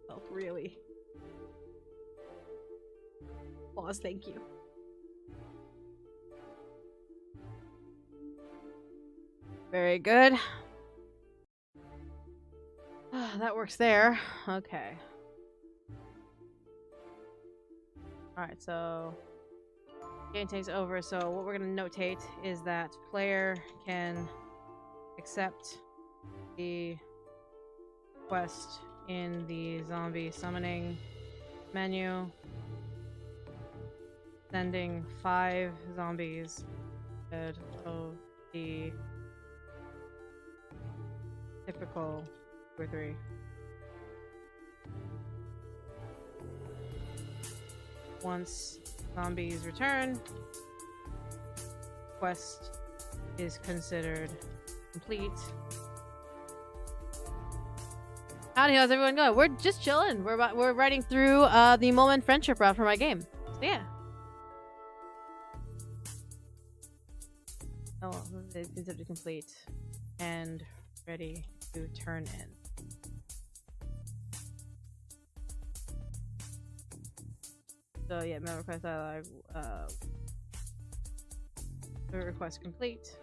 Help, really. Pause, thank you. Very good. That works there. Okay. Alright, so game takes over. So what we're gonna notate is that player can accept the quest in the zombie summoning menu, sending 5 zombies instead of the typical 2 or 3. Once zombies return, quest is considered complete. Howdy, how's everyone going? We're just chilling. We're writing through the Moment Friendship route for my game. So yeah. Oh, it's considered complete and ready to turn in. So yeah, my request dialog. The request complete.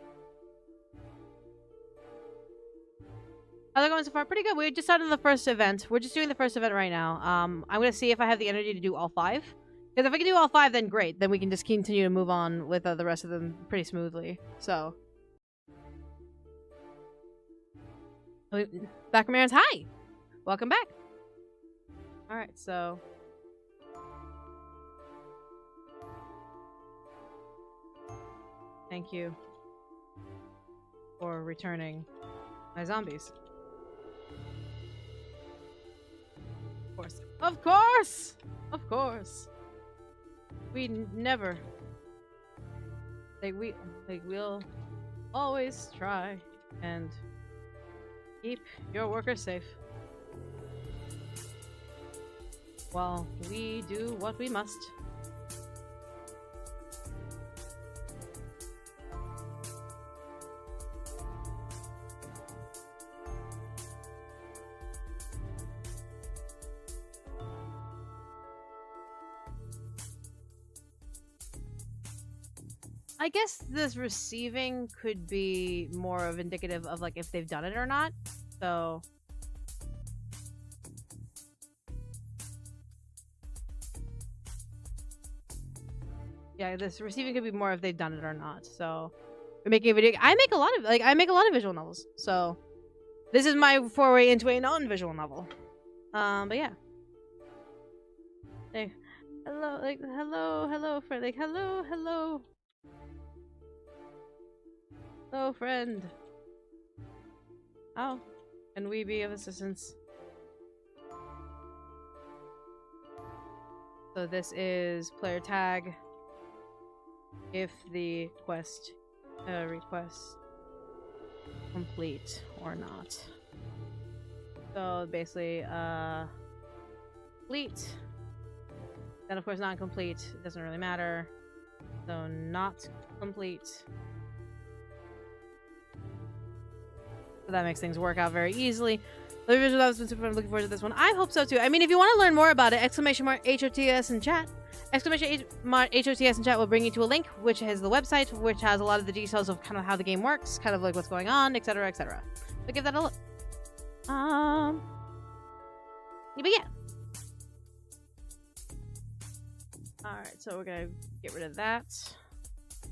How's it going so far? Pretty good. We just started the first event. We're just doing the first event right now. I'm gonna see if I have the energy to do all 5. Because if I can do all 5, then great. Then we can just continue to move on with the rest of them pretty smoothly. So. Back from Aaron's. Hi! Welcome back. Alright, so. Thank you for returning my zombies. Of course. Of course! Of course. We never. We'll always try and keep your workers safe while we do what we must. I guess this receiving could be more of indicative of like if they've done it or not. So yeah, this receiving could be more if they've done it or not. So we're making a video. I make a lot of visual novels. So this is my foray into a non-visual novel. But yeah. Hey. hello, like, hello, friend, like, hello, friend. How can we be of assistance? So this is player tag. If the request complete or not. So basically, complete. Then of course non-complete. It doesn't really matter. So not complete. So that makes things work out very easily. The visual has been super fun. I'm looking forward to this one. I hope so too. I mean, if you want to learn more about it, exclamation mark HOTS in chat. Exclamation mark HOTS in chat will bring you to a link, which is the website, which has a lot of the details of kind of how the game works, kind of like what's going on, etc., etc. So give that a look. But yeah. Alright, so we're gonna get rid of that.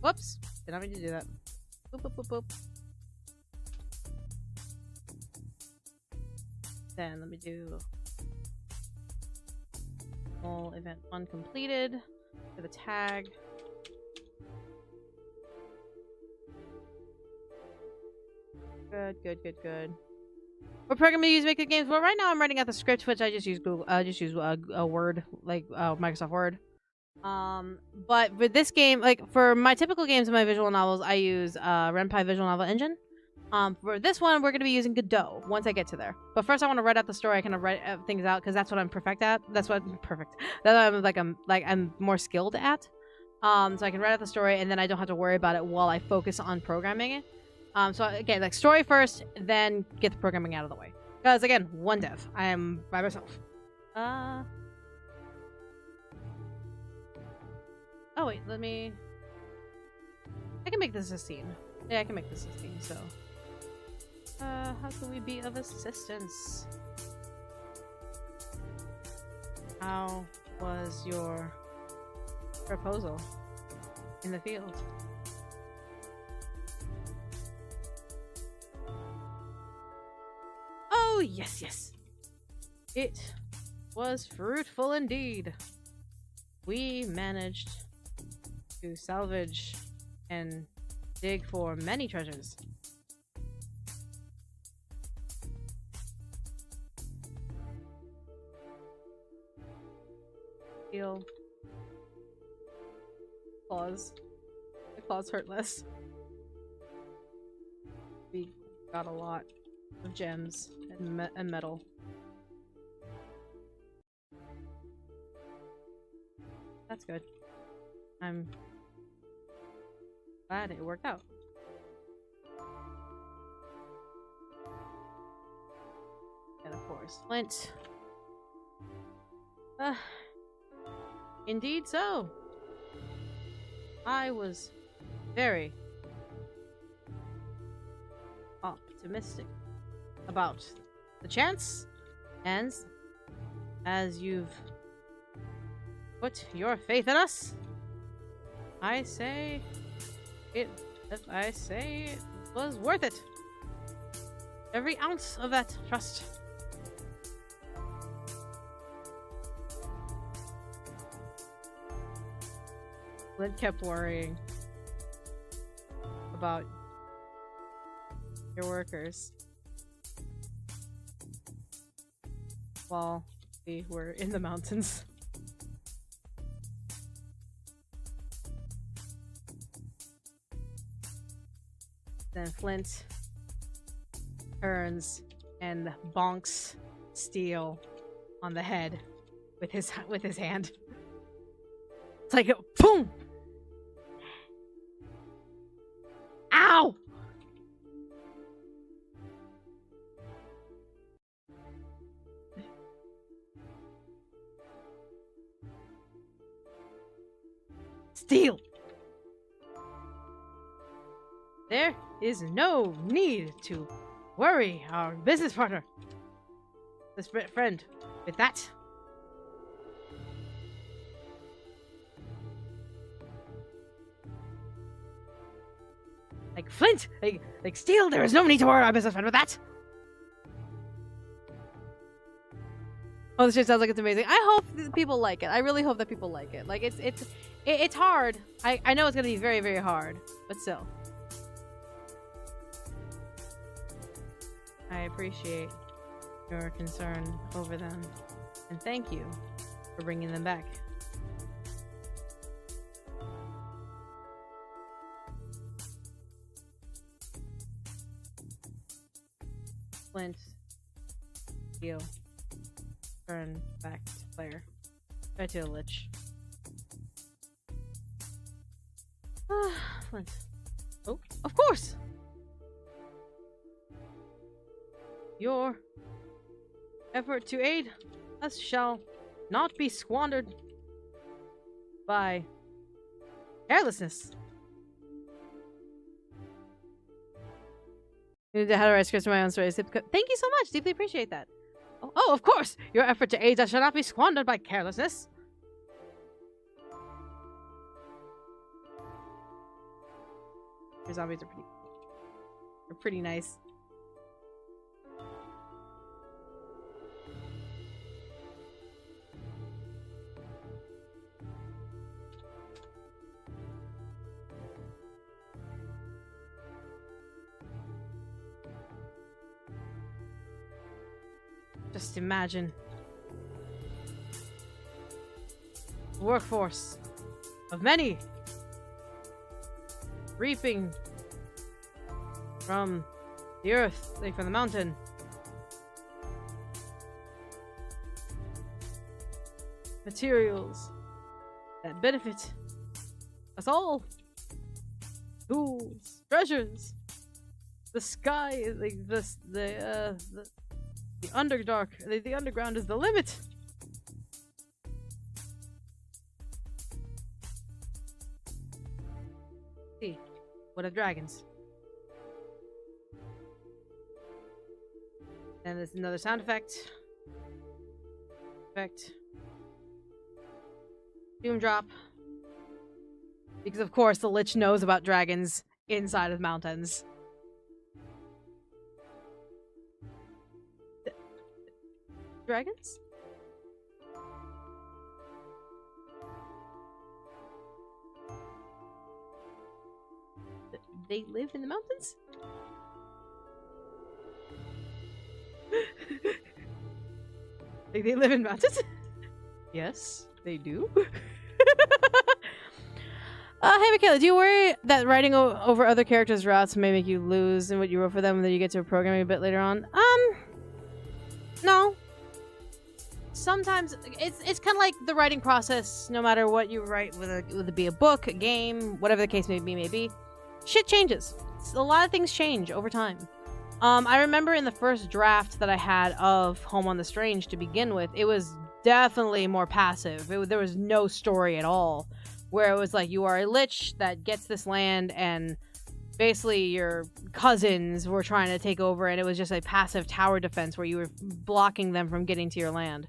Whoops! Did not mean to do that. Boop, boop, boop, boop. Then let me do all event 1 completed for the tag. Good. What program do you use to make the games? Well, right now I'm writing out the script, which I just use Google. Just use a Word, like Microsoft Word. But for this game, like for my typical games and my visual novels, I use Ren'Py Visual Novel Engine. For this one, we're going to be using Godot once I get to there. But first, I want to write out the story. I kind of write things out because that's what I'm perfect at. That's what I'm more skilled at. So I can write out the story, and then I don't have to worry about it while I focus on programming it. So again, like story first, then get the programming out of the way. Because again, one dev. I am by myself. Oh wait, let me. I can make this a scene. Yeah, I can make this a scene. So. How can we be of assistance? How was your proposal in the field? Oh, yes. It was fruitful indeed. We managed to salvage and dig for many treasures. Heal. Claws. The claws hurt less. We got a lot of gems and metal. That's good. I'm glad it worked out. And of course, flint. Indeed so. I was very optimistic about the chance, and as you've put your faith in us, I say it was worth it. Every ounce of that trust. Flint kept worrying about your workers while we were in the mountains. Then Flint turns and bonks Steel on the head with his hand. It's like boom! Ow! Steel! There is no need to worry our business partner. This friend. With that. Like Flint! Like Steel, there is no need to worry our business friend with that! Oh, this shit sounds like it's amazing. I hope that people like it. I really hope that people like it. Like, it's hard. I know it's gonna be very, very hard, but still. I appreciate your concern over them, and thank you for bringing them back. Flint, heal, turn back to player. Right to the lich. Flint. Oh, of course! Your effort to aid us shall not be squandered by carelessness. How do I script my own story? Thank you so much. Deeply appreciate that. Oh, of course. Your effort to aid us shall not be squandered by carelessness. Your zombies are pretty nice. Just imagine a workforce of many reaping from the earth, like from the mountain. Materials that benefit us all. Tools, treasures, the sky, like the underdark, the underground is the limit. See, what of dragons? And there's another sound effect. Doom drop. Because of course the Lich knows about dragons inside of mountains. Dragons? They live in the mountains? They live in mountains? Yes, they do. Hey Michaela, do you worry that writing over other characters' routes may make you lose in what you wrote for them and then you get to programming a bit later on? No. Sometimes it's kind of like the writing process. No matter what you write, whether it be a book, a game, whatever the case may be, shit changes. A lot of things change over time. I remember in the first draft that I had of Home on the Strange to begin with, it was definitely more passive. There was no story at all, where it was like you are a lich that gets this land and basically your cousins were trying to take over, and it was just a passive tower defense where you were blocking them from getting to your land.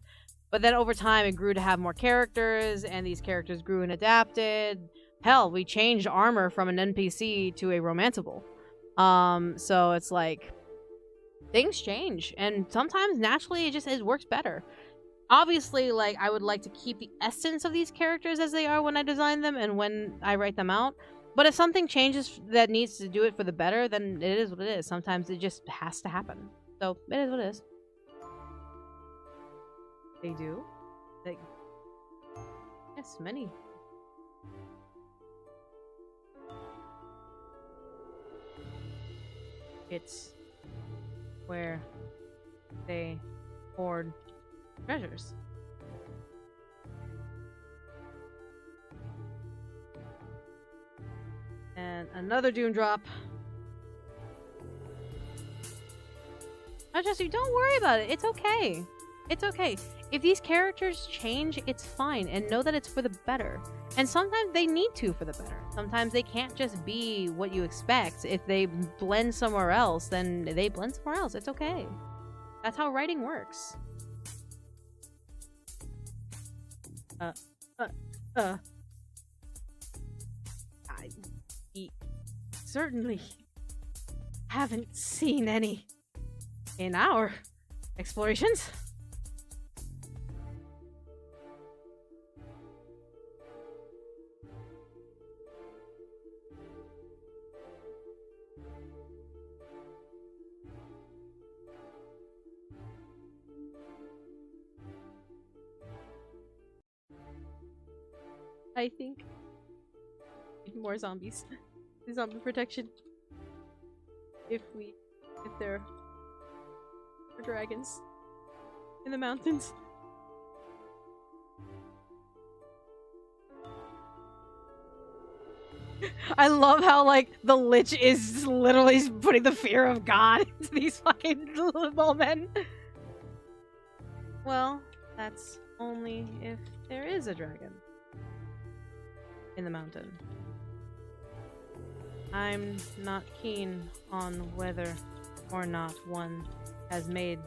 But then over time it grew to have more characters, and these characters grew and adapted. Hell, we changed armor from an NPC to a romanceable. So it's like things change, and sometimes naturally it works better. Obviously, like, I would like to keep the essence of these characters as they are when I design them and when I write them out. But if something changes that needs to do it for the better, then it is what it is. Sometimes it just has to happen. So, it is what it is. They do? Yes, many. It's where they hoard treasures. And another Doom drop. I trust you. Don't worry about it. It's okay. It's okay. If these characters change, it's fine. And know that it's for the better. And sometimes they need to for the better. Sometimes they can't just be what you expect. If they blend somewhere else, then they blend somewhere else. It's okay. That's how writing works. I certainly haven't seen any in our explorations. I think. More zombies. Zombie protection. If there are dragons in the mountains. I love how, like, the Lich is literally putting the fear of God into these fucking little men. Well, that's only if there is a dragon in the mountain. I'm not keen on whether or not one has made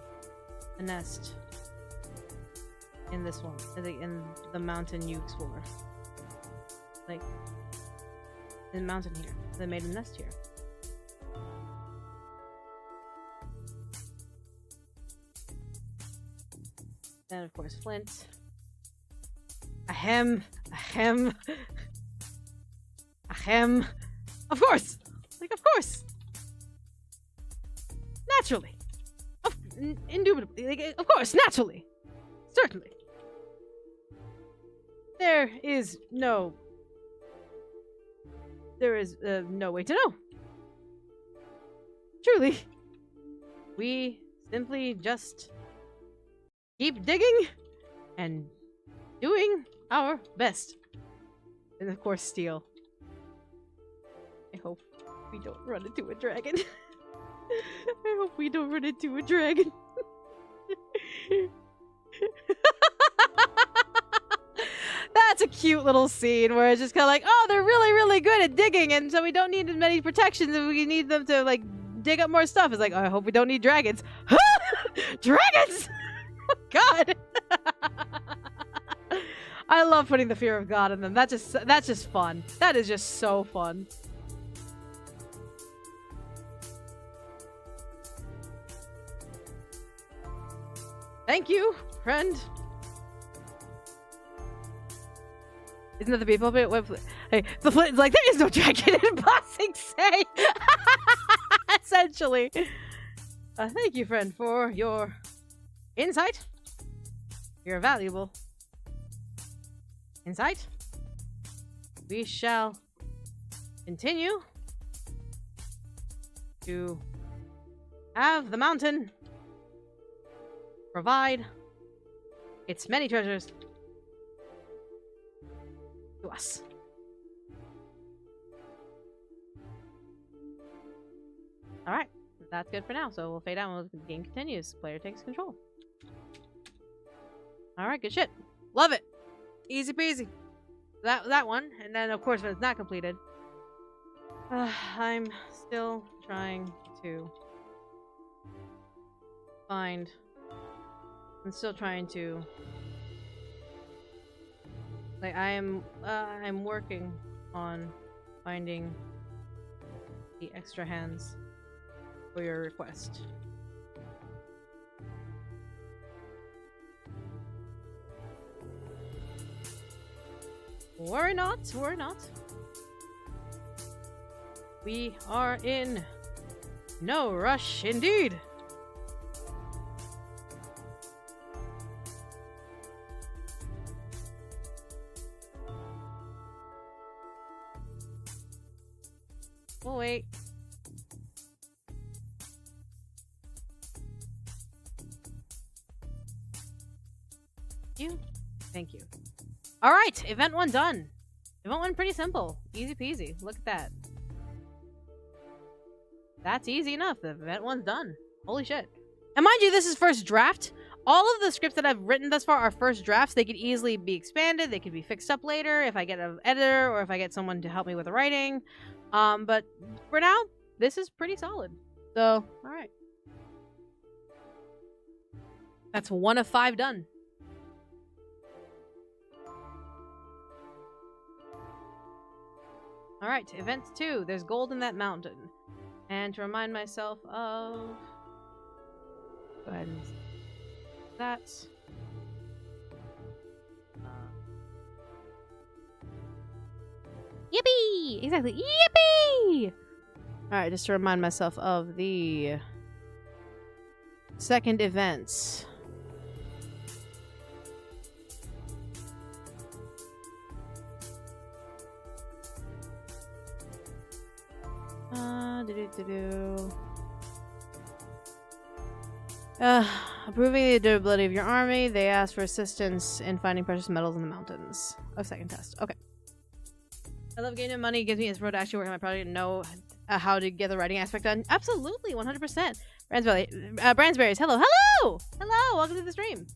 a nest in this one, in the mountain you explore. Like, in the mountain here. They made a nest here. Then, of course, Flint. Ahem. Ahem. Ahem. Of course! Like, of course! Naturally! Indubitably. Like, of course, naturally! Certainly. There is no way to know. Truly. We simply just keep digging and doing our best. And of course, steel. I hope we don't run into a dragon. I hope we don't run into a dragon. That's a cute little scene where it's just kind of like, oh, they're really, really good at digging, and so we don't need as many protections, and we need them to, like, dig up more stuff. It's like, oh, I hope we don't need dragons. Dragons! Oh, God! I love putting the fear of God in them. That's just fun. That is just so fun. Thank you, friend. Isn't that the people? Hey, the Flint is like, there is no dragon in Bossing Say! Essentially. Thank you, friend, for your insight. Your valuable insight. We shall continue to have the mountain provide its many treasures to us. Alright, that's good for now, so we'll fade out when the game continues. Player takes control. Alright, good shit. Love it! Easy peasy. That one, and then of course when it's not completed, I'm still trying to find... I'm still trying to... Like, I'm working on finding the extra hands for your request. Worry not, worry not. We are in no rush indeed. We'll wait. Thank you. Alright, event 1 done. Event 1 pretty simple. Easy peasy. Look at that. That's easy enough. The event 1's done. Holy shit. And mind you, this is first draft. All of the scripts that I've written thus far are first drafts. They could easily be expanded. They could be fixed up later if I get an editor or if I get someone to help me with the writing. But for now, this is pretty solid. So, alright. That's 1 of 5 done. Alright, event 2. There's gold in that mountain. And to remind myself of... Go ahead and... That. Yippee! Exactly. Yippee! Alright, just to remind myself of the... second event. Improving the durability of your army. They ask for assistance in finding precious metals in the mountains. Oh, second test. Okay. I love gaining money. It gives me inspiration to actually work on my project and know how to get the writing aspect done. Absolutely, 100%. Brandsberries. Hello. Hello! Hello! Welcome to the stream.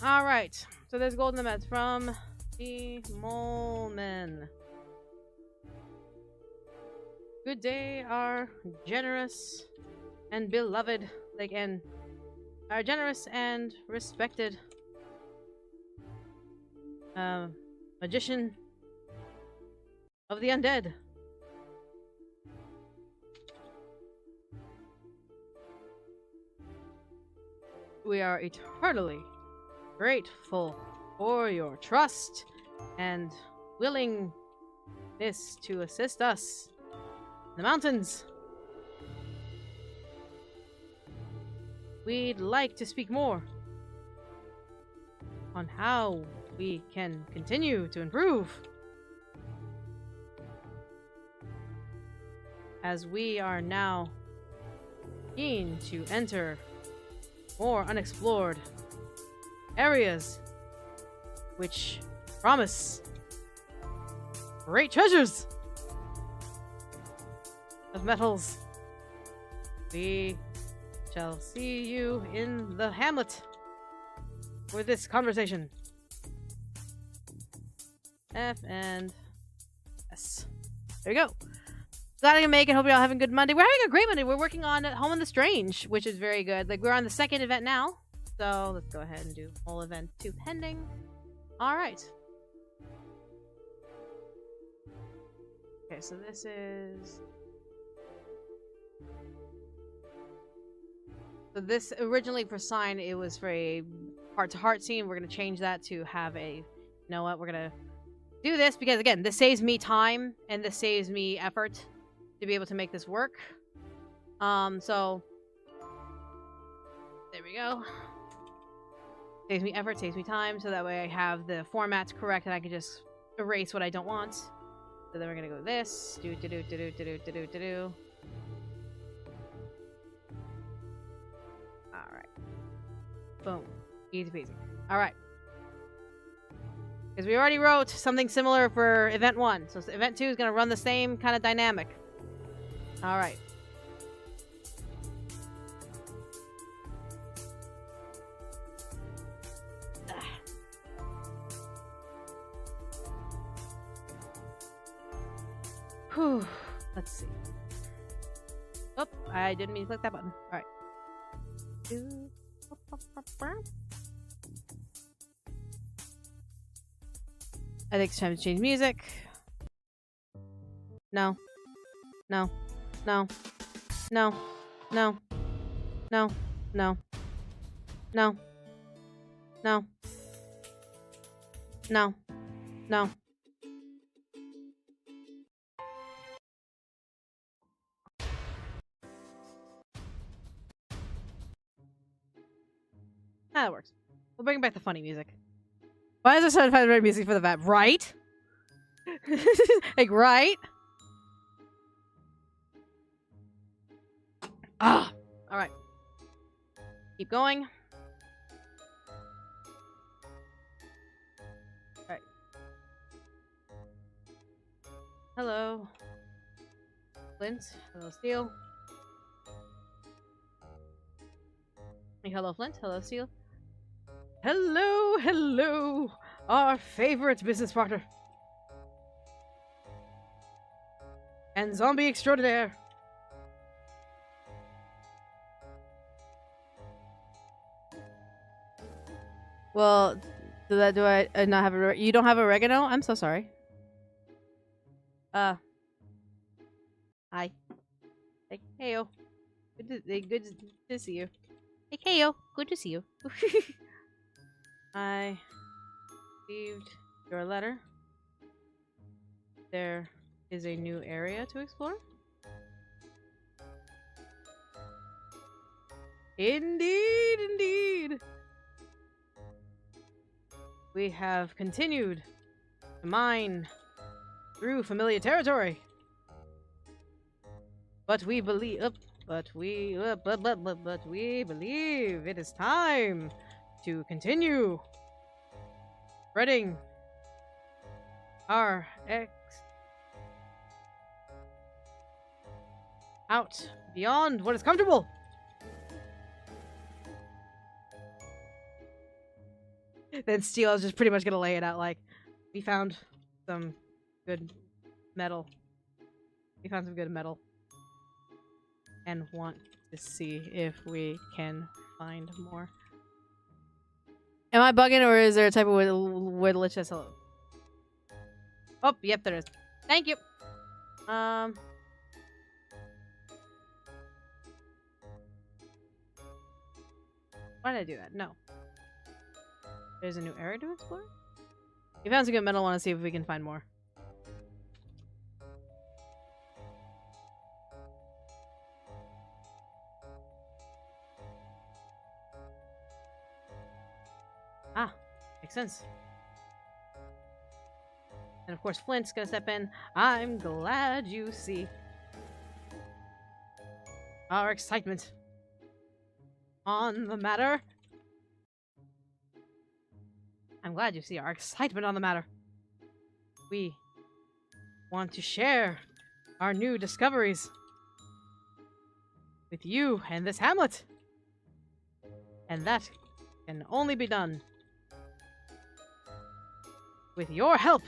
Alright. So there's golden meds from the Moleman. Good day, our generous and beloved, our generous and respected magician of the undead. We are eternally grateful for your trust and willingness to assist us in the mountains. We'd like to speak more on how we can continue to improve, as we are now keen to enter more unexplored areas which promise great treasures of metals. We shall see you in the hamlet for this conversation. F and S. There you go. Glad I can make it. Hope you're all having a good Monday. We're having a great Monday. We're working on Home in the Strange, which is very good. Like, we're on the second event now. So let's go ahead and do whole event 2 pending. Alright. Okay, so this is... So this, originally for Sign, it was for a heart-to-heart scene. We're going to change that to have a... You know what? We're going to do this because, again, this saves me time and this saves me effort to be able to make this work. So... There we go. Saves me effort, saves me time, so that way I have the formats correct and I can just erase what I don't want. So then we're gonna go this. Alright. Boom. Easy peasy. Alright. Because we already wrote something similar for Event 1. So Event 2 is gonna run the same kind of dynamic. Alright. Whew. Let's see. Oh, I didn't mean to click that button. Alright. I think it's time to change music. No. No. No. No. No. No. No. No. No. No. No. That works. We'll bring back the funny music. Why is there so much music for the map? Right? Like, right? Ah! Alright. Keep going. Alright. Hello. Flint. Hello, Steel. Hello, Flint. Hello, Steel. Hello, hello, our favorite business partner. And zombie extraordinaire. Well, do I not have you don't have oregano? I'm so sorry. Hi. Hey, heyo. Good to see you. Hey, heyo. Good to see you. I received your letter. There is a new area to explore. Indeed, indeed. We have continued to mine through familiar territory. But we believe. But we believe it is time to continue spreading our X out beyond what is comfortable. Then Steel is just pretty much gonna lay it out like, we found some good metal. We found some good metal. And want to see if we can find more. Am I bugging, or is there a type of word that says hello? Oh, yep, there is. Thank you. Why did I do that? No. There's a new area to explore? We found some good metal. I want to see if we can find more. Ah, makes sense. And of course, Flint's gonna step in. I'm glad you see our excitement on the matter. I'm glad you see our excitement on the matter. We want to share our new discoveries with you and this hamlet. And that can only be done with your help.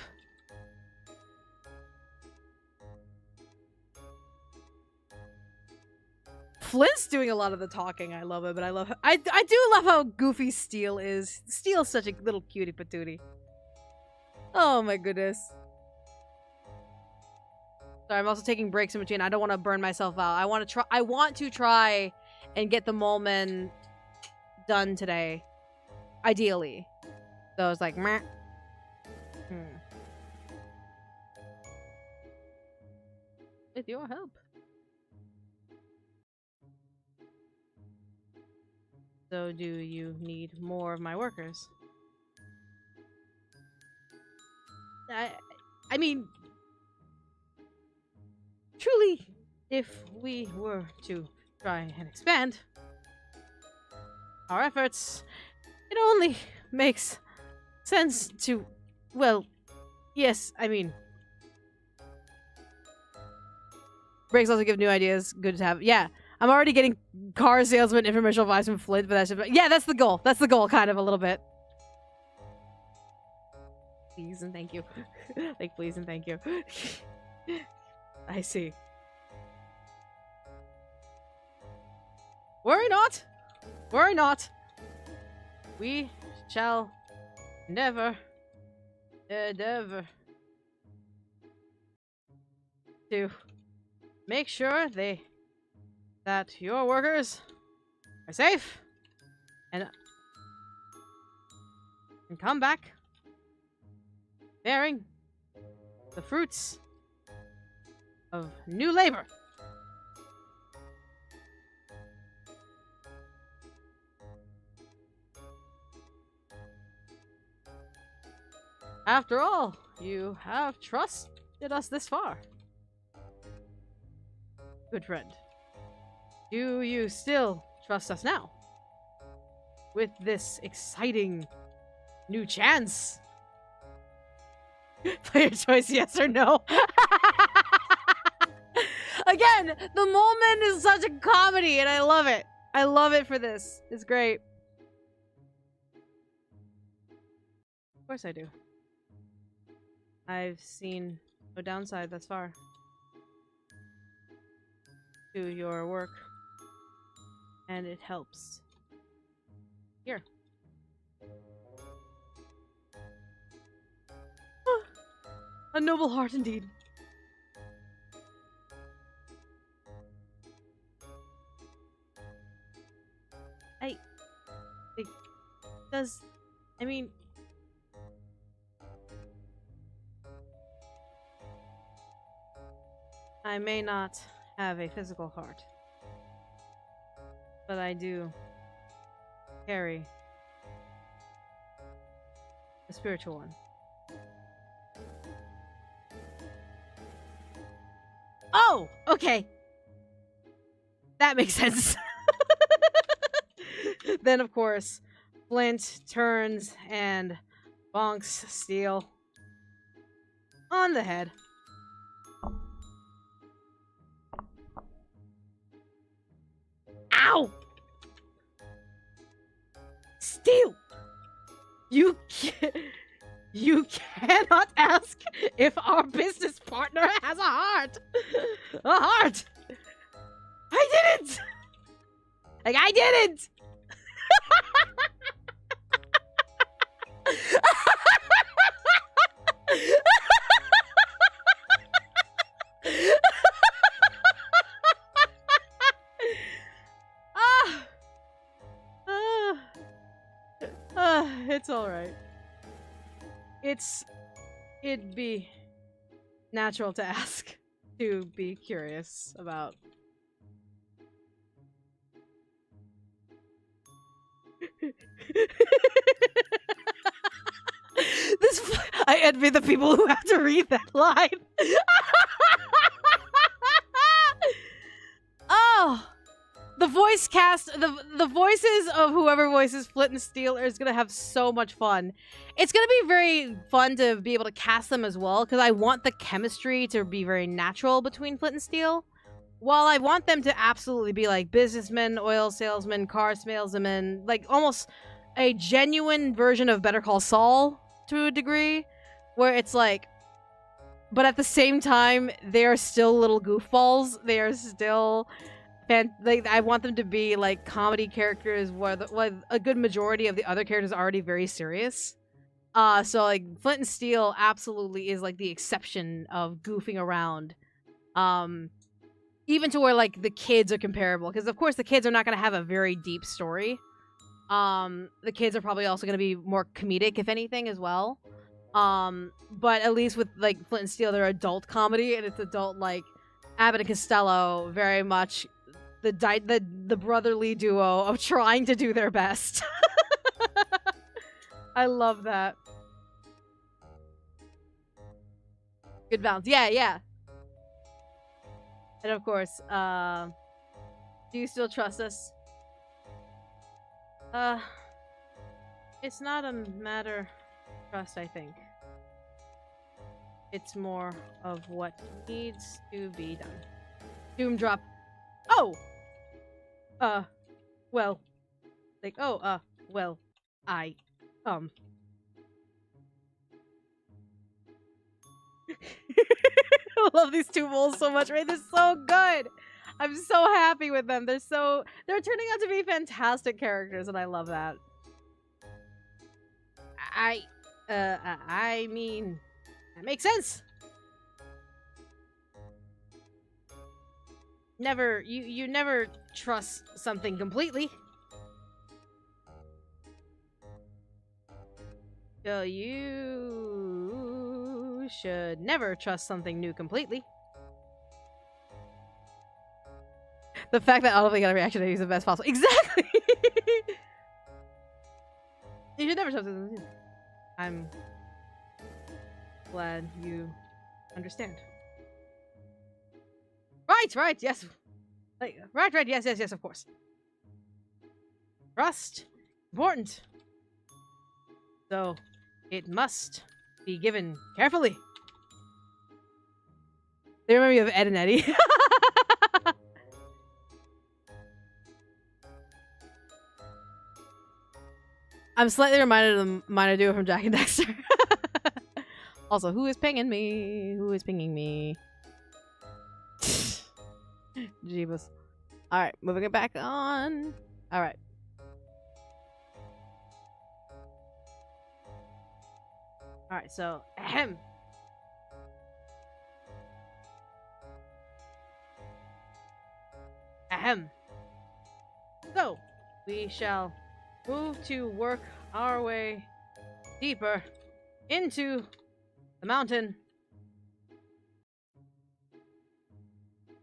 Flint's doing a lot of the talking. I love it, but I do love how goofy Steel is. Steel's such a little cutie patootie. Oh my goodness. Sorry, I'm also taking breaks in between. I don't want to burn myself out. I want to try and get the mole men done today. Ideally. So I was like, meh. With your help. So do you need more of my workers? I mean, truly, if we were to try and expand our efforts, it only makes sense to, well, yes, I mean, breaks also give new ideas. Good to have. Yeah, I'm already getting car salesman informational advice from Flint, but that's just, yeah, that's the goal. That's the goal, kind of, a little bit. Please and thank you. Like, please and thank you. I see. Worry not. Worry not. We shall never endeavor to make sure that your workers are safe and come back bearing the fruits of new labor. After all, you have trusted us this far. Good friend. Do you still trust us now? With this exciting new chance? Player choice, yes or no? Again, the moment is such a comedy, and I love it. I love it for this. It's great. Of course I do. I've seen no downside thus far to your work, and it helps. Here. A noble heart indeed. I mean, I may not have a physical heart, but I do carry a spiritual one. Oh, okay. That makes sense. Then, of course, Flint turns and bonks Steel on the head. Ow! Steel! You cannot ask if our business partner has a heart! A heart! I didn't! Like, I didn't! It's alright. It'd be natural to ask, to be curious about. I envy the people who have to read that line. Oh, the voice cast, the voices of whoever voices Flint and Steel is gonna have so much fun. It's gonna be very fun to be able to cast them as well, because I want the chemistry to be very natural between Flint and Steel. While I want them to absolutely be like businessmen, oil salesmen, car salesmen, like almost a genuine version of Better Call Saul to a degree, where it's like, but at the same time, they are still little goofballs. They are still, like, I want them to be like comedy characters where a good majority of the other characters are already very serious. So like Flint and Steel absolutely is like the exception of goofing around. Even to where like the kids are comparable, because of course the kids are not going to have a very deep story. The kids are probably also going to be more comedic, if anything, as well. But at least with like Flint and Steel, they're adult comedy, and it's adult like Abbott and Costello, very much the brotherly duo of trying to do their best. I love that. Good balance. Yeah, yeah. And of course, do you still trust us? It's not a matter of trust, I think. It's more of what needs to be done. Doom drop. Oh! Well. Like, oh, well, I I love these two bulls so much, right? They're so good! I'm so happy with them. They're turning out to be fantastic characters, and I love that. I mean, that makes sense. You never trust something completely. So you should never trust something new completely. The fact that all of got a reaction is the best possible. Exactly! You should never trust something. I'm glad you understand. Right, yes. Like, right, yes, of course. Trust. Important. So, it must be given carefully. They remind me of Ed and Eddie. I'm slightly reminded of the minor duo from Jack and Dexter. Also, who is pinging me? Who is pinging me? Jeebus. Alright, moving it back on. Alright. Alright, so, ahem. Ahem. So, we shall move to work our way deeper into the mountain.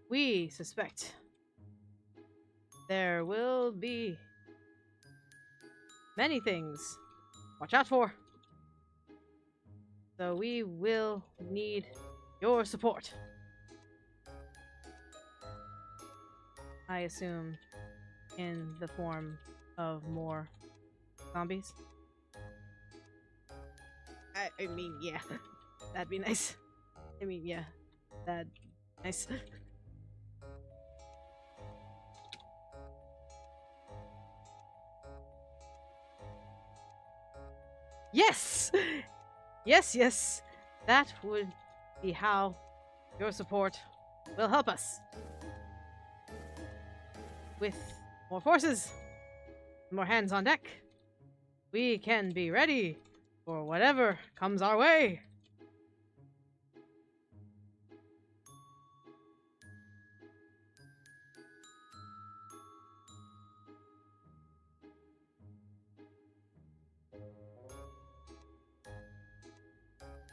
We suspect there will be many things to watch out for. So we will need your support. I assume, in the form of more zombies. I mean, yeah, that'd be nice. I mean, yeah, that'd be nice. Yes! Yes, yes! That would be how your support will help us. With more forces, more hands on deck, we can be ready for whatever comes our way.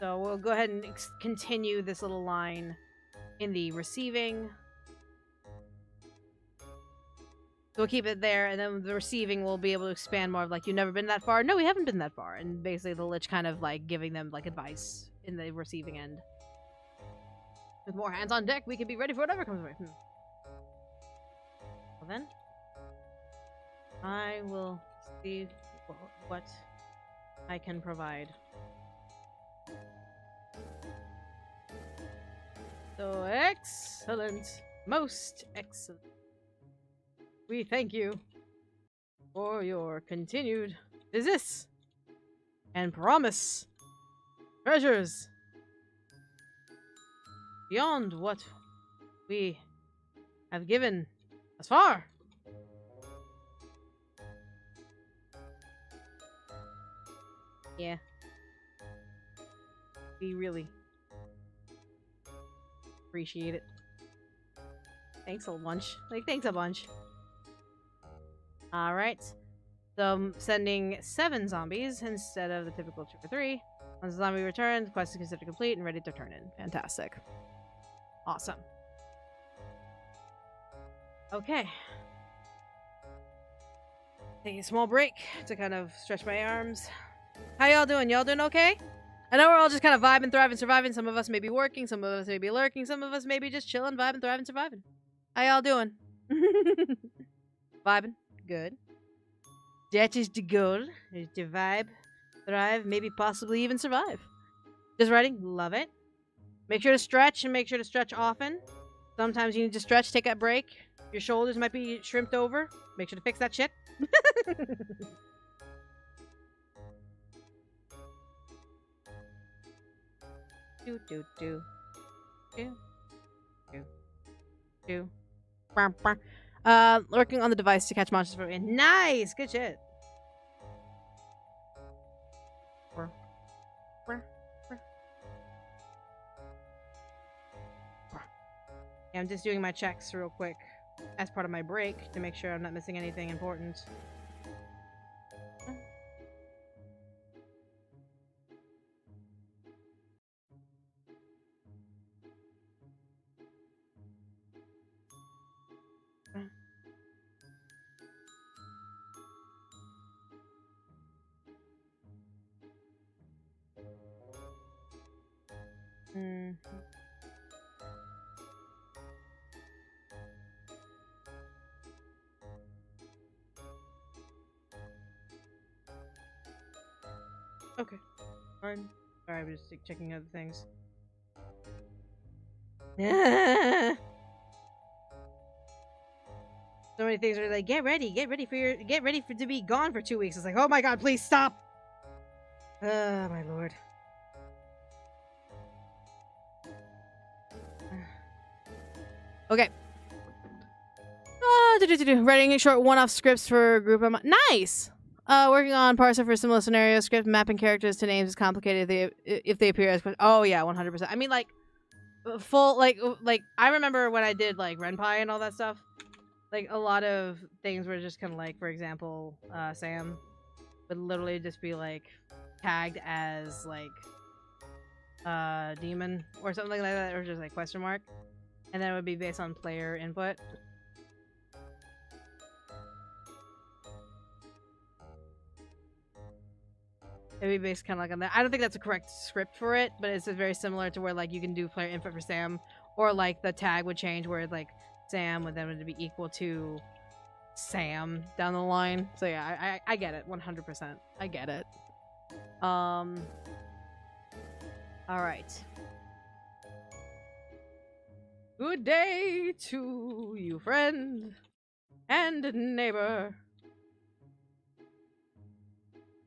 So we'll go ahead and continue this little line in the receiving. So we'll keep it there, and then the receiving will be able to expand more of like, you've never been that far? No, we haven't been that far. And basically the Lich kind of like giving them like advice in the receiving end. With more hands on deck, we can be ready for whatever comes our way. Well then, I will see what I can provide. So excellent. Most excellent. We thank you for your continued visits and promise treasures beyond what we have given thus far. Yeah. We really appreciate it. Thanks a bunch. Like, thanks a bunch. Alright. So I'm sending 7 zombies instead of the typical 2 or 3. Once the zombie returns, quest is considered complete and ready to turn in. Fantastic. Awesome. Okay. Taking a small break to kind of stretch my arms. How y'all doing? Y'all doing okay? I know we're all just kind of vibing, thriving, surviving. Some of us may be working, some of us may be lurking, some of us may be just chilling, vibing, thriving, surviving. How y'all doing? Vibing? Good. That is the goal. Is to vibe, thrive, maybe possibly even survive. Just writing? Love it. Make sure to stretch and make sure to stretch often. Sometimes you need to stretch, take a break. Your shoulders might be shrimped over. Make sure to fix that shit. Do do do do do do. Lurking on the device to catch monsters from in. Nice, good shit. Yeah, I'm just doing my checks real quick as part of my break to make sure I'm not missing anything important. Okay. Fine. Sorry, I was just checking other things. So many things are like, get ready to be gone for 2 weeks. It's like, oh my god, please stop. Oh my lord. Okay. Writing short one-off scripts for a group of nice. Working on parser for similar scenario script. Mapping characters to names is complicated if they appear as. Oh yeah, 100%. I mean, like, full like I remember when I did like Renpai and all that stuff. Like, a lot of things were just kind of like, for example, Sam would literally just be like tagged as like demon or something like that, or just like question mark, and then it would be based on player input. It'd be based kind of like on that. I don't think that's a correct script for it, but it's very similar to where like you can do player input for Sam, or like the tag would change where like Sam would then be equal to Sam down the line. So yeah, I get it 100%. I get it. All right. Good day to you, friend and neighbor.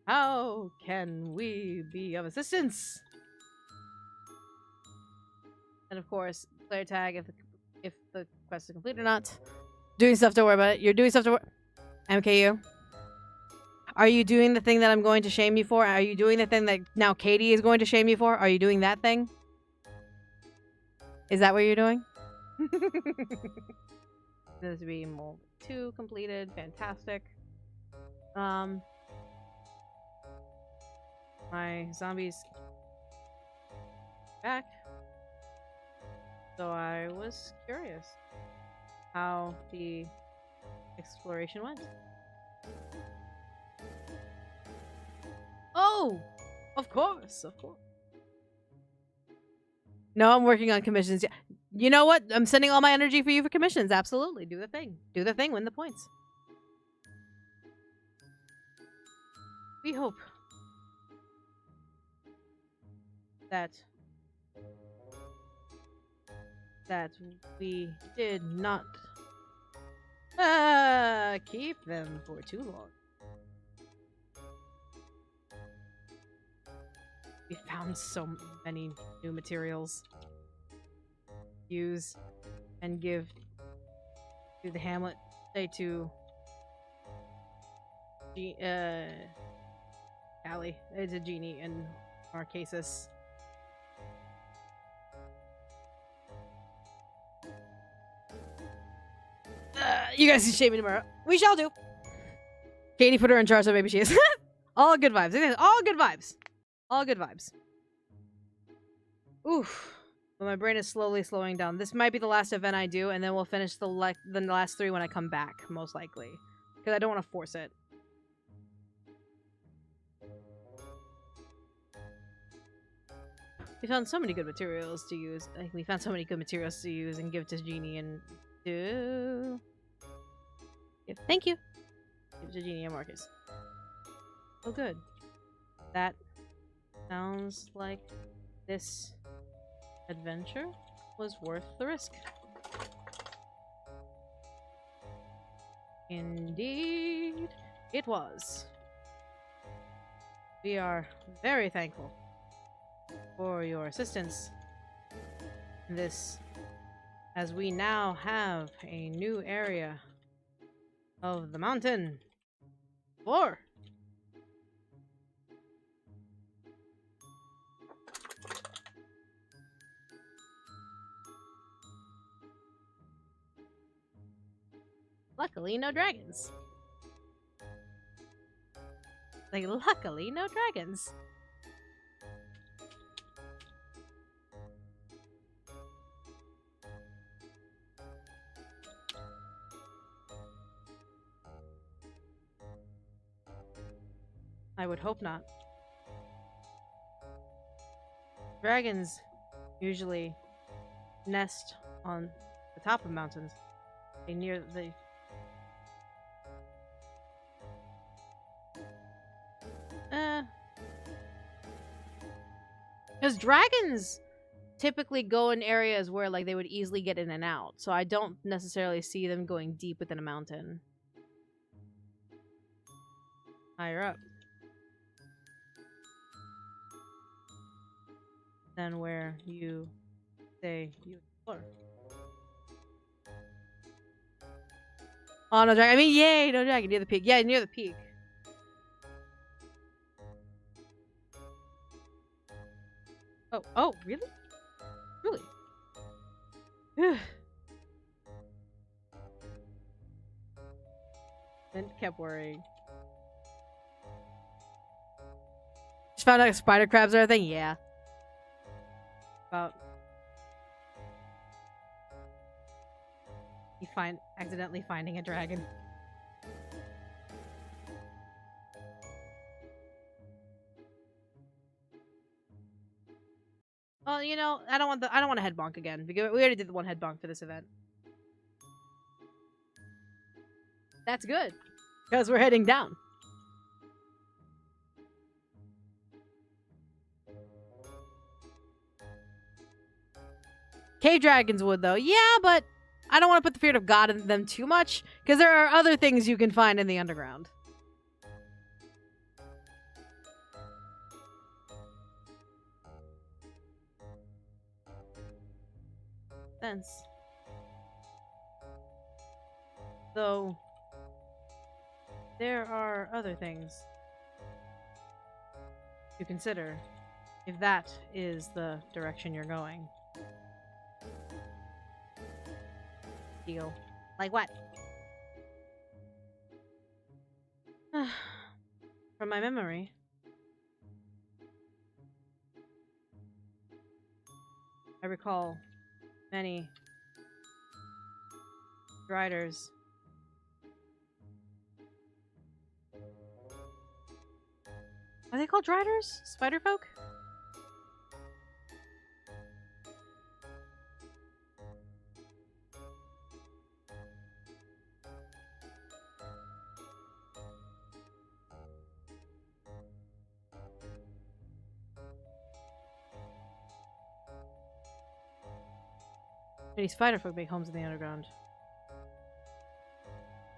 How can we be of assistance? And of course, player tag if the quest is complete or not. Doing stuff, don't worry about it. You're doing stuff to work. MKU. Are you doing the thing that I'm going to shame you for? Are you doing the thing that now Katie is going to shame you for? Are you doing that thing? Is that what you're doing? This would be mold 2 completed. Fantastic. My zombies back. So I was curious how the exploration went. Oh, of course, of course. No, I'm working on commissions. You know what? I'm sending all my energy for you for commissions. Absolutely. Do the thing. Do the thing. Win the points. We hope that we did not keep them for too long. We found so many new materials to use and give to the hamlet. Say to Allie. It's a genie in Marquesas. You guys can shame me tomorrow. We shall do. Katie put her in charge, so maybe she is. All good vibes. All good vibes. All good vibes. Oof. But my brain is slowly slowing down. This might be the last event I do, and then we'll finish the last 3 when I come back, most likely. Because I don't want to force it. We found so many good materials to use. We found so many good materials to use and give to Genie and to... Thank you. Give to Genie and Marcus. Oh, good. That sounds like this adventure was worth the risk. Indeed, it was. We are very thankful for your assistance in this, as we now have a new area of the mountain. Floor. Luckily, no dragons. Like, luckily, no dragons. I would hope not. Dragons usually nest on the top of mountains. They near the... Because dragons typically go in areas where, like, they would easily get in and out. So I don't necessarily see them going deep within a mountain. Higher up than where you say you explore. Oh, no dragon. I mean, yay, no dragon. Near the peak. Yeah, near the peak. Oh, really? Really? Then kept worrying. Just found out spider crabs are a thing? Yeah. About... You accidentally finding a dragon. Well, you know, I don't want a head bonk again because we already did the one head bonk for this event. That's good. Because we're heading down. Cave dragons would, though. Yeah, but I don't want to put the fear of God in them too much, because there are other things you can find in the underground. Sense. Though, there are other things to consider if that is the direction you're going. Deal. Like what? From my memory, I recall many riders. Are they called riders? Spider folk? Many spider folk make homes in the underground.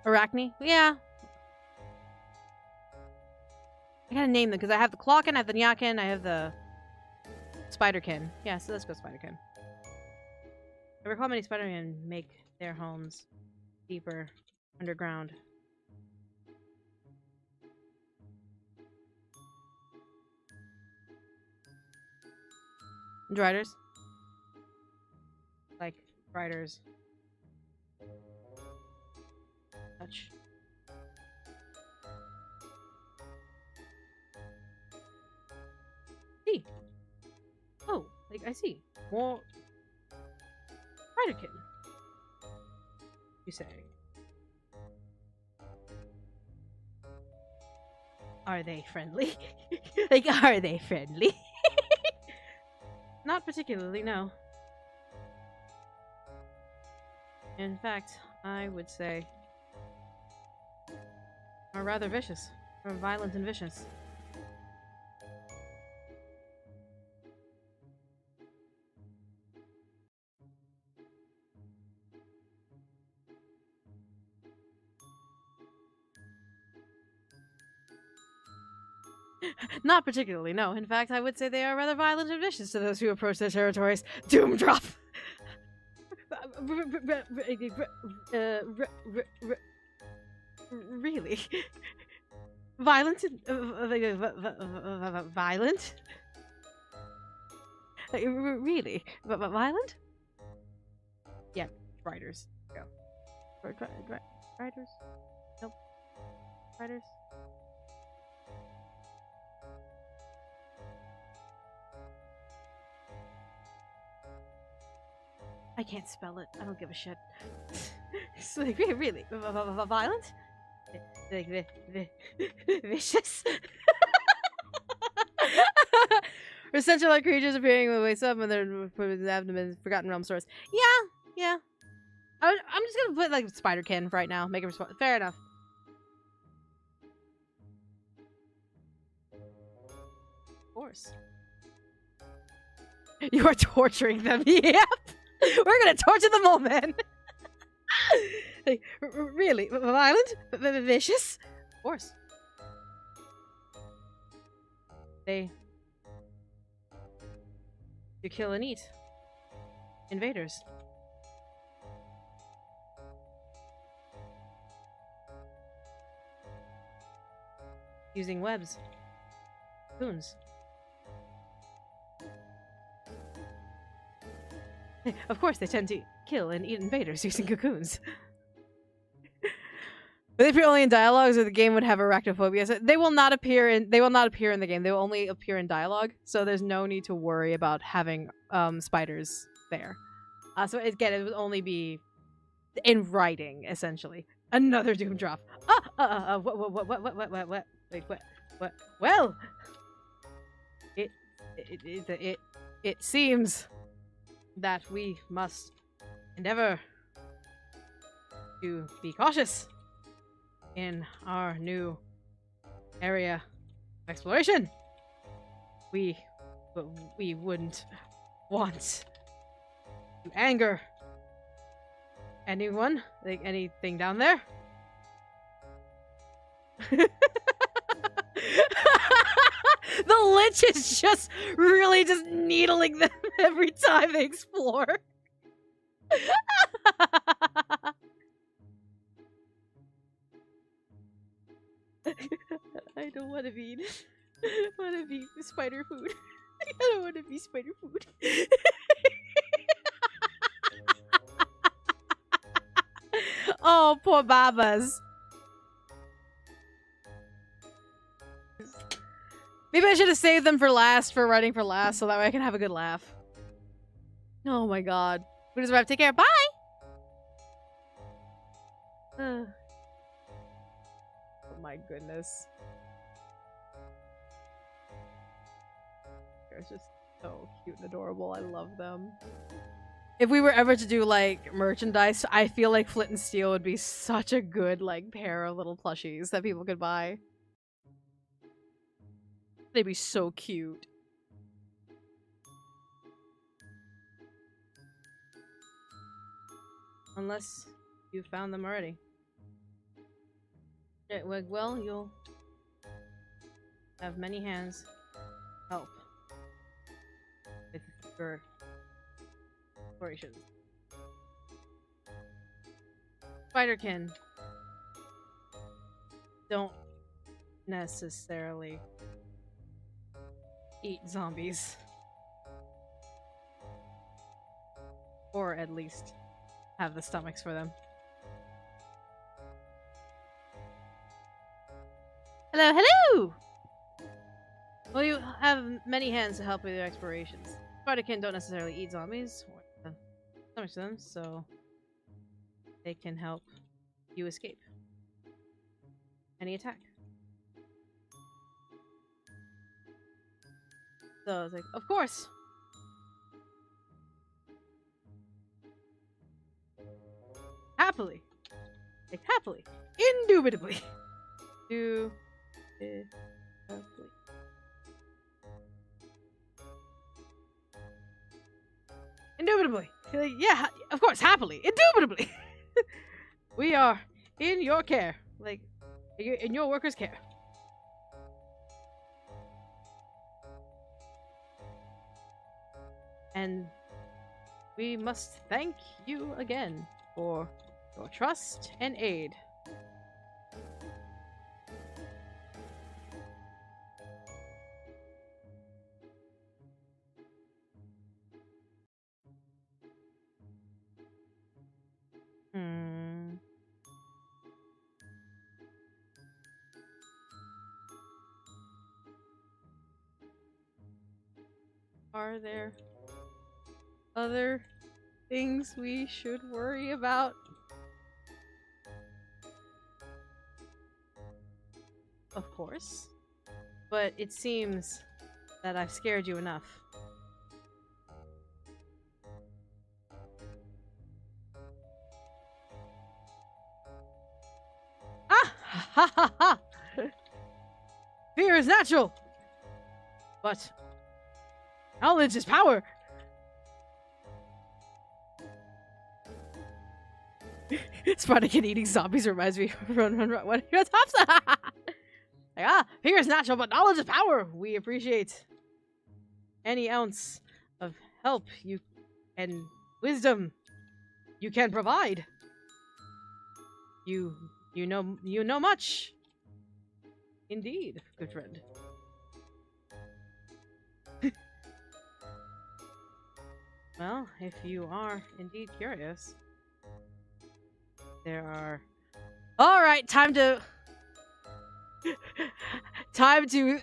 Arachne? Yeah. I gotta name them because I have the Clawkin, I have the Nyakin, I have the Spiderkin. Yeah, so let's go Spiderkin. I recall many Spidermen make their homes deeper underground. Driders? Like riders. Touch. See. Oh, like I see. More Spiderkin. You say. Are they friendly? Like, are they friendly? Not particularly, no. In fact, I would say are rather vicious. Or violent and vicious. Not particularly, no. In fact, I would say they are rather violent and vicious to those who approach their territories. Doom drop! Really? Violent? Violent? Really? Violent? Yeah, riders. Go. Riders? Nope. Riders? I can't spell it. I don't give a shit. It's like, really? Violent? Like, vicious? Essential like creatures appearing with waist up and their abdomen, Forgotten Realm source. Yeah. I'm just gonna put, like, Spiderkin right now. Make it fair enough. Of course. You are torturing them. Yep. We're gonna torture them all, man. Like, really? Violent? Vicious? Of course. You kill and eat invaders. Using webs. Cocoons. Of course, they tend to kill and eat invaders using cocoons. But if you're only in dialogues, or the game would have arachnophobia, so they will not appear in the game. They will only appear in dialogue. So there's no need to worry about having spiders there. So again, it would only be in writing, essentially. Another doom drop. What? Wait, what? Well, it seems that we must endeavor to be cautious in our new area of exploration. We wouldn't want to anger anyone, like anything down there. The lich is just really just needling them every time they explore. I don't want to be. I want to be spider food. I don't want to be spider food. Oh, poor Babas. Maybe I should have saved them for last, for writing for last, so that way I can have a good laugh. Oh my god. We just wrap. Take care. Bye! Oh my goodness. They're just so cute and adorable. I love them. If we were ever to do, like, merchandise, I feel like Flint and Steel would be such a good, like, pair of little plushies that people could buy. They'd be so cute. Unless you found them already. Yeah, well, you'll have many hands help with your explorations. Spiderkin don't necessarily eat zombies. Or at least have the stomachs for them. Hello, hello! Well, you have many hands to help with your explorations. Spiderkin don't necessarily eat zombies or stomach them, so they can help you escape any attack. So I was like, of course! Happily. Like, happily. Indubitably. Indubitably. Indubitably. Like, yeah, of course, happily. Indubitably. We are in your care. Like, in your workers' care. And we must thank you again for your trust and aid. Are there other things we should worry about? Of course. But it seems that I've scared you enough. Ah! Ha ha ha! Fear is natural! But knowledge is power! Spider-Kid eating zombies reminds me of Run Run Run. What are your tops? Like, fear is natural, but knowledge is power! We appreciate any ounce of help you and wisdom you can provide. You know much. Indeed, good friend. Well, if you are indeed curious, there are... Alright, time to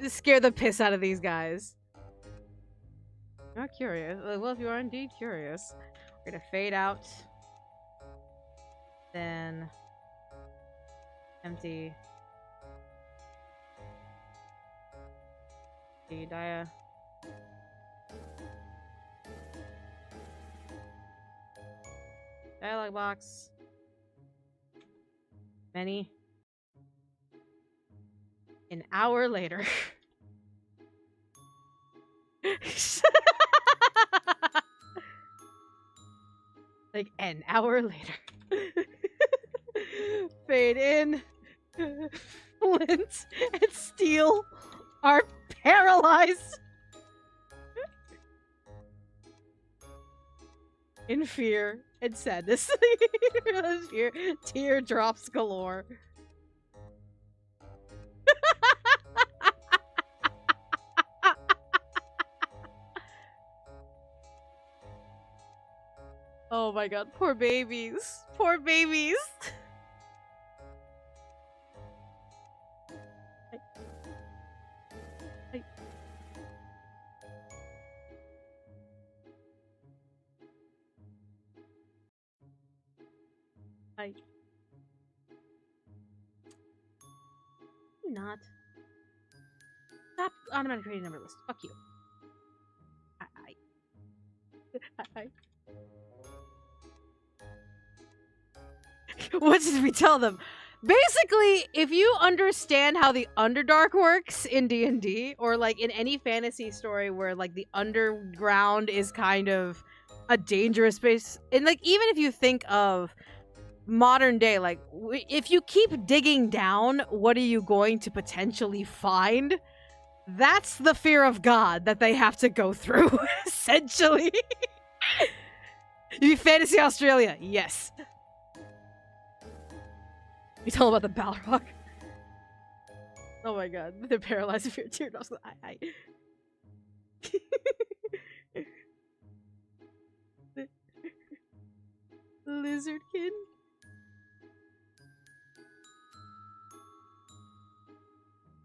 scare the piss out of these guys. You're curious. Well, if you are indeed curious, we're gonna fade out. Then... empty. The dialogue box. Many An hour later. Like an hour later. Fade in. Flint and Steel are paralyzed. In fear and sadness. Teardrops galore. Oh my god, poor babies. Poor babies. I not. Stop automatically creating number list. Fuck you. I. What did we tell them? Basically, if you understand how the Underdark works in D&D, or like in any fantasy story where like the underground is kind of a dangerous space, and like even if you think of modern day, like if you keep digging down, what are you going to potentially find? That's the fear of God that they have to go through, essentially. You fantasy Australia, yes. You tell them about the Balrog. Oh my god, they're paralyzed if you're teardrops. Lizardkin.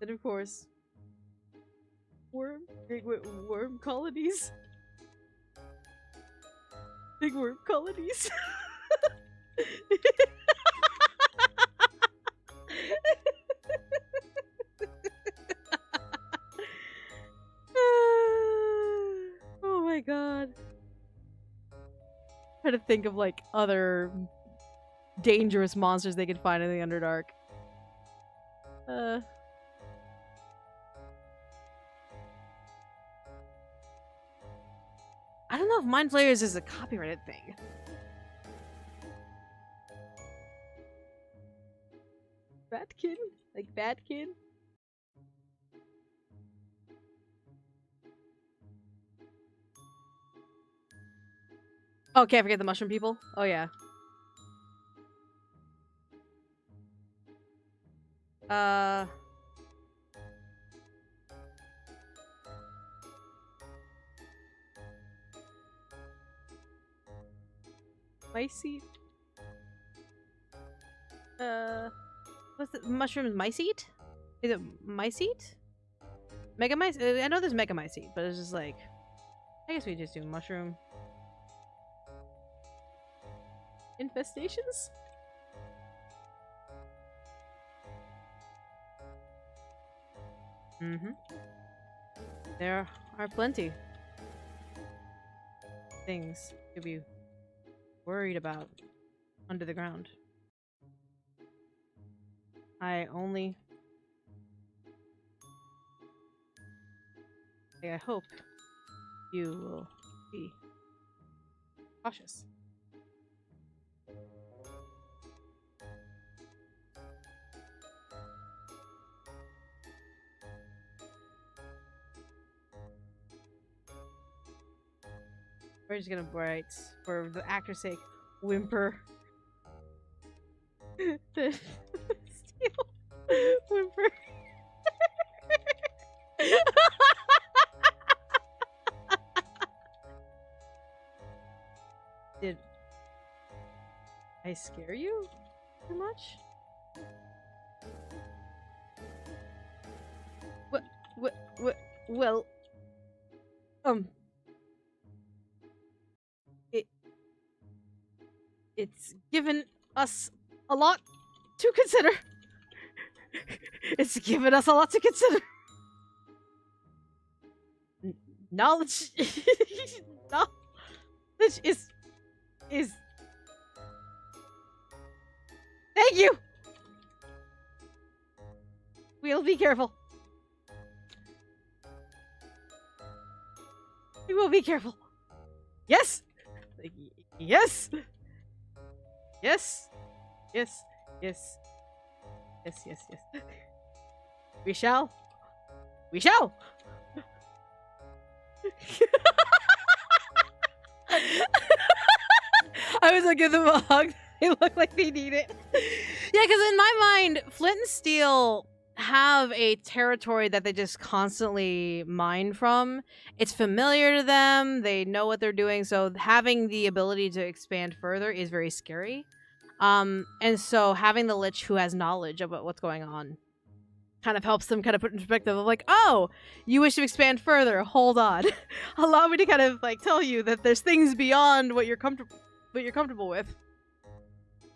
And of course, big worm colonies. Big worm colonies. Oh my god. Try to think of like other dangerous monsters they could find in the Underdark. I don't know if Mind Flayers is a copyrighted thing. Batkin? Like Batkin? Oh, can't forget the mushroom people. Oh yeah. Mycete? What's the mushroom? Mycete? Is it Mycete? Mega Mycete? I know there's Mega Mycete, but it's just like, I guess we just do mushroom. Infestations? Mm-hmm. There are plenty things to be worried about under the ground. I hope you will be cautious. We're just gonna write, for the actor's sake, whimper. The steel whimper. Did I scare you too much? Well, it's given us a lot to consider. It's given us a lot to consider. Knowledge is thank you. We'll be careful. We will be careful. Yes! Yes! Yes! Yes! Yes! Yes, yes, yes. We shall. We shall! I was gonna give them a hug. They look like they need it. Yeah, because in my mind, Flint and Steel have a territory that they just constantly mine from. It's familiar to them. They know what they're doing. So having the ability to expand further is very scary. And so having the Lich who has knowledge about what's going on kind of helps them kind of put in perspective of like, oh, you wish to expand further. Hold on. Allow me to kind of like tell you that there's things beyond what you're comfortable with.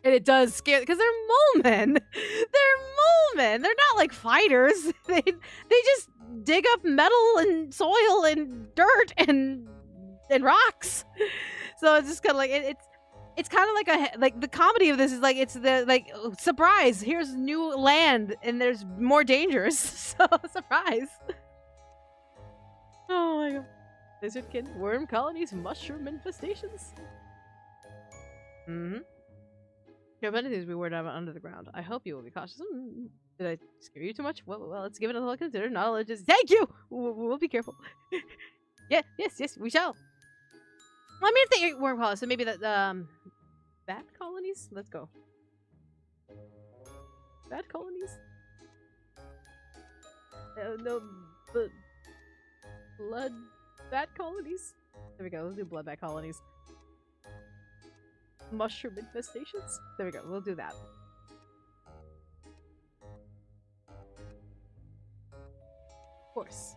And it does scare because they're molemen. They're molemen. They're not like fighters. They just dig up metal and soil and dirt and rocks. So it's just kind of like it's kind of like the comedy of this is like it's the like surprise. Here's new land and there's more dangers. So surprise. Oh my god. Lizardkin, worm colonies, mushroom infestations. Mm-hmm. There are many things we were under the ground. I hope you will be cautious. Did I scare you too much? Well, let's give it a little consider. Knowledge is... Thank you! We'll be careful. Yeah, yes, we shall. Well, I mean, if they ate worm colonies, so maybe that, bat colonies? Let's go. Bat colonies? No, blood bat colonies? There we go, let's do blood bat colonies. Mushroom infestations? There we go, we'll do that. Of course.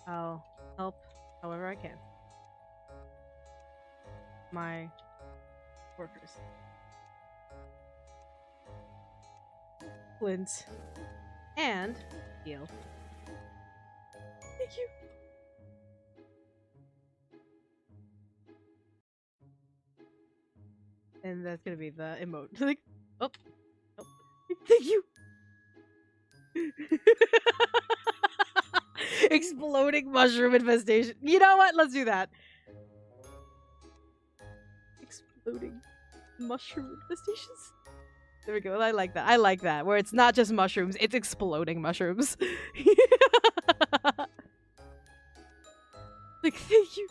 I'll help however I can. My workers. Flint. And Steel. Thank you. And that's gonna be the emote. Like, oh. Thank you. Exploding mushroom infestation. You know what? Let's do that. Exploding mushroom infestations. There we go. I like that. I like that. Where it's not just mushrooms, it's exploding mushrooms. Like, thank you.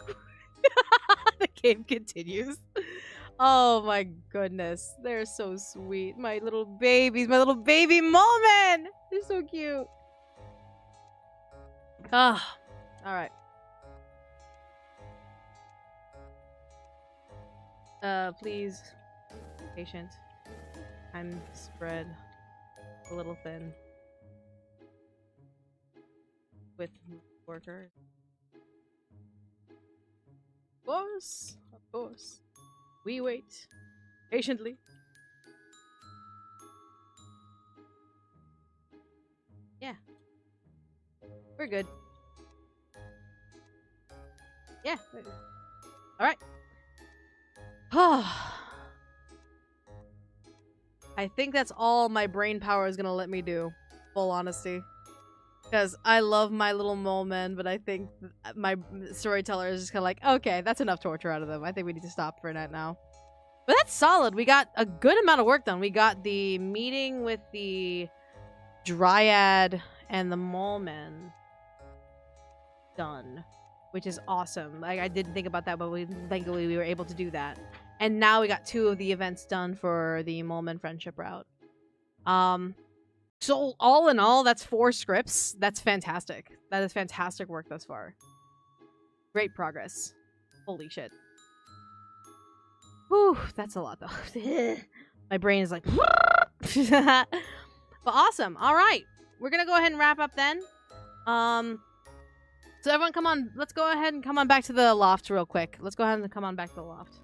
The game continues. Oh my goodness. They're so sweet. My little babies. My little baby mole men. They're so cute. Ah. Alright. Please. Patient. I'm spread a little thin. With workers. Of course. Of course. We wait patiently. Yeah. We're good. Yeah. Alright. I think that's all my brain power is gonna let me do. Full honesty. Because I love my little mole men, but I think my storyteller is just kind of like, okay, that's enough torture out of them. I think we need to stop for that now. But that's solid. We got a good amount of work done. We got the meeting with the Dryad and the mole men done, which is awesome. Like, I didn't think about that, but thankfully we were able to do that. And now we got 2 of the events done for the mole men friendship route. So all in all, that's 4 scripts. That's fantastic. That is fantastic work thus far. Great progress. Holy shit. Whew, that's a lot though. My brain is like... But awesome. All right. We're going to go ahead and wrap up then. So everyone come on. Let's go ahead and come on back to the loft real quick. Let's go ahead and come on back to the loft.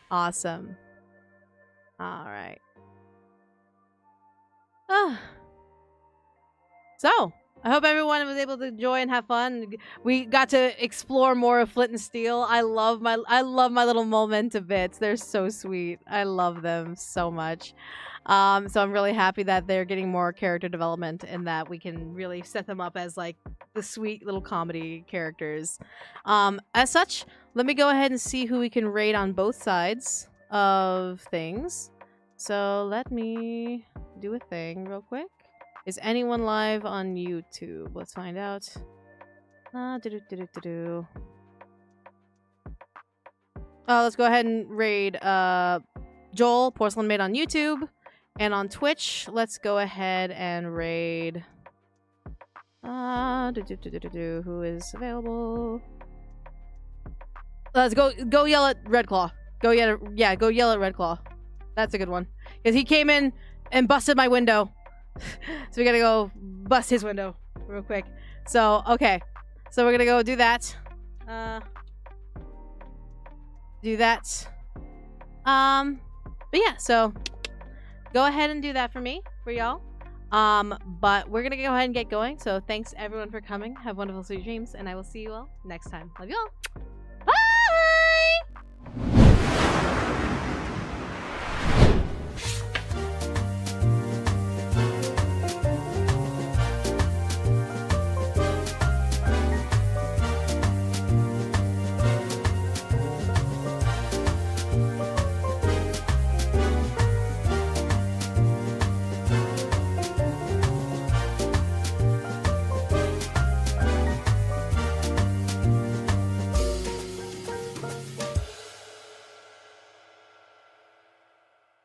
Awesome. All right. So, I hope everyone was able to enjoy and have fun. We got to explore more of Flint and Steel. I love my little Momenta bits. They're so sweet. I love them so much. So I'm really happy that they're getting more character development and that we can really set them up as like the sweet little comedy characters. As such, let me go ahead and see who we can raid on both sides of things. So let me do a thing real quick. Is anyone live on YouTube? Let's find out. Let's go ahead and raid Joel, Porcelain Maid on YouTube. And on Twitch, let's go ahead and raid who is available. Let's go yell at Redclaw. Go yell at Redclaw. That's a good one. Because he came in and busted my window. So we gotta go bust his window real quick. So, okay. So we're gonna go do that. But yeah, so go ahead and do that for me, for y'all. But we're gonna go ahead and get going. So thanks everyone for coming. Have wonderful sweet dreams, and I will see you all next time. Love y'all.